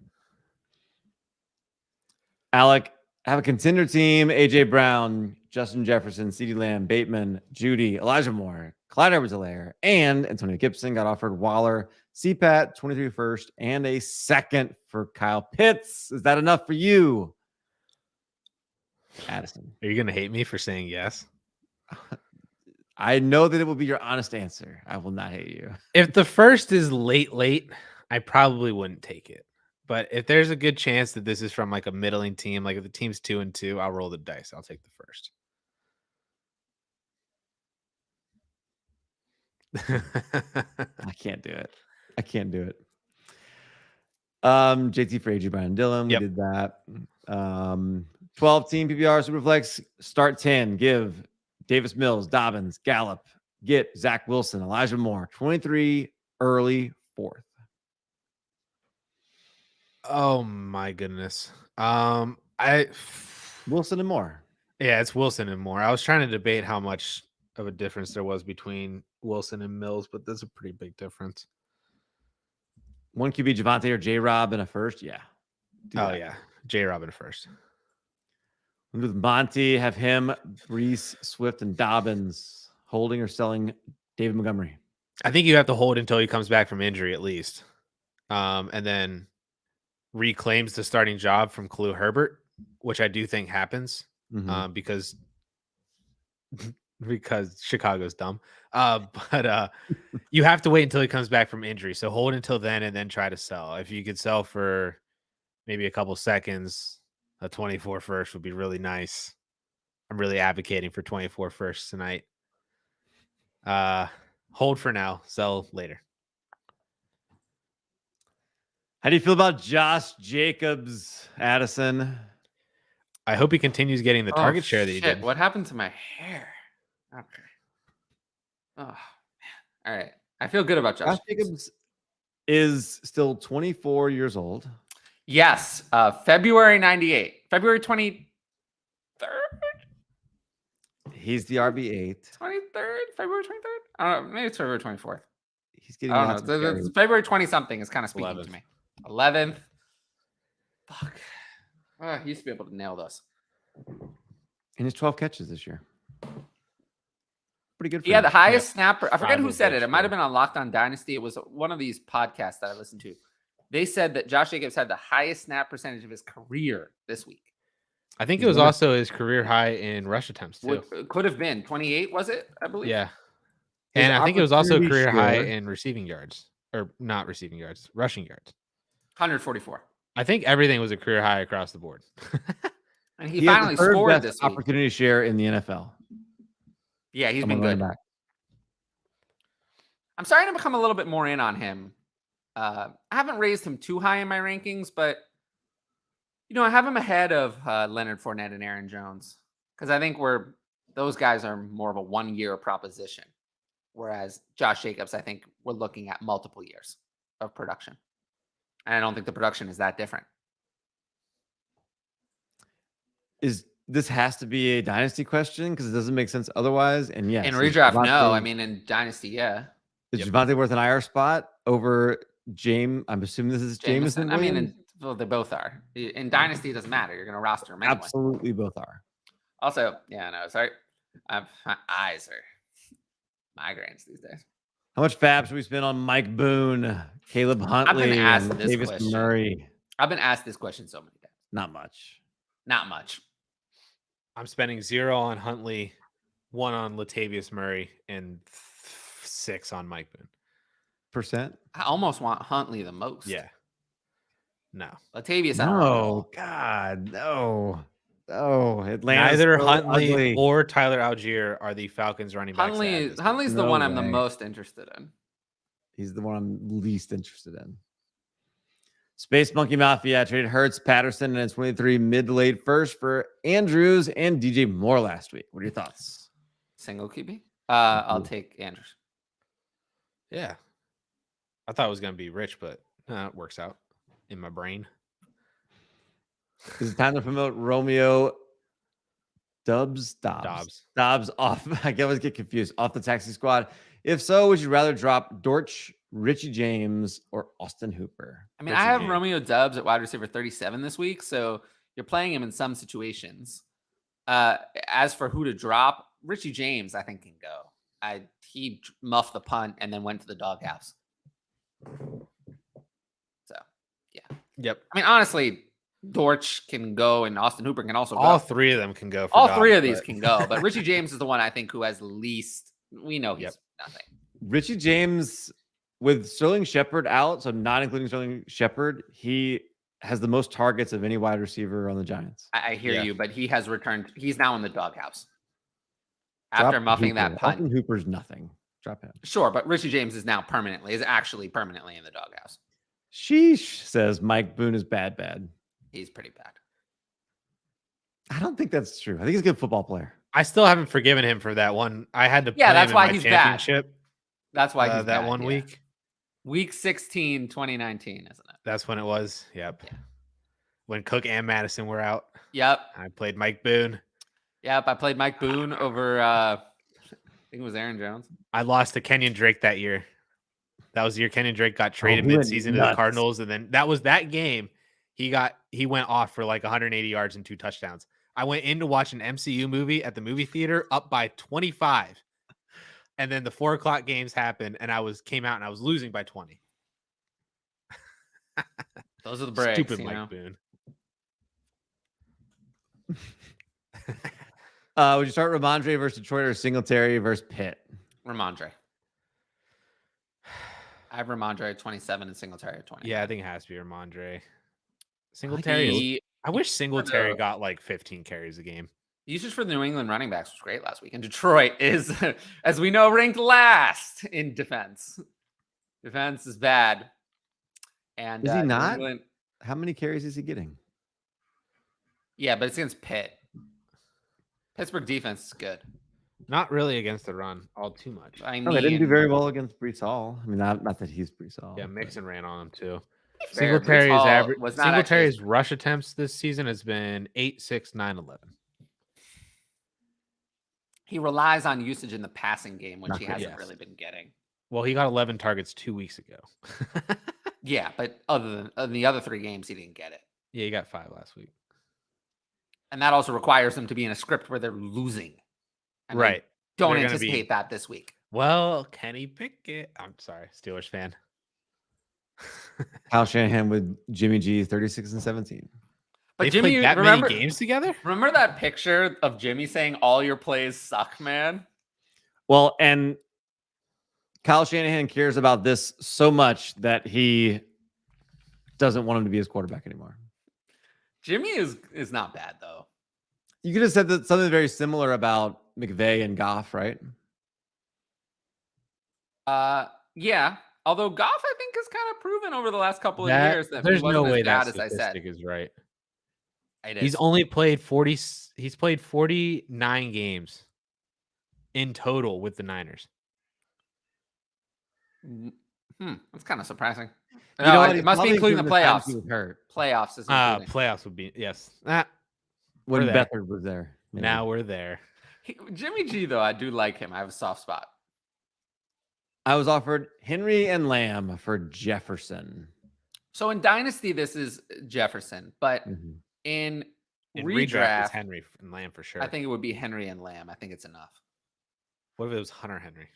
Alec, have a contender team. AJ Brown, Justin Jefferson, CeeDee Lamb, Bateman, Judy, Elijah Moore, Clyde Edwards-Helaire, and Antonio Gibson got offered Waller, CPAT, 23 first, and a second for Kyle Pitts. Is that enough for you, Addison? Are you going to hate me for saying yes? I know that it will be your honest answer. I will not hate you. If the first is late, I probably wouldn't take it. But if there's a good chance that this is from like a middling team, like if the team's 2-2, I'll roll the dice. I'll take the first. I can't do it. I can't do it. JT for AJ Brian Dillon. We did that. 12 team PPR Superflex start 10. Give Davis Mills, Dobbins, Gallup, get Zach Wilson, Elijah Moore, 23 early 4th. Oh my goodness. Wilson and Moore. Yeah, it's Wilson and Moore. I was trying to debate how much of a difference there was between Wilson and Mills, but there's a pretty big difference. One QB, Javonte or J-Rob in a first. Yeah. Yeah. J-Rob in a first. With Monty, have him, Brees, Swift, and Dobbins holding or selling David Montgomery. I think you have to hold until he comes back from injury at least. And then reclaims the starting job from Khalil Herbert, which I do think happens because Chicago's dumb. But you have to wait until he comes back from injury. So hold until then and then try to sell. If you could sell for maybe a couple seconds, a 24 first would be really nice. I'm really advocating for 24 firsts tonight. Hold for now, sell later. How do you feel about Josh Jacobs, Addison? I hope he continues getting the target share that he did. What happened to my hair? Okay. Oh, man. All right. I feel good about Josh Jacobs is still 24 years old. Yes. February 98. February 23rd? He's the RB8. 23rd? February 23rd? I don't know. Maybe it's February 24th. He's getting I don't know. The February 20-something is kind of speaking 11th. to me. 11th. Fuck. I used to be able to nail those. And his 12 catches this year. Pretty good for Yeah, him. the highest snapper. I forget who Probably said it. It might have true. been on Locked On Dynasty. It was one of these podcasts that I listened to. They said that Josh Jacobs had the highest snap percentage of his career this week. I think it was also his career high in rush attempts too. Could have been 28, was it? I believe. Yeah. His And I think it was also opportunity career high share- in receiving yards. Or not receiving yards, rushing yards. 144. I think everything was a career high across the board. And he He had finally the third scored best this week. opportunity share in the NFL. Yeah, he's Among been good. running backs. I'm starting to become a little bit more in on him. I haven't raised him too high in my rankings, but I have him ahead of Leonard Fournette and Aaron Jones because I think those guys are more of a 1-year proposition, whereas Josh Jacobs, I think we're looking at multiple years of production, and I don't think the production is that different. This has to be a dynasty question because it doesn't make sense otherwise. And yes, In redraft, no. I mean, in Dynasty, yeah. Is Javonte worth an IR spot over James? I'm assuming this is Jameson. I mean, they both are. In Dynasty, it doesn't matter. You're going to roster them anyway. Absolutely, both are. Also, no, sorry. My eyes are migraines these days. How much fab should we spend on Mike Boone, Caleb Huntley, asked and this Davis question. Murray? I've been asked this question so many times. Not much. Not much. I'm spending 0 on Huntley, 1 on Latavius Murray, and 6 on Mike Boone. Percent? I almost want Huntley the most. Yeah. No. Latavius, I don't know. No, God, no. Atlanta. Neither Huntley or Tyler Algier are the Falcons running backs. Huntley's the one I'm the most interested in. He's the one I'm least interested in. Space Monkey Mafia traded Hurts, Patterson, and a 23 mid to late first for Andrews and DJ Moore last week. What are your thoughts? Single QB? I'll take Andrews. Yeah. I thought it was going to be Rich, but it works out in my brain. Is it time to promote Romeo Dobbs off? I always get confused. Off the taxi squad. If so, would you rather drop Dortch, Richie James, or Austin Hooper? I mean, I have Romeo Doubs at wide receiver 37 this week, so you're playing him in some situations. As for who to drop, Richie James, I think, can go. He muffed the punt and then went to the doghouse. So, yeah. Yep. I mean, honestly, Dortch can go, and Austin Hooper can also All go. three of them can go. For All Dobbs, three of these but- can go, but Richie James is the one I think who has least. We know he's nothing. Richie James with Sterling Shepard out, so not including Sterling Shepard, he has the most targets of any wide receiver on the Giants. I hear Yeah. you, but he has returned. He's now in the doghouse Drop after muffing Hooper. that punt. Austin Hooper's nothing. Drop him. Sure, but Richie James is actually permanently in the doghouse. Sheesh, says Mike Boone is bad. He's pretty bad. I don't think that's true. I think he's a good football player. I still haven't forgiven him for that one. I had to. Yeah, play that's him why in my he's bad. championship. That's why he's that bad, one yeah. week. Week 16, 2019, isn't it? That's when it was. Yep. Yeah. When Cook and Madison were out, Yep. I played Mike Boone. Yep. I played Mike Boone over I think it was Aaron Jones. I lost to Kenyon Drake that year. That was the year Kenyon Drake got traded he went midseason to the nuts. Cardinals, and then that was that game. He went off for like 180 yards and 2 touchdowns. I went in to watch an MCU movie at the movie theater, up by 25, and then the 4:00 games happened, and came out and I was losing by 20. Those are the breaks. Stupid you Mike know? Boone. Would you start Ramondre versus Detroit or Singletary versus Pitt? Ramondre. I have Ramondre at 27 and Singletary at 20. Yeah, I think it has to be Ramondre. Singletary. I wish Singletary got like 15 carries a game. Usage for the New England running backs was great last week. And Detroit is, as we know, ranked last in defense. Defense is bad. And Is he New not? England- How many carries is he getting? yeah, but it's against Pitt. Pittsburgh defense is good. Not really against the run, all too much. I No, they didn't do mean, very well against Brees Hall. I mean, not that he's Brees Hall. Yeah, but- Mixon ran on him too. fair, Brees Singletary's Hall average. was not actually- Singletary's rush attempts this season has been 8, 6, 9, 11. he relies on usage in the passing game, which Not he good, hasn't yes. really been getting. Well, he got 11 targets 2 weeks ago. Yeah, but other than the other 3 games, he didn't get it. Yeah, he got 5 last week. And that also requires them to be in a script where they're losing. And they Right. don't They're gonna be- anticipate that this week. Well, Kenny Pickett. I'm sorry, Steelers fan. Kyle Shanahan with Jimmy G, 36 and 17. But They Jimmy, played that remember, many games together? remember that picture of Jimmy saying all your plays suck, man? Well, and Kyle Shanahan cares about this so much that he doesn't want him to be his quarterback anymore. Jimmy is not bad though. You could have said that something very similar about McVay and Goff, right? Yeah. Although Goff, I think, has kind of proven over the last couple of That- years that there's he no wasn't way as that bad as I said. statistic is right. It He's is. only played 40. He's played 49 games in total with the Niners. That's kind of surprising. You know what? It He's must be probably including the including times playoffs. he was hurt Playoffs is including. Playoffs would be yes. when We're there. Beathard was there. maybe. Now we're there. Jimmy G, though, I do like him. I have a soft spot. I was offered Henry and Lamb for Jefferson. So in Dynasty, this is Jefferson, but Mhm. in In redraft, it's redraft, Henry and Lamb for sure. I think it would be Henry and Lamb. I think it's enough. What if it was Hunter Henry?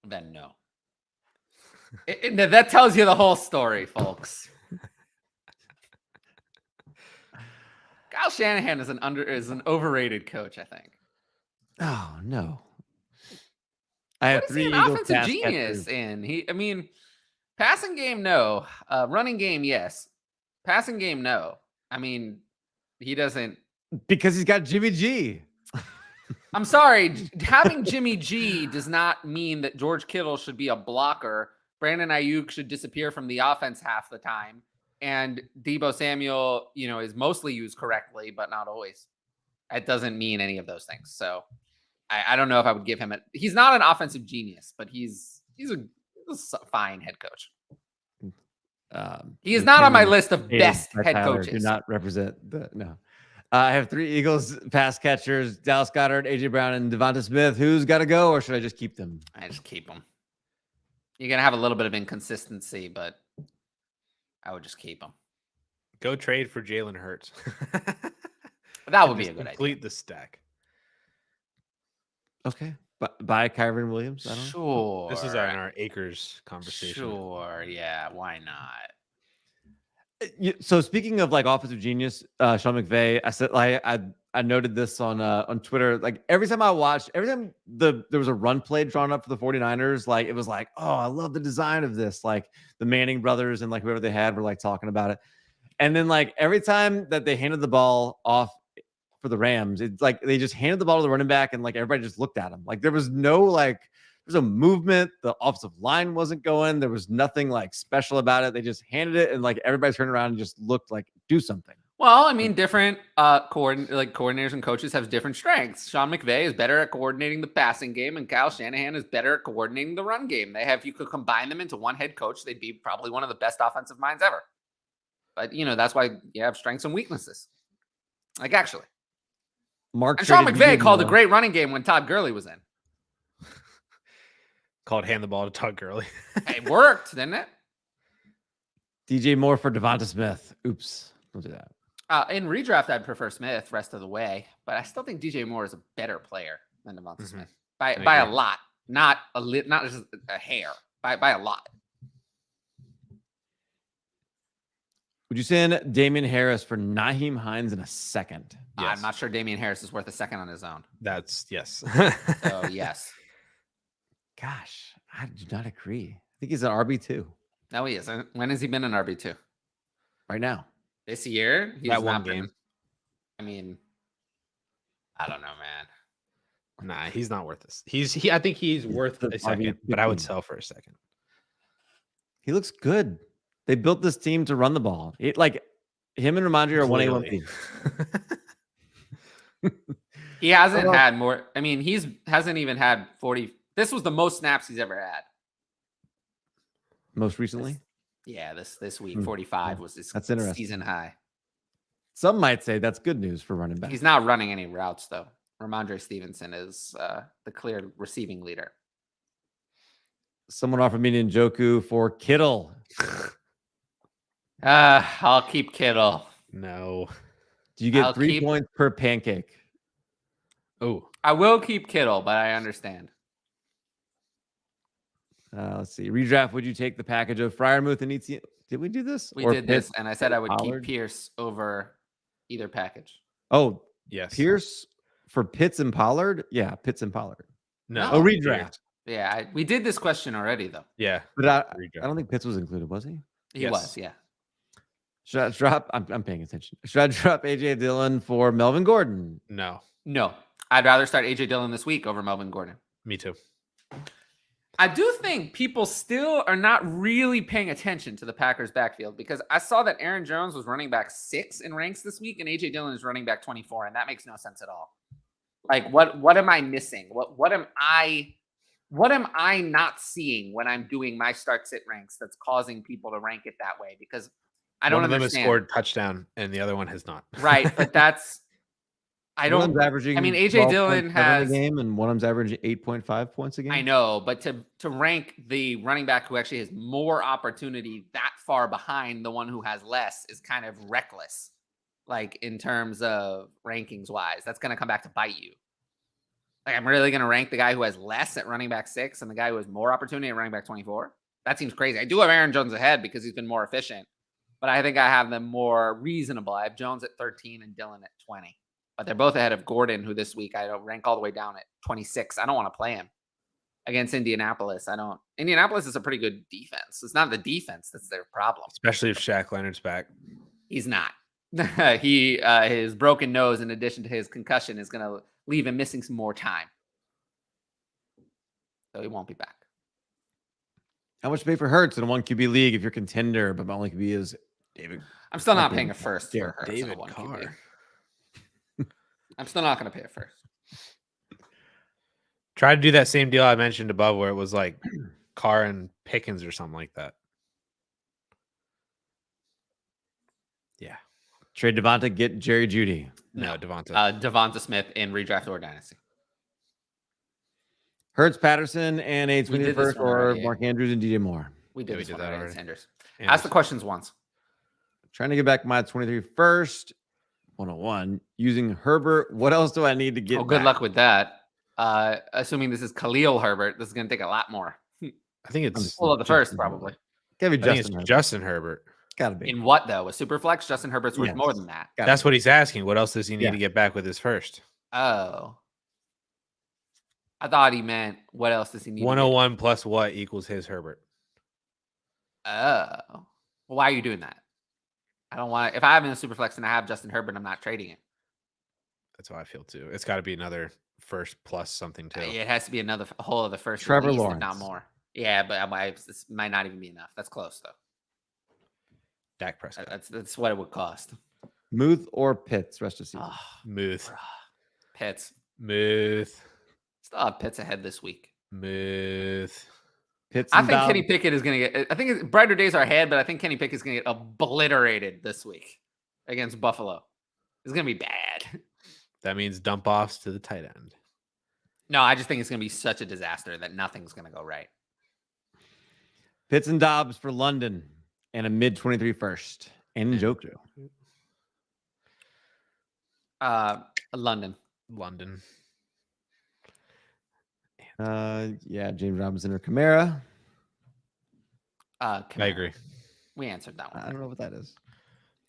Then no. That tells you the whole story, folks. Kyle Shanahan is an overrated coach, I think. Oh no. I have What is 3 he an Eagles offensive pass genius catchers. in? Passing game, no. Running game, yes. Passing game, no. I mean, he doesn't. Because he's got Jimmy G. I'm sorry. Having Jimmy G does not mean that George Kittle should be a blocker. Brandon Ayuk should disappear from the offense half the time. And Deebo Samuel, is mostly used correctly, but not always. It doesn't mean any of those things. So I don't know if I would give him he's not an offensive genius, but he's a fine head coach. He is not on my list of best head Tyler, coaches. Do not represent no. I have 3 Eagles pass catchers: Dallas Goedert, AJ Brown, and Devonta Smith. Who's got to go, or should I just keep them? I just keep them. You're gonna have a little bit of inconsistency, but I would just keep them. Go trade for Jalen Hurts. That would be a Just good complete idea. the stack. Okay, but buy Kyron Williams. I don't know. Sure. This is in our Acres conversation. Sure. Yeah. Why not? So speaking of like offensive genius, Sean McVay, I said I noted this on Twitter. Like every time there was a run play drawn up for the 49ers, like it was like, oh, I love the design of this. Like the Manning brothers and like whoever they had were like talking about it. And then like every time that they handed the ball off for the Rams, it's like they just handed the ball to the running back and like everybody just looked at him. Like there was a movement. The offensive line wasn't going. There was nothing like special about it. They just handed it and like everybody turned around and just looked like do something. Well, I mean, different coordinators and coaches have different strengths. Sean McVay is better at coordinating the passing game, and Kyle Shanahan is better at coordinating the run game. If you could combine them into one head coach, they'd be probably one of the best offensive minds ever. But that's why you have strengths and weaknesses. Like actually, and Sean McVay called a great running game when Todd Gurley was in. Called hand the ball to Todd Gurley. It worked, didn't it? DJ Moore for Devonta Smith. Oops, don't do that. In redraft, I'd prefer Smith rest of the way, but I still think DJ Moore is a better player than Devonta Smith by a lot, not just a hair, by a lot. Would you send Damian Harris for Nyheim Hines in a second? Yes. I'm not sure Damian Harris is worth a second on his own. That's yes. So yes. Gosh, I do not agree. I think he's an RB2. No, he isn't. When has he been an RB2? Right now. This year? He's that one game. I mean, I don't know, man. Nah, he's not worth this. I think he's worth a second, but I would sell for a second. He looks good. They built this team to run the ball. Like him and Ramondre are 1A1P. He hasn't had more. I mean, hasn't even had 40. This was the most snaps he's ever had. Most recently? This week, 45 was his season high. Some might say that's good news for running back. He's not running any routes, though. Ramondre Stevenson is the clear receiving leader. Someone offered me Njoku for Kittle. I'll keep Kittle. No. Do you get 3 points per pancake? Oh, I will keep Kittle, but I understand. Let's see. Redraft, would you take the package of Freiermuth and ETN? Did we do this? We did this, and I said I would keep Pierce over either package. Oh, yes. Pierce for Pitts and Pollard? Yeah, Pitts and Pollard. No. Oh, redraft. Yeah, we did this question already, though. Yeah. But I don't think Pitts was included, was he? He was, yeah. Should I drop? I'm paying attention. Should I drop A.J. Dillon for Melvin Gordon? No. I'd rather start A.J. Dillon this week over Melvin Gordon. Me too. I do think people still are not really paying attention to the Packers backfield because I saw that Aaron Jones was running back 6 in ranks this week and A.J. Dillon is running back 24, and that makes no sense at all. Like, what am I missing? What am I not seeing when I'm doing my start-sit ranks that's causing people to rank it that way? Because I don't understand. One of them has scored touchdown, and the other one has not. Right, but that's I don't. Averaging, I mean, A.J. Dillon has a game, and one of them's averaging 8.5 points a game. I know, but to rank the running back who actually has more opportunity that far behind the one who has less is kind of reckless. Like in terms of rankings wise, that's going to come back to bite you. Like I'm really going to rank the guy who has less at running back 6 and the guy who has more opportunity at running back 24. That seems crazy. I do have Aaron Jones ahead because he's been more efficient, but I think I have them more reasonable. I have Jones at 13 and Dillon at 20. But they're both ahead of Gordon, who this week I don't rank all the way down at 26. I don't want to play him against Indianapolis. Indianapolis is a pretty good defense. It's not the defense that's their problem. Especially if Shaq Leonard's back. He's not. His broken nose, in addition to his concussion, is going to leave him missing some more time. So he won't be back. How much to pay for Hurts in a 1 QB league if you're contender, but my only QB is David? I'm still not paying a first for Hurts. David Carr. I'm still not going to pay it first. Try to do that same deal I mentioned above where it was like Carr and Pickens or something like that. Yeah. Trade Devonta, get Jerry Jeudy. No, Devonta. Devonta Smith in redraft or dynasty. Hurts, Patterson, and a 21st or Mark Andrews and DJ Moore. We did that already. Sanders. Ask the questions once. Trying to get back my 23 first. 101 using Herbert. What else do I need to get? Oh, good luck with that. Assuming this is Khalil Herbert, this is going to take a lot more. I think it's the first, probably. Gotta be Justin Herbert. Gotta be. In what though? A super flex? Justin Herbert's worth more Yes. than that. Gotta That's be. what he's asking. What else does he need Yeah. to get back with his first? Oh. I thought he meant what else does he need? 101 plus what equals his Herbert? Oh. Well, why are you doing that? I don't want to. If I have him in a super flex and I have Justin Herbert, I'm not trading it. That's how I feel too. It's got to be another first plus something too. It has to be another whole of the first, Trevor at least, if Lawrence. not more. Yeah, but this might not even be enough. That's close though. Dak Prescott. That's what it would cost. Muth or Pitts rest of the season. Oh, Muth. Pitts. Muth. Still have Pitts ahead this week. Muth. Pitts. I and think Dobbs. Kenny Pickett is going to get. I think brighter days are ahead, but I think Kenny Pickett is going to get obliterated this week against Buffalo. It's going to be bad. That means dump offs to the tight end. No, I just think it's going to be such a disaster that nothing's going to go right. Pitts and Dobbs for London and a mid 23 first. And Njoku. London. Yeah, James Robinson or Kamara. I agree. We answered that I one. don't know what that is.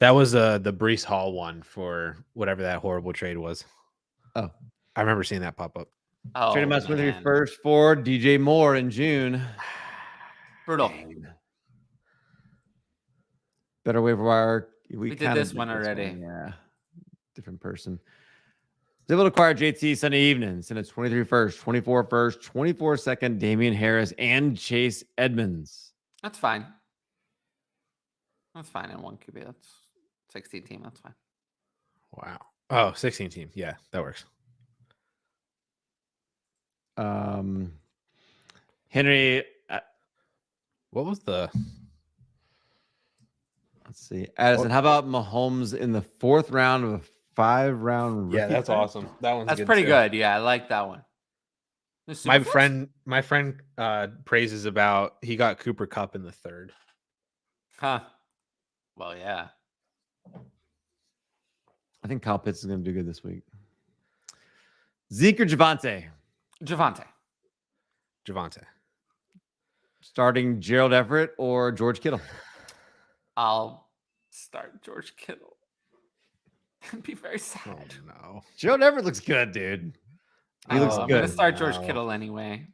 That was the Brees Hall one for whatever that horrible trade was. Oh, I remember seeing that pop up. Oh, trade him out 23 man. first for DJ Moore in June. Brutal. Dang. Better waiver wire. We did kinda this one already. Yeah. Different person. Was able to acquire JT Sunday evenings in a 23 first, 24 first, 24 second, Damian Harris, and Chase Edmonds. That's fine. That's fine in one QB. That's 16 team. That's fine. Wow. Oh, 16 team. Yeah, that works. Henry, What was the let's see. Addison, how about Mahomes in the 4th round of a 5-round? Yeah, rookie that's draft? awesome. That one's That's good pretty too. good. Yeah, I like that one. The My Superflex? friend praises about he got Cooper Kupp in the 3rd. Huh. Well, yeah. I think Kyle Pitts is going to do good this week. Zeke or Javonte? Javonte. Starting Gerald Everett or George Kittle? I'll start George Kittle. It'd be very sad. Oh no. Gerald Everett looks good, dude. He looks I'm good. gonna start George No. Kittle anyway.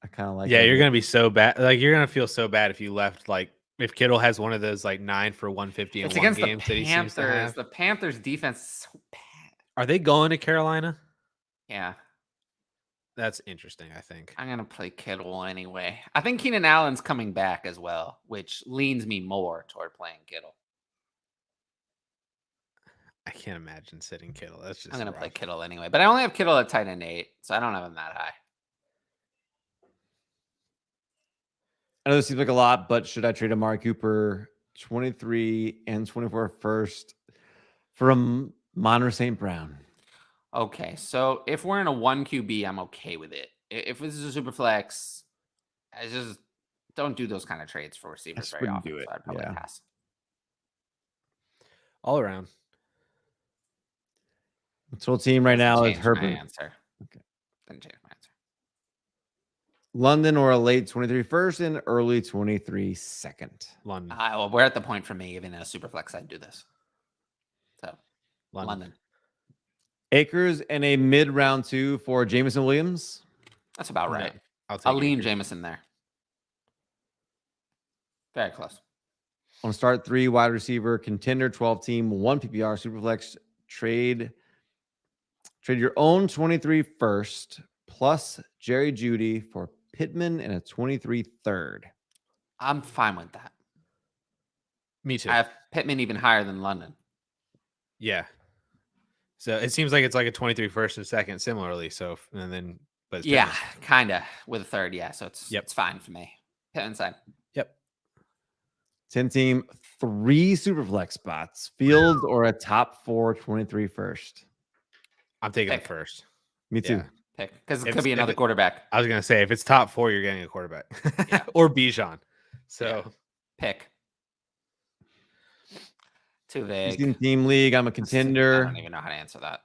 I kind of like Yeah, him. you're gonna be so bad. Like you're gonna feel so bad if you left. Like if Kittle has one of those like 9 for 150 in It's one against game the that he seems to Panthers. have. The Panthers defense is so bad. Are they going to Carolina? Yeah, That's interesting. I think. I'm gonna play Kittle anyway. I think Keenan Allen's coming back as well, which leans me more toward playing Kittle. I can't imagine sitting Kittle. That's just. I'm gonna play rough. Kittle anyway, but I only have Kittle at tight end 8, so I don't have him that high. I know this seems like a lot, but should I trade Amari Cooper 23 and 24 first from Monroe St. Brown? Okay, so if we're in a 1 QB, I'm okay with it. If this is a super flex, I just don't do those kind of trades for receivers just very wouldn't often. do it, So I'd probably yeah. pass. All around. This whole team right now is Changed my Herbert. answer. Okay. Didn't change my answer. London or a late 23 first and early 23 second. London. Well, we're at the point for me, even in a super flex, I'd do this. So London. Akers and a mid round 2 for Jameson Williams. That's about No, right. I'll take I'll lean Akers. Jameson there. Very close. On start 3 wide receiver contender 12 team 1 PPR superflex trade your own 23 first plus Jerry Jeudy for Pittman and a 23 third. I'm fine with that. Me too. I have Pittman even higher than London. Yeah. So it seems like it's like a 23 first and second similarly. So and then but it's Yeah, Pittman. kind of with a third. Yeah, so it's Yep. it's fine for me. Pittman side. Yep. 10 team 3 superflex spots. Fields or a top 4 23 first. I'm taking Pick. the first. Me too. Yeah. Pick because it If could be it's- another quarterback. I was gonna say if it's top 4, you're getting a quarterback. Yeah. Or Bijan. So Yeah. Pick. Too 16 vague. team league. I'm a I contender. don't even know how to answer that.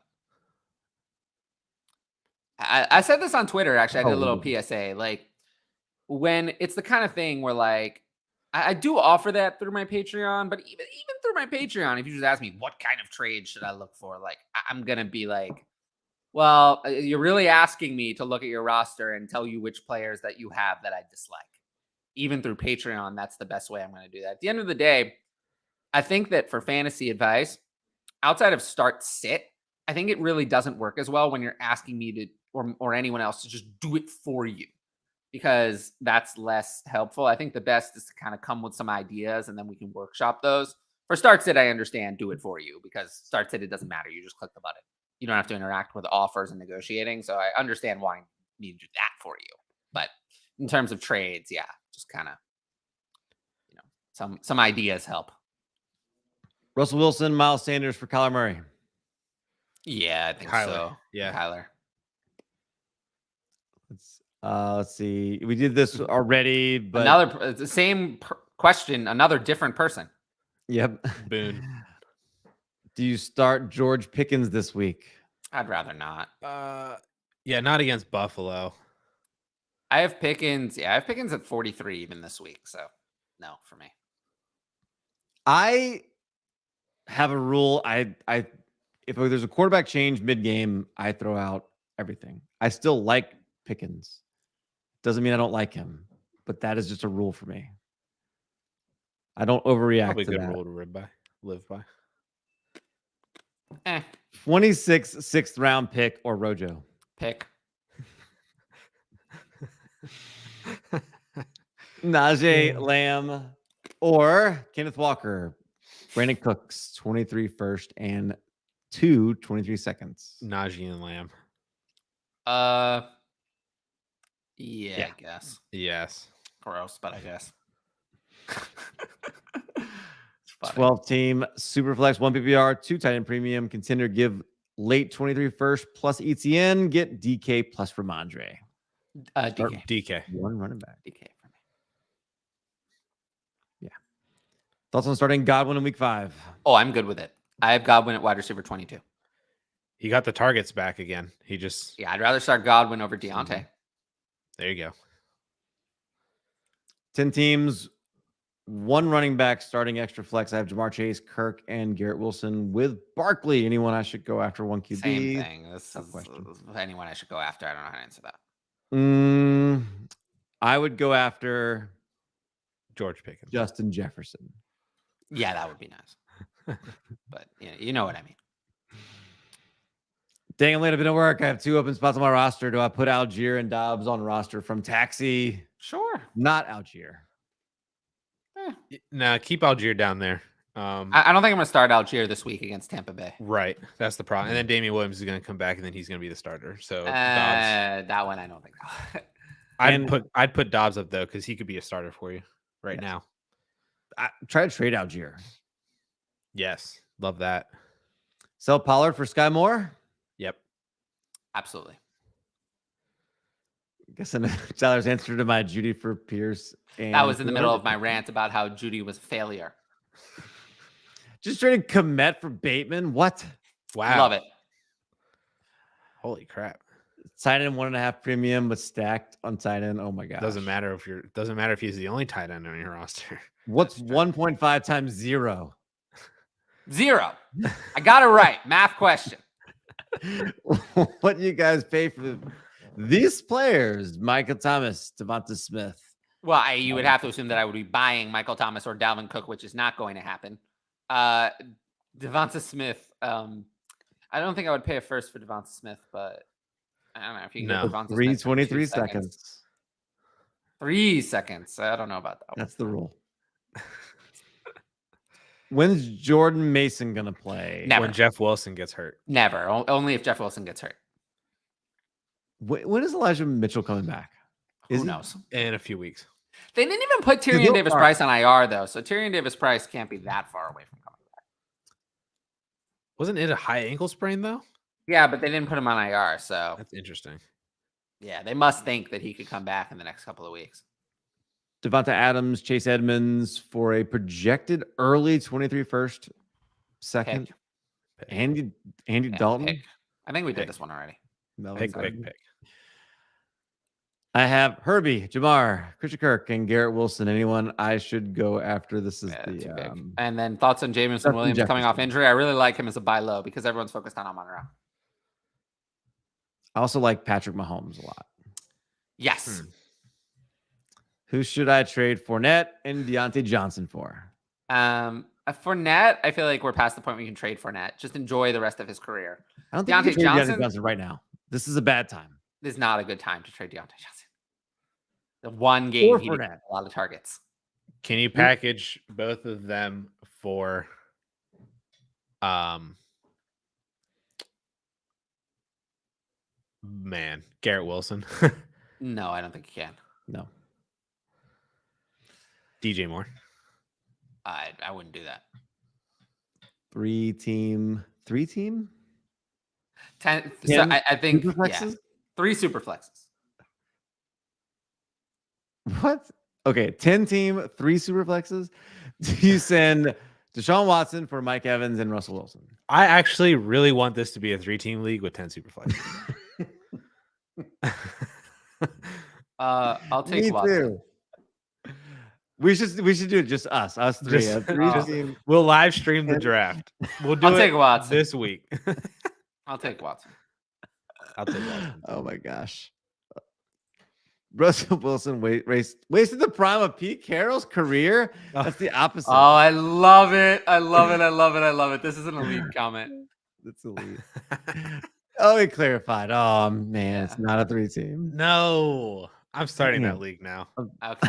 I said this on Twitter, actually. I did a little Oh. PSA. Like, when it's the kind of thing where, like, I do offer that through my Patreon, but even through my Patreon, if you just ask me what kind of trade should I look for, like I'm gonna be like, well, you're really asking me to look at your roster and tell you which players that you have that I dislike. Even through Patreon, that's the best way I'm going to do that. At the end of the day, I think that for fantasy advice, outside of start sit, I think it really doesn't work as well when you're asking me to or anyone else to just do it for you, because that's less helpful. I think the best is to kind of come with some ideas and then we can workshop those. For start sit, I understand do it for you, because start sit, it doesn't matter. You just click the button. You don't have to interact with offers and negotiating. So I understand wanting me to do that for you. But in terms of trades, yeah, just kind of, some ideas help. Russell Wilson, Miles Sanders for Kyler Murray. Yeah, I think Kyler. so. Yeah. Kyler. Let's see. We did this already, but It's the same question, another different person. Yep. Boone. Do you start George Pickens this week? I'd rather not. Yeah, not against Buffalo. I have Pickens. Yeah, I have Pickens at 43 even this week. So no for me. I have a rule. If there's a quarterback change mid-game, I throw out everything. I still like Pickens. Doesn't mean I don't like him, but that is just a rule for me. I don't overreact Probably to a good that. rule to live by. 26 6th round pick or Rojo. Pick. Najee Lamb or Kenneth Walker. Brandon Cooks, 23 first and 23 seconds. Najee and Lamb. Yeah, I guess. Yes. Gross, but I guess. 12 team Superflex, 1 PPR, 2 tight end premium. Contender give late 23 first plus ETN. Get DK plus Ramondre. DK. One running back. DK for me. Yeah. Thoughts on starting Godwin in week 5? Oh, I'm good with it. I have Godwin at wide receiver 22. He got the targets back again. Yeah, I'd rather start Godwin over Deontay. There you go. 10 teams, 1 running back starting extra flex. I have Jamar Chase, Kirk, and Garrett Wilson with Barkley. Anyone I should go after 1 QB? Same thing. This is question. Anyone I should go after. I don't know how to answer that. I would go after George Pickens. Justin Jefferson. Yeah, that would be nice. But you know what I mean. Dang, I'm late. I've been at work. I have 2 open spots on my roster. Do I put Algier and Dobbs on roster from Taxi? Sure. Not Algier. Nah, keep Algier down there. I don't think I'm going to start Algier this week against Tampa Bay. Right. That's the problem. And then Damian Williams is going to come back, and then he's going to be the starter. So Dobbs. That one I don't think so. I'd put Dobbs up though, because he could be a starter for you right now. Try to trade Algier. Yes, love that. Sell Pollard for Sky Moore. Yep. Absolutely. I guess Tyler's answer to my Judy for Pierce. And that was in the middle of my rant about how Judy was a failure. Just traded Komet for Bateman. What? Wow. Love it. Holy crap. Tight end 1.5 premium, but stacked on tight end. Oh my god. Doesn't matter if he's the only tight end on your roster. What's 1.5 times 0? 0. I got it right. Math question. What do you guys pay for these players? Michael Thomas, Devonta Smith. Well, you would have to assume that I would be buying Michael Thomas or Dalvin Cook, which is not going to happen. Devonta Smith. I don't think I would pay a first for Devonta Smith, but I don't know if you can get Devonta Smith for 3:23 seconds. 3 seconds. I don't know about that. That's the rule. When's Jordan Mason gonna play? Never. When Jeff Wilson gets hurt. Never. Only if Jeff Wilson gets hurt. When is Elijah Mitchell coming back? Who knows? In a few weeks. They didn't even put Tyrion Davis-Price on IR, though. So Tyrion Davis-Price can't be that far away from coming back. Wasn't it a high ankle sprain, though? Yeah, but they didn't put him on IR. So That's interesting. yeah, they must think that he could come back in the next couple of weeks. Devonta Adams, Chase Edmonds for a projected early 23 first, second. Pick. Andy Dalton. Pick. I think we did Pick. this one already. Melvin Pick. Gordon. I have Herbie, Jamar, Christian Kirk, and Garrett Wilson. Anyone I should go after? This is Too big. the And then thoughts on Jameson Justin Williams coming off Jefferson. injury. I really like him as a buy low because everyone's focused on Amon-Ra. I also like Patrick Mahomes a lot. Yes. Who should I trade Fournette and Deontay Johnson for? Fournette, I feel like we're past the point where we can trade Fournette. Just enjoy the rest of his career. I don't think you can trade Deontay Johnson right now. This is a bad time. This is not a good time to trade Deontay Johnson. The one game he Fournette. had a lot of targets. Can you package both of them for Garrett Wilson? No, I don't think you can. No. DJ Moore. I wouldn't do that. Three team. 10. So I think superflexes? Yeah, 3 super flexes. What? Okay, 10 team, 3 super flexes. Do you send Deshaun Watson for Mike Evans and Russell Wilson? I actually really want this to be a 3-team league with 10 super flexes. I'll take Me Watson. too. We should do it just us three. Just we'll live stream the draft. We'll do I'll it take Watson this week. I'll take Watson. I'll take Watson. Oh my gosh. Russell Wilson wasted the prime of Pete Carroll's career. That's the opposite. Oh, I love it. I love it. I love it. I love it. This is an elite comment. That's elite. Oh, he clarified. Oh man, It's not a 3-team. No, I'm starting that league now. Okay.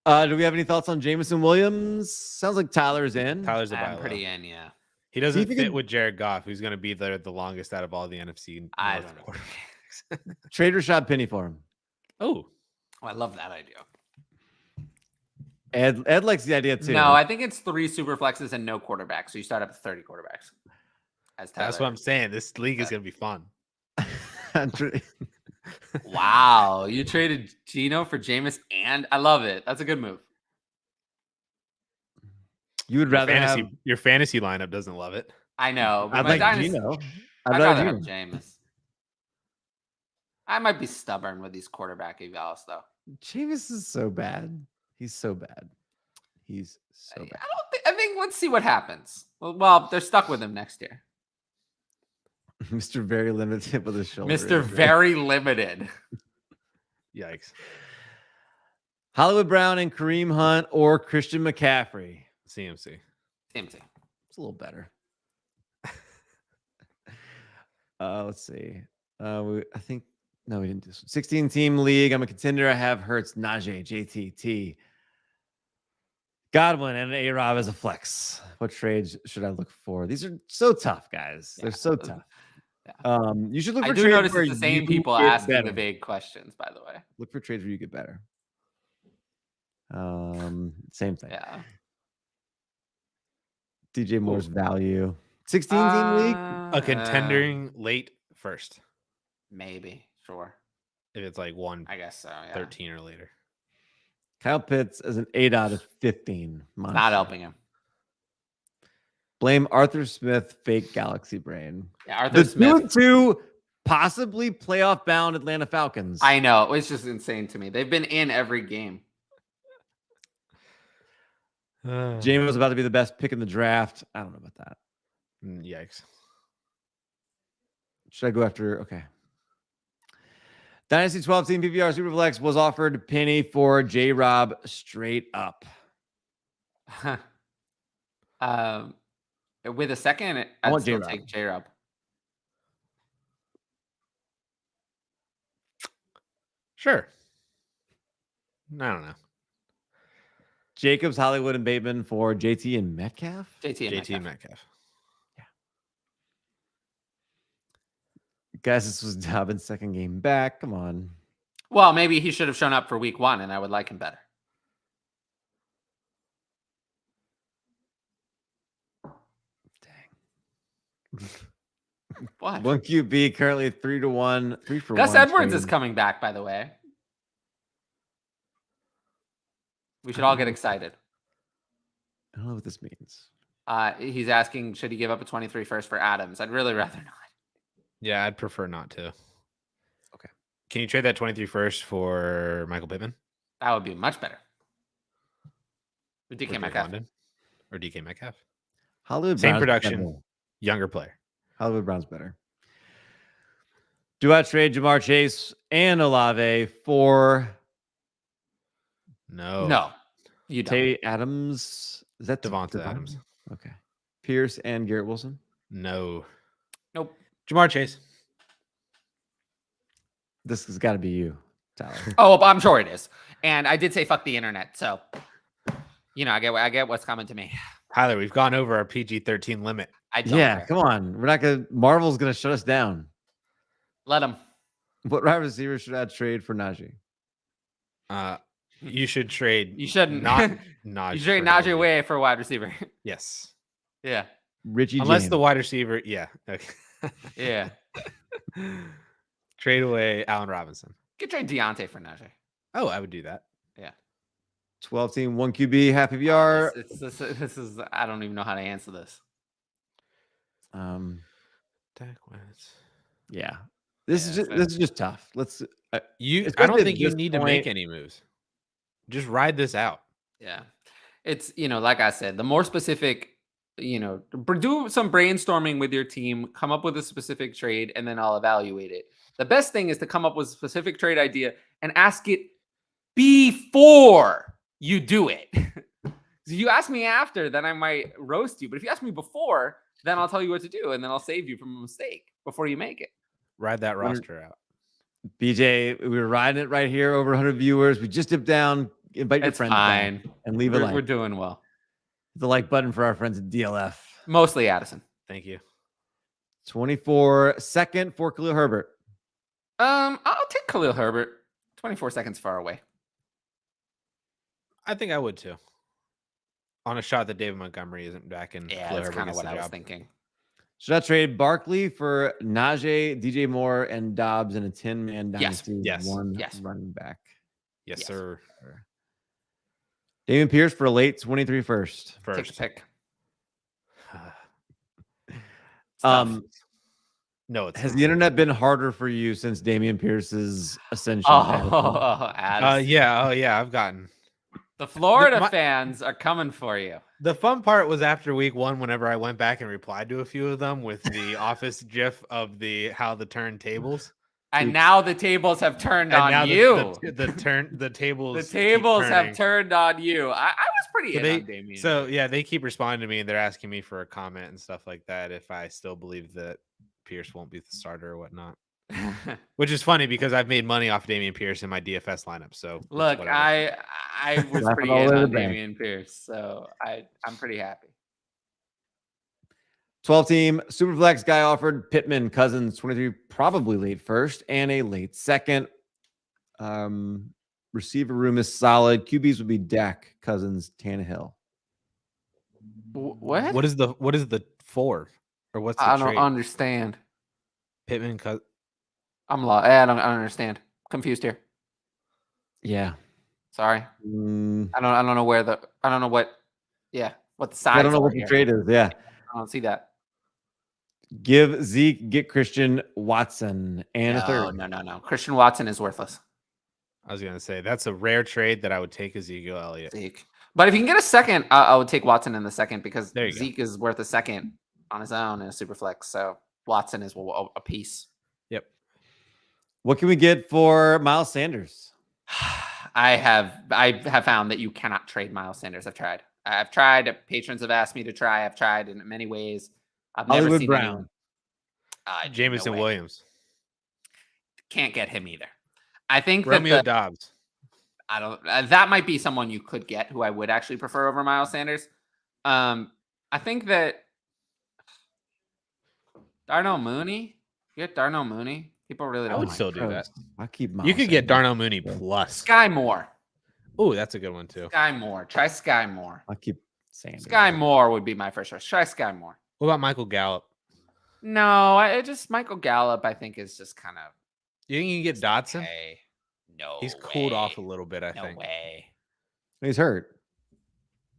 Do we have any thoughts on Jameson Williams? Sounds like Tyler's in. Tyler's a buy I'm low. pretty in, yeah. He doesn't think fit with Jared Goff, who's going to be the longest out of all the NFC. I North don't know. quarterbacks. Trade Rashad Penny for him. Oh, I love that idea. Ed likes the idea too. No, I think it's 3 super flexes and no quarterback. So you start up with 30 quarterbacks. that's what I'm saying. This league is going to be fun. Wow. You traded Gino for Jameis, and I love it. That's a good move. You would rather have Your fantasy lineup doesn't love it. I know. I'd my like Gino. I'd rather have Jameis. I might be stubborn with these quarterback evals, though. Jameis is so bad. He's so bad. He's so bad. I think let's see what happens. Well, they're stuck with him next year. Mr. Very Limited with his shoulder. Mr. Very Limited. Yikes. Hollywood Brown and Kareem Hunt or Christian McCaffrey. CMC. Same thing. It's a little better. Let's see. I think no, we didn't do 16-team league. I'm a contender. I have Hurts, Najee, JTT, Godwin, and A-Rob as a flex. What trades should I look for? These are so tough, guys. They're so tough. Yeah. You should look for I do trades notice where it's the same you people get asking better. the vague questions, by the way. Look for trades where you get better. Same thing. Yeah. DJ Moore's value. 16-team league. A contendering late first. Maybe. Sure. If it's like 1 I guess so. Yeah. 13 or later. Kyle Pitts as an 8 out of 15. Monster. Not helping him. Blame Arthur Smith, fake galaxy brain. Yeah, Arthur The Smith. 2-2 possibly playoff bound Atlanta Falcons. I know. It's just insane to me. They've been in every game. Jamie was about to be the best pick in the draft. I don't know about that. Yikes. Should I go after? Okay. Dynasty 12-team PPR Superflex was offered Penny for J-Rob straight up. With a second, I I'd want still J-Rob. take J-Rob. Sure. I don't know. Jacobs, Hollywood, and Bateman for JT and Metcalf. JT and Metcalf. Metcalf. Guys, this was Dobbins' second game back. Come on. Well, maybe he should have shown up for week 1, and I would like him better. Dang. What? 1 QB currently 3-1, 3 for 1. Gus Edwards is trade. coming back, by the way. We should all get excited. I don't know what this means. He's asking, should he give up a 23 first for Adams? I'd really rather not. Yeah, I'd prefer not to. Can you trade that 23 first for Michael Pittman? That would be much better. With Or DK Drake Metcalf. London? Or DK Metcalf? Hollywood Same Brown's production, better. younger player. Hollywood Brown's better. Do I trade Jamar Chase and Olave for No. You don't. Tay Adams? Is that Devonta Adams? Okay. Pierce and Garrett Wilson? No. Nope. Jamar Chase. This has got to be you, Tyler. Oh, I'm sure it is. And I did say fuck the internet, so I get what's coming to me. Tyler, we've gone over our PG-13 limit. I don't Yeah, care. come on. We're not gonna. Marvel's gonna shut us down. Let him. What wide receiver should I trade for Najee? You should trade. You shouldn't. Not Najee. You trade for Najee away for a wide receiver. Yes. Yeah. Richie Unless James. the wide receiver. Yeah. Okay. Yeah. Trade away Allen Robinson. Get trade Deontay for Najee. Oh, I would do that. Yeah. 12 team, 1 QB, half PPR. This is I don't even know how to answer this. Dak Wentz. Yeah. This is just tough. Let's I don't especially think at you this need to make point- any moves. Just ride this out. Yeah. It's, like I said, the more specific, do some brainstorming with your team, come up with a specific trade, and then I'll evaluate it. The best thing is to come up with a specific trade idea and ask it before you do it. If you ask me after, then I might roast you. But if you ask me before, then I'll tell you what to do, and then I'll save you from a mistake before you make it. Ride that roster out. BJ, we were riding it right here, over 100 viewers. We just dipped down. Invite your It's friends fine. down and leave a like. We're doing well. The like button for our friends at DLF. Mostly Addison. Thank you. 24 second for Khalil Herbert. I'll take Khalil Herbert. 24 seconds far away. I think I would too. On a shot that David Montgomery isn't back in. Yeah, Khalil that's Herbert kind of gets what the I was job. thinking. Should I trade Barkley for Najee, DJ Moore, and Dobbs in a 10-man dynasty? Yes. One Yes. running back. Yes, Yes. sir. Damian Pierce for a late 23 first. Take First. the pick. Um, No, it's has not. the internet been harder for you since Damian Pierce's ascension? Addison. Yeah. I've gotten. The Florida my- fans are coming for you. The fun part was after week 1, whenever I went back and replied to a few of them with the office gif of how the turntables. And now the tables have turned And now on you. the tables. The keep tables have turning. turned on you. I was pretty So in on Damien. So yeah, they keep responding to me and they're asking me for a comment and stuff like that if I still believe that Pierce won't be the starter or whatnot. Which is funny because I've made money off Damian Pierce in my DFS lineup. So it's Look, whatever. I was Laugh pretty it all in in the on bank. Damian Pierce, so I'm pretty happy. 12 team Superflex guy offered Pittman, Cousins, 23, probably late first and a late second. Receiver room is solid. QBs would be Dak, Cousins, Tannehill. What? What is the 4 or what's the I don't trade? understand. Pittman, I'm lost. I don't understand. Confused here. Yeah. Sorry. Mm, I don't know where I don't know what the sides I don't know are what the here. trade is. Yeah. I don't see that. Give Zeke, get Christian Watson and a third. No. Christian Watson is worthless. I was gonna say that's a rare trade that I would take Ezekiel Elliott. Zeke. But if you can get a second, I would take Watson in the second because There you go. Zeke is worth a second on his own in a super flex. So Watson is a piece. Yep. What can we get for Miles Sanders? I have found that you cannot trade Miles Sanders. I've tried. Patrons have asked me to try. I've tried in many ways. I've never Hollywood seen Brown. anyone. Jameson no way. Williams. Can't get him either. I think Romeo that Dobbs. I don't. That might be someone you could get who I would actually prefer over Miles Sanders. I think that Darnell Mooney. You get Darnell Mooney. People really I don't would like still do that. Christ. I keep Miles You could get Sanders. Darnell Mooney plus. Sky Moore. Oh, that's a good one too. Sky Moore. Try Sky Moore. I keep Sanders. Sky Moore would be my first choice. Try Sky Moore. What about Michael Gallup? No, Michael Gallup. I think is just kind of You think you can get Dotson? okay. No, He's cooled off a way. little bit, I No think. way. He's hurt.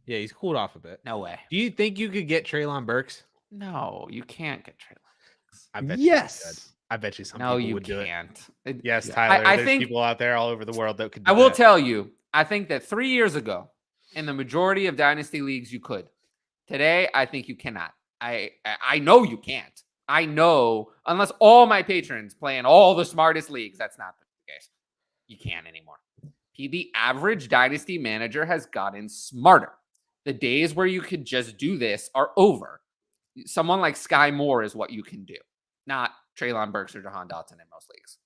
Yeah, he's cooled off a bit. No way. Do you think you could get Treylon Burks? No, you can't get Trey Lance. I bet you could. Yes. I bet you some No, people you would do it. can't. Yes, Tyler. I There's think people out there all over the world that could do I will that. tell you, I think that 3 years ago, in the majority of dynasty leagues, you could. Today, I think you cannot. I know you can't. I know, unless all my patrons play in all the smartest leagues, that's not the case. You can't anymore. The average dynasty manager has gotten smarter. The days where you could just do this are over. Someone like Sky Moore is what you can do, not Treylon Burks or Jahan Dotson in most leagues.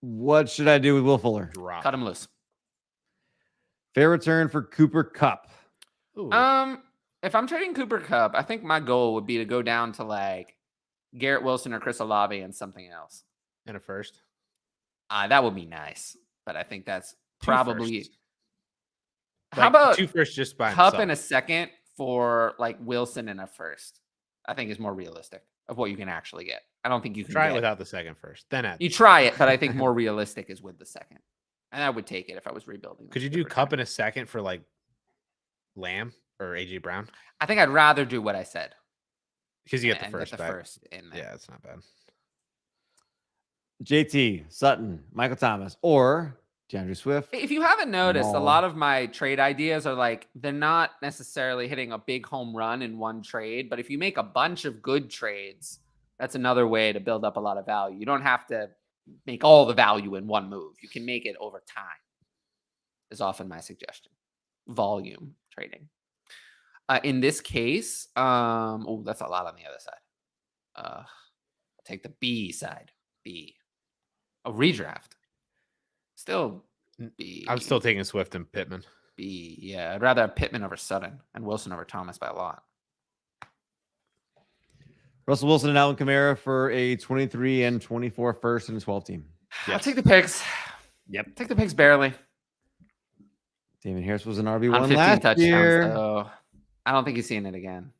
What should I do with Will Fuller? Drop. Cut him loose. Fair return for Cooper Kupp. Ooh. If I'm trading Cooper Kupp, I think my goal would be to go down to like Garrett Wilson or Chris Olave and something else. And a first. That would be nice, but I think that's probably. Firsts. How Like, about 2 firsts just by Kupp himself? in a second for like Wilson and a first? I think is more realistic of what you can actually get. I don't think you can Try it get. without the second first. Then add. You try it, but I think more realistic is with the second. And I would take it if I was rebuilding. Could you do Kupp in a second for like Lamb or AJ Brown? I think I'd rather do what I said. Because you get the and first get the back. first in there. Yeah, it's not bad. JT, Sutton, Michael Thomas, or DeAndre Swift. If you haven't noticed, a No. lot of my trade ideas are like they're not necessarily hitting a big home run in one trade, but if you make a bunch of good trades, that's another way to build up a lot of value. You don't have to make all the value in one move. You can make it over time. Is often my suggestion. Volume trading. In this case, that's a lot on the other side. I'll take the B side. B. A redraft. Still B. I'm still taking Swift and Pittman. B. Yeah, I'd rather have Pittman over Sutton and Wilson over Thomas by a lot. Russell Wilson and Alvin Kamara for a 23 and 24 first and 12 team. I'll take the picks. Yep. Take the picks barely. Damon Harris was an On RB1 15 last touchdowns, year. though. I don't think he's seeing it again.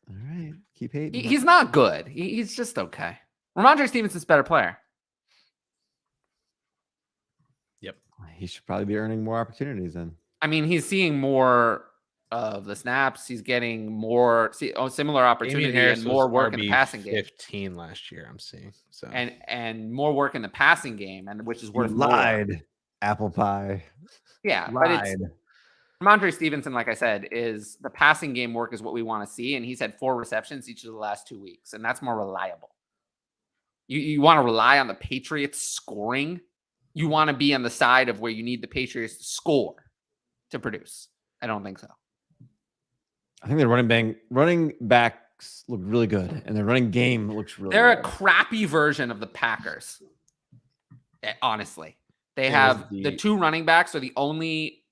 All right. Keep hating. He's not good. He's just okay. Ramondre Stevenson's a better player. He should probably be earning more opportunities then. I mean, he's seeing more of the snaps. He's getting more similar opportunity and more work in the passing game. 15 last year, I'm seeing. So and more work in the passing game, and which is worth more. Lied. Apple pie. Yeah, Lied. but it's Ramondre Stevenson, like I said, is the passing game work is what we want to see, and he's had 4 receptions each of the last 2 weeks, and that's more reliable. You want to rely on the Patriots scoring. You want to be on the side of where you need the Patriots to score to produce. I don't think so. I think the running backs look really good, and their running game looks really They're good. a crappy version of the Packers. Honestly, they have the 2 running backs are the only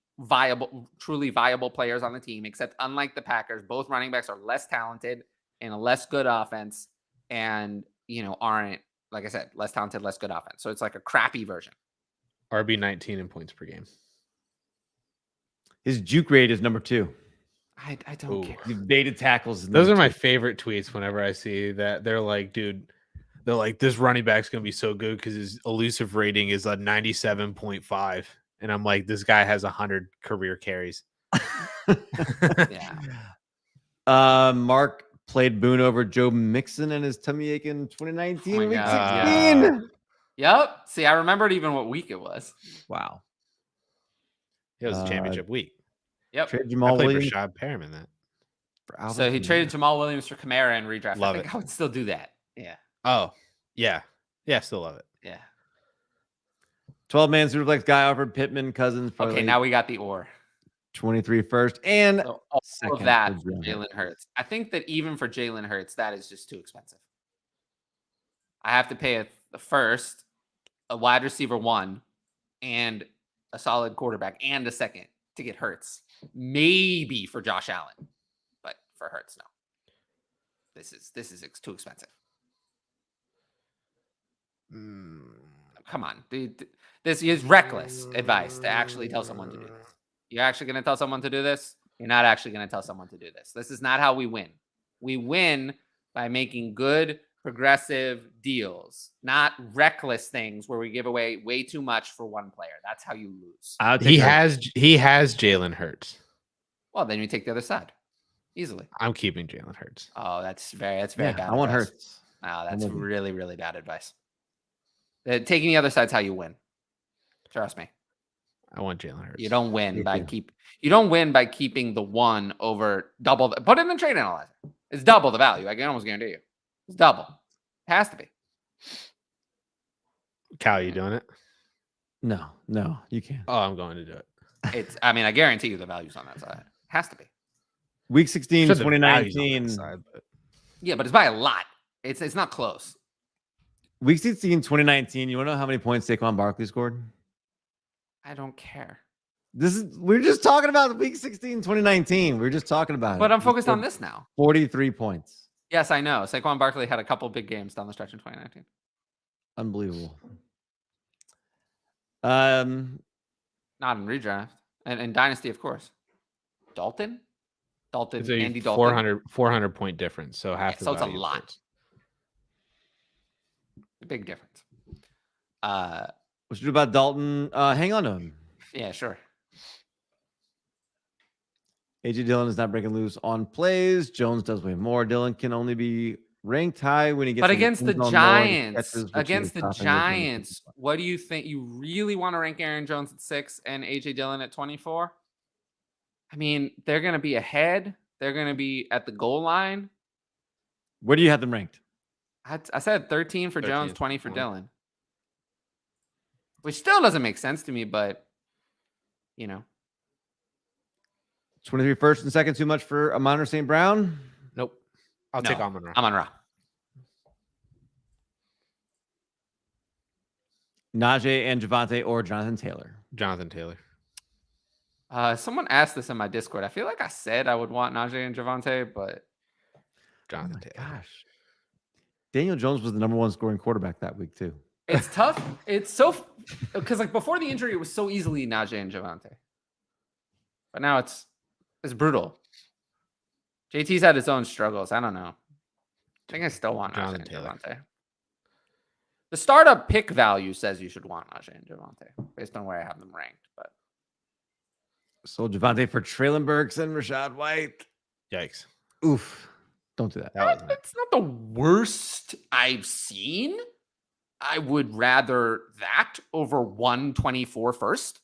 truly viable players on the team, except unlike the Packers, both running backs are less talented and a less good offense, and aren't, like I said, less talented, less good offense. So it's like a crappy version. RB 19 in points per game. His juke rate is number 2. I don't care. His baited tackles. Those are my favorite tweets whenever I see that. They're like, dude, this running back's going to be so good because his elusive rating is a 97.5. And I'm like, this guy has 100 career carries. Yeah. Mark played Boone over Joe Mixon and his tummy ache in 2019, week 16. Yeah. Yep. See, I remembered even what week it was. Wow. It was a championship week. Yep. Trade I Jamal played Williams Rashad Perriman that. for Alvin So he Kamara. traded Jamal Williams for Kamara and redraft. Love I think it. I would still do that. Yeah. Oh, yeah. Yeah, still love it. Yeah. 12-man Superflex guy offered Pittman, Cousins. For Okay, like now we got the or. 23 first and So all second of that for for Jalen Hurts. I think that even for Jalen Hurts, that is just too expensive. I have to pay a first, a wide receiver 1, and a solid quarterback, and a second to get Hurts. Maybe for Josh Allen, but for Hurts, no. This is too expensive. Come on, dude. This is reckless advice to actually tell someone to do this. You're actually going to tell someone to do this? You're not actually going to tell someone to do this. This is not how we win. We win by making good, progressive deals, not reckless things where we give away way too much for one player. That's how you lose. He has Jalen Hurts. Well, then you take the other side easily. I'm keeping Jalen Hurts. Oh, that's very yeah, bad. I want advice. Hurts. Oh, that's really, really bad advice. Taking the other side's how you win. Trust me. I want Jalen Hurts. You don't win by keeping the one over double. Put it in the trade analyzer. It's double the value. I can almost guarantee you. It's double. It has to be. Cal, you doing it? No, you can't. Oh, I'm going to do it. I guarantee you the value's on that side. It has to be. Week 16, Sure, the value's 2019. on that side, but Yeah, but it's by a lot. It's not close. Week 16, 2019. You want to know how many points Saquon Barkley scored? I don't care. We're just talking about week 16, 2019. We're just talking about it. But I'm focused on this now. 43 points. Yes, I know. Saquon Barkley had a couple big games down the stretch in 2019. Unbelievable. Not in redraft. And in Dynasty, of course. Dalton, it's Andy a Dalton. 400 point difference. So half the So it's a value of lot. Hurts. A big difference. What you do about Dalton? Hang on to him. Yeah, sure. AJ Dillon is not breaking loose on plays. Jones does way more. Dillon can only be ranked high when he gets. But against the Giants, what do you think? You really want to rank Aaron Jones at 6 and AJ Dillon at 24? I mean, they're going to be ahead. They're going to be at the goal line. Where do you have them ranked? I said 13 for Jones, 20 for Dillon. Which still doesn't make sense to me, but, 23 first and second, too much for Amon St. Brown? Nope. I'll take Amon-Ra. Amon-Ra. Najee and Javonte or Jonathan Taylor? Jonathan Taylor. Someone asked this in my Discord. I feel like I said I would want Najee and Javonte, but Jonathan Taylor. Gosh. Daniel Jones was the number one scoring quarterback that week, too. it's tough. It's so because before the injury, it was so easily Najee and Javonte. But now it's brutal. JT's had his own struggles. I don't know. I think I still want Najee and Javonte. The startup pick value says you should want Najee and Javonte based on where I have them ranked. But So Javonte for Traylon Burks and Rashad White. Yikes. Oof. Don't do that. It's not the worst I've seen. I would rather that over 124 first.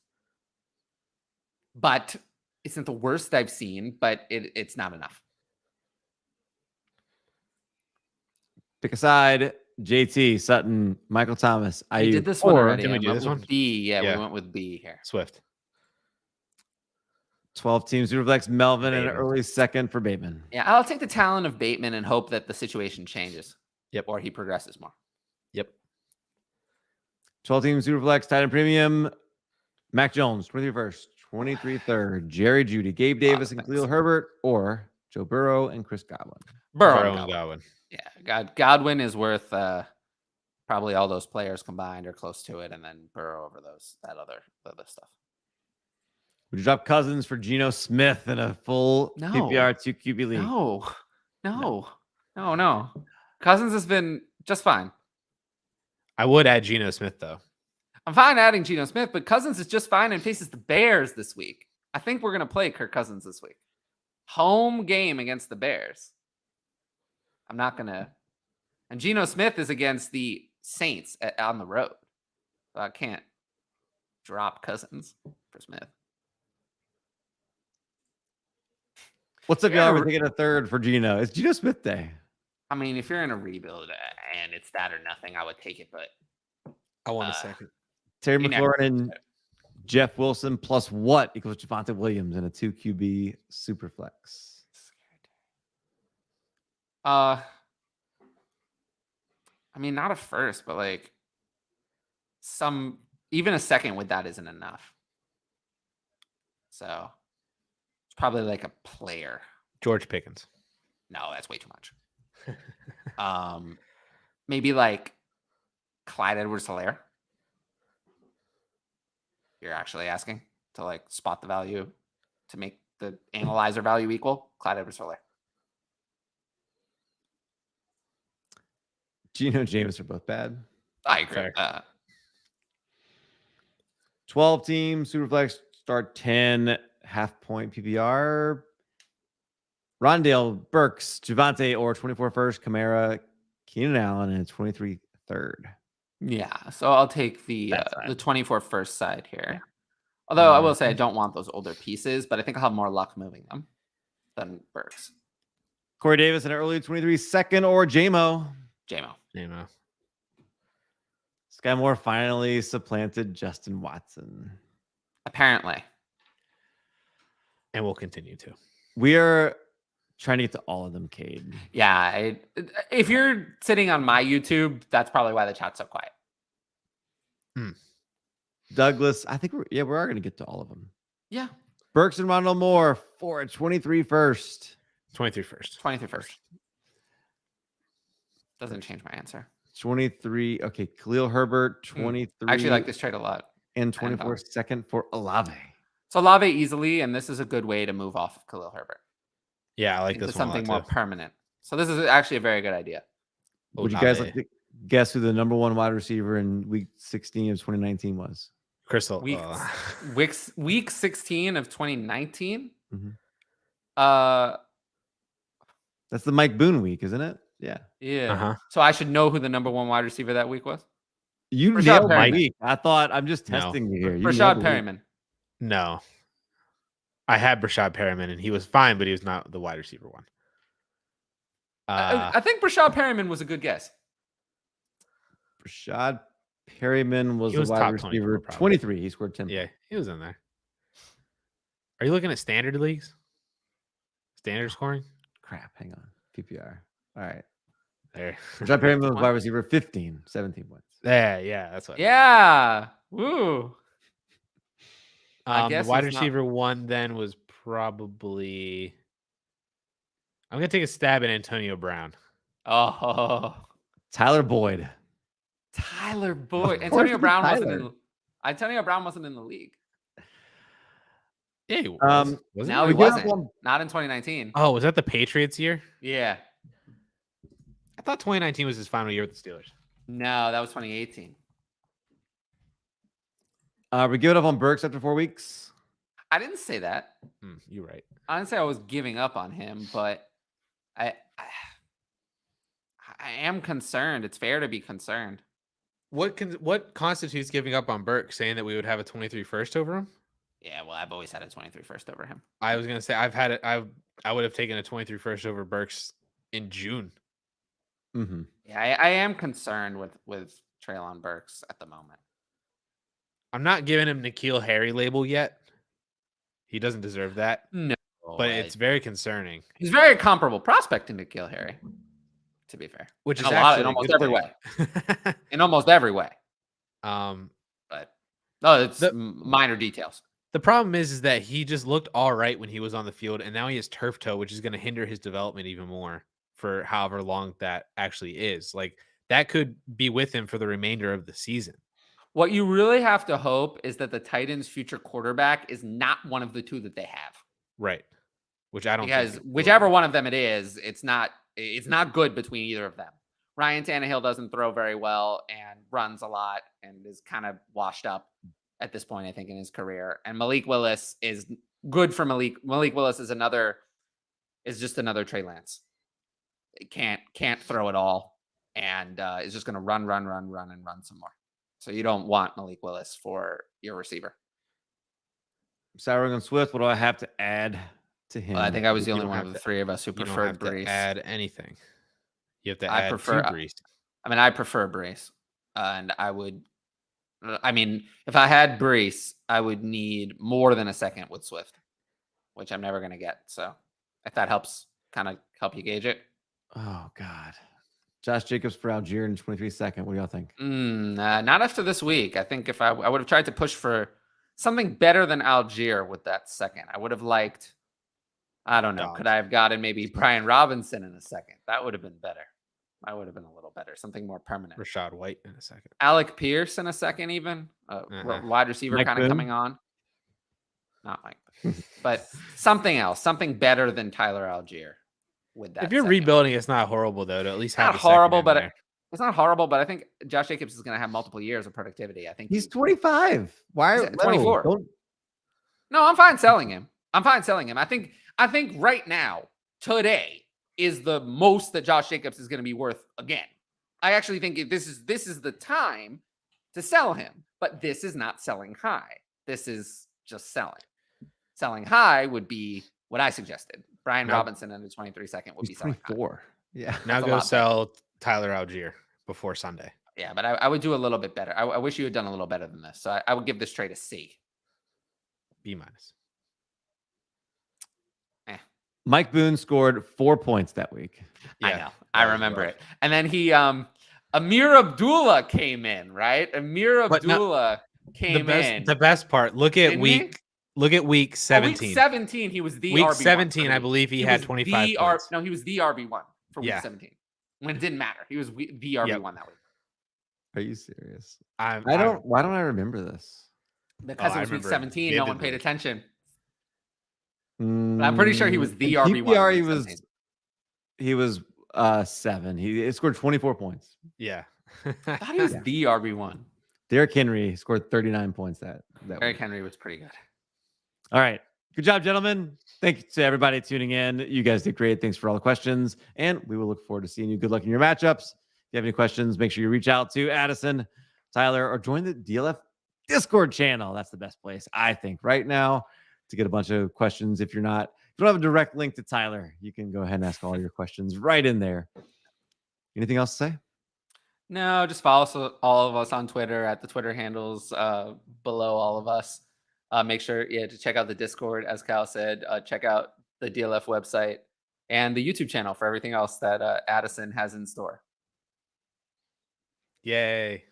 But it's not the worst I've seen, but it's not enough. Pick a side. JT, Sutton, Michael Thomas. I did this one already. Did we do this one? B. Yeah, we went with B here. Swift. 12 teams. Superflex, Melvin, and an early second for Bateman. Yeah, I'll take the talent of Bateman and hope that the situation changes. Yep. Or he progresses more. Yep. 12 teams. Superflex, Titan Premium. Mac Jones, 23 first, 23 third. Jerry Jeudy, Gabe Davis, and Khalil Herbert, or Joe Burrow and Chris Godwin. Burrow and Godwin. Yeah, Godwin is worth probably all those players combined or close to it, and then Burrow over that other stuff. Would you drop Cousins for Geno Smith in a full PPR 2 QB league? No. Cousins has been just fine. I would add Geno Smith, though. I'm fine adding Geno Smith, but Cousins is just fine and faces the Bears this week. I think we're going to play Kirk Cousins this week. Home game against the Bears. I'm not going to. And Geno Smith is against the Saints on the road. So I can't drop Cousins for Smith. What's up, y'all? We're taking a third for Geno. It's Geno Smith Day. I mean, if you're in a rebuild and it's that or nothing, I would take it, but I want a second. Terry McLaurin and Jeff Wilson plus what equals Javonte Williams in a 2 QB super flex? I mean, not a first, but like even a second with that isn't enough. So it's probably like a player. George Pickens. No, that's way too much. Maybe like Clyde Edwards-Helaire. You're actually asking to like spot the value to make the analyzer value equal. Clyde Edwards-Helaire. Geno and James are both bad. I agree with that. 12 teams, Superflex, start 10, half point PPR. Rondale, Burks, Javonte, or 24 first, Kamara, Keenan Allen and 23 third. Yeah, so I'll take the That side. 24 first side here. Yeah. Although I will say I don't want those older pieces, but I think I'll have more luck moving them than Burks. Corey Davis in early 23 second or JMO. JMO. Sky Moore finally supplanted Justin Watson. Apparently. And we'll continue to. We are trying to get to all of them, Cade. Yeah. If you're sitting on my YouTube, that's probably why the chat's so quiet. Douglas, I think we are going to get to all of them. Yeah. Burks and Rondell Moore for a 23 first. 23 first. 23 first. Doesn't change my answer. 23. Okay. Khalil Herbert, 23. I actually like this trade a lot. And 24 second for Olave. So Olave easily, and this is a good way to move off of Khalil Herbert. Yeah, I like this one. Something more permanent. So this is actually a very good idea. Would you guys like to guess who the number one wide receiver in week 16 of 2019 was? Crystal. Week 16 of 2019. Mm-hmm. That's the Mike Boone week, isn't it? Yeah. Yeah. Uh-huh. So I should know who the number one wide receiver that week was. You Rashad nailed Perriman. my week. I thought I'm just testing you here. You Rashad nailed the week. Perriman. No. I had Rashad Perriman, and he was fine, but he was not the wide receiver one. I think Rashad Perriman was a good guess. Rashad Perriman was the was wide top receiver. 24, 23. He scored 10. Yeah, he was in there. Are you looking at standard leagues? Standard scoring? Crap. Hang on. PPR. All right. There. Rashad Perriman was wide receiver 15, 17 points. Yeah, that's what. Yeah. Woo. The wide receiver one then was probably. I'm gonna take a stab at Antonio Brown. Oh, Tyler Boyd. Antonio Brown wasn't in the league. Yeah, he was. Now he wasn't. Not in 2019. Oh, was that the Patriots year? Yeah. I thought 2019 was his final year with the Steelers. No, that was 2018. We give it up on Burks after 4 weeks. I didn't say that. You're right. I didn't say I was giving up on him, but I am concerned. It's fair to be concerned. What constitutes giving up on Burke? Saying that we would have a 23 first over him? Yeah, well, I've always had a 23 first over him. I was gonna say I've had it. I would have taken a 23 first over Burks in June. Mm-hmm. Yeah, I am concerned with Treylon Burks at the moment. I'm not giving him N'Keal Harry label yet. He doesn't deserve that. No, but it's very concerning. He's very comparable prospect to N'Keal Harry, to be fair. Which in is in almost every way. In almost every way. But no, it's minor details. The problem is that he just looked all right when he was on the field, and now he has turf toe, which is going to hinder his development even more for however long that actually is. Like that could be with him for the remainder of the season. What you really have to hope is that the Titans' future quarterback is not one of the two that they have. Right. Which I don't because think whichever one of them it is, it's not good between either of them. Ryan Tannehill doesn't throw very well and runs a lot and is kind of washed up at this point, I think, in his career. And Malik Willis is good for Malik. Malik Willis is just another Trey Lance. Can't throw it all and is just going to run some more. So you don't want Malik Willis for your receiver. Sour on Swift. What do I have to add to him? Well, I think I was the only one of the three of us who preferred Brees. Add anything. You have to add Brees. I mean, I prefer Brees, and I would. I mean, if I had Brees, I would need more than a second with Swift, which I'm never going to get. So, if that helps, kind of help you gauge it. Oh God, Josh Jacobs for Algier in 23 second. What do y'all think? Not after this week. I think if I would have tried to push for something better than Algier with that second. I would have liked. I don't know. Could I have gotten maybe Brian Robinson in a second? That would have been better. I would have been a little better. Something more permanent. Rashad White in a second. Alec Pierce in a second, even. Wide receiver kind of coming on. Not Mike. But something else. Something better than Tyler Algier with that. If you're rebuilding, it's not horrible, though, to at least have not horrible, but it's not horrible, but I think Josh Jacobs is going to have multiple years of productivity. I think he's 25. Why? 24. No, I'm fine selling him. I think right now, today, is the most that Josh Jacobs is going to be worth again. I actually think this is the time to sell him, but this is not selling high. This is just selling. Selling high would be what I suggested. Brian Robinson in the 23-second would be selling 24. Yeah. Now go sell Tyler Algier before Sunday. Yeah, but I would do a little bit better. I wish you had done a little better than this. So I would give this trade a C. B-. Mike Boone scored 4 points that week. Yeah, I know. I remember it. And then Amir Abdullah came in, right? Amir Abdullah came in. The best part, look at week 17. Week 17, he was the week RB1. 17, I believe he had 25 points. No, he was the RB1 for week 17. When it didn't matter. He was the RB1 that week. Are you serious? Why don't I remember this? Because it was week 17, no one paid attention. But Mm, I'm pretty sure he was the RB1. PPR, he was 7. He scored 24 points. Yeah. I thought he was the RB1. Derrick Henry scored 39 points that Derrick week. Henry was pretty good. All right. Good job, gentlemen. Thank you to everybody tuning in. You guys did great. Thanks for all the questions. And we will look forward to seeing you. Good luck in your matchups. If you have any questions, make sure you reach out to Addison, Tyler, or join the DLF Discord channel. That's the best place, I think, right now to get a bunch of questions. If you don't have a direct link to Tyler, you can go ahead and ask all your questions right in there. Anything else to say? No, just follow all of us on Twitter at the Twitter handles below all of us. Make sure to check out the Discord, as Cal said. Check out the DLF website and the YouTube channel for everything else that Addison has in store. Yay.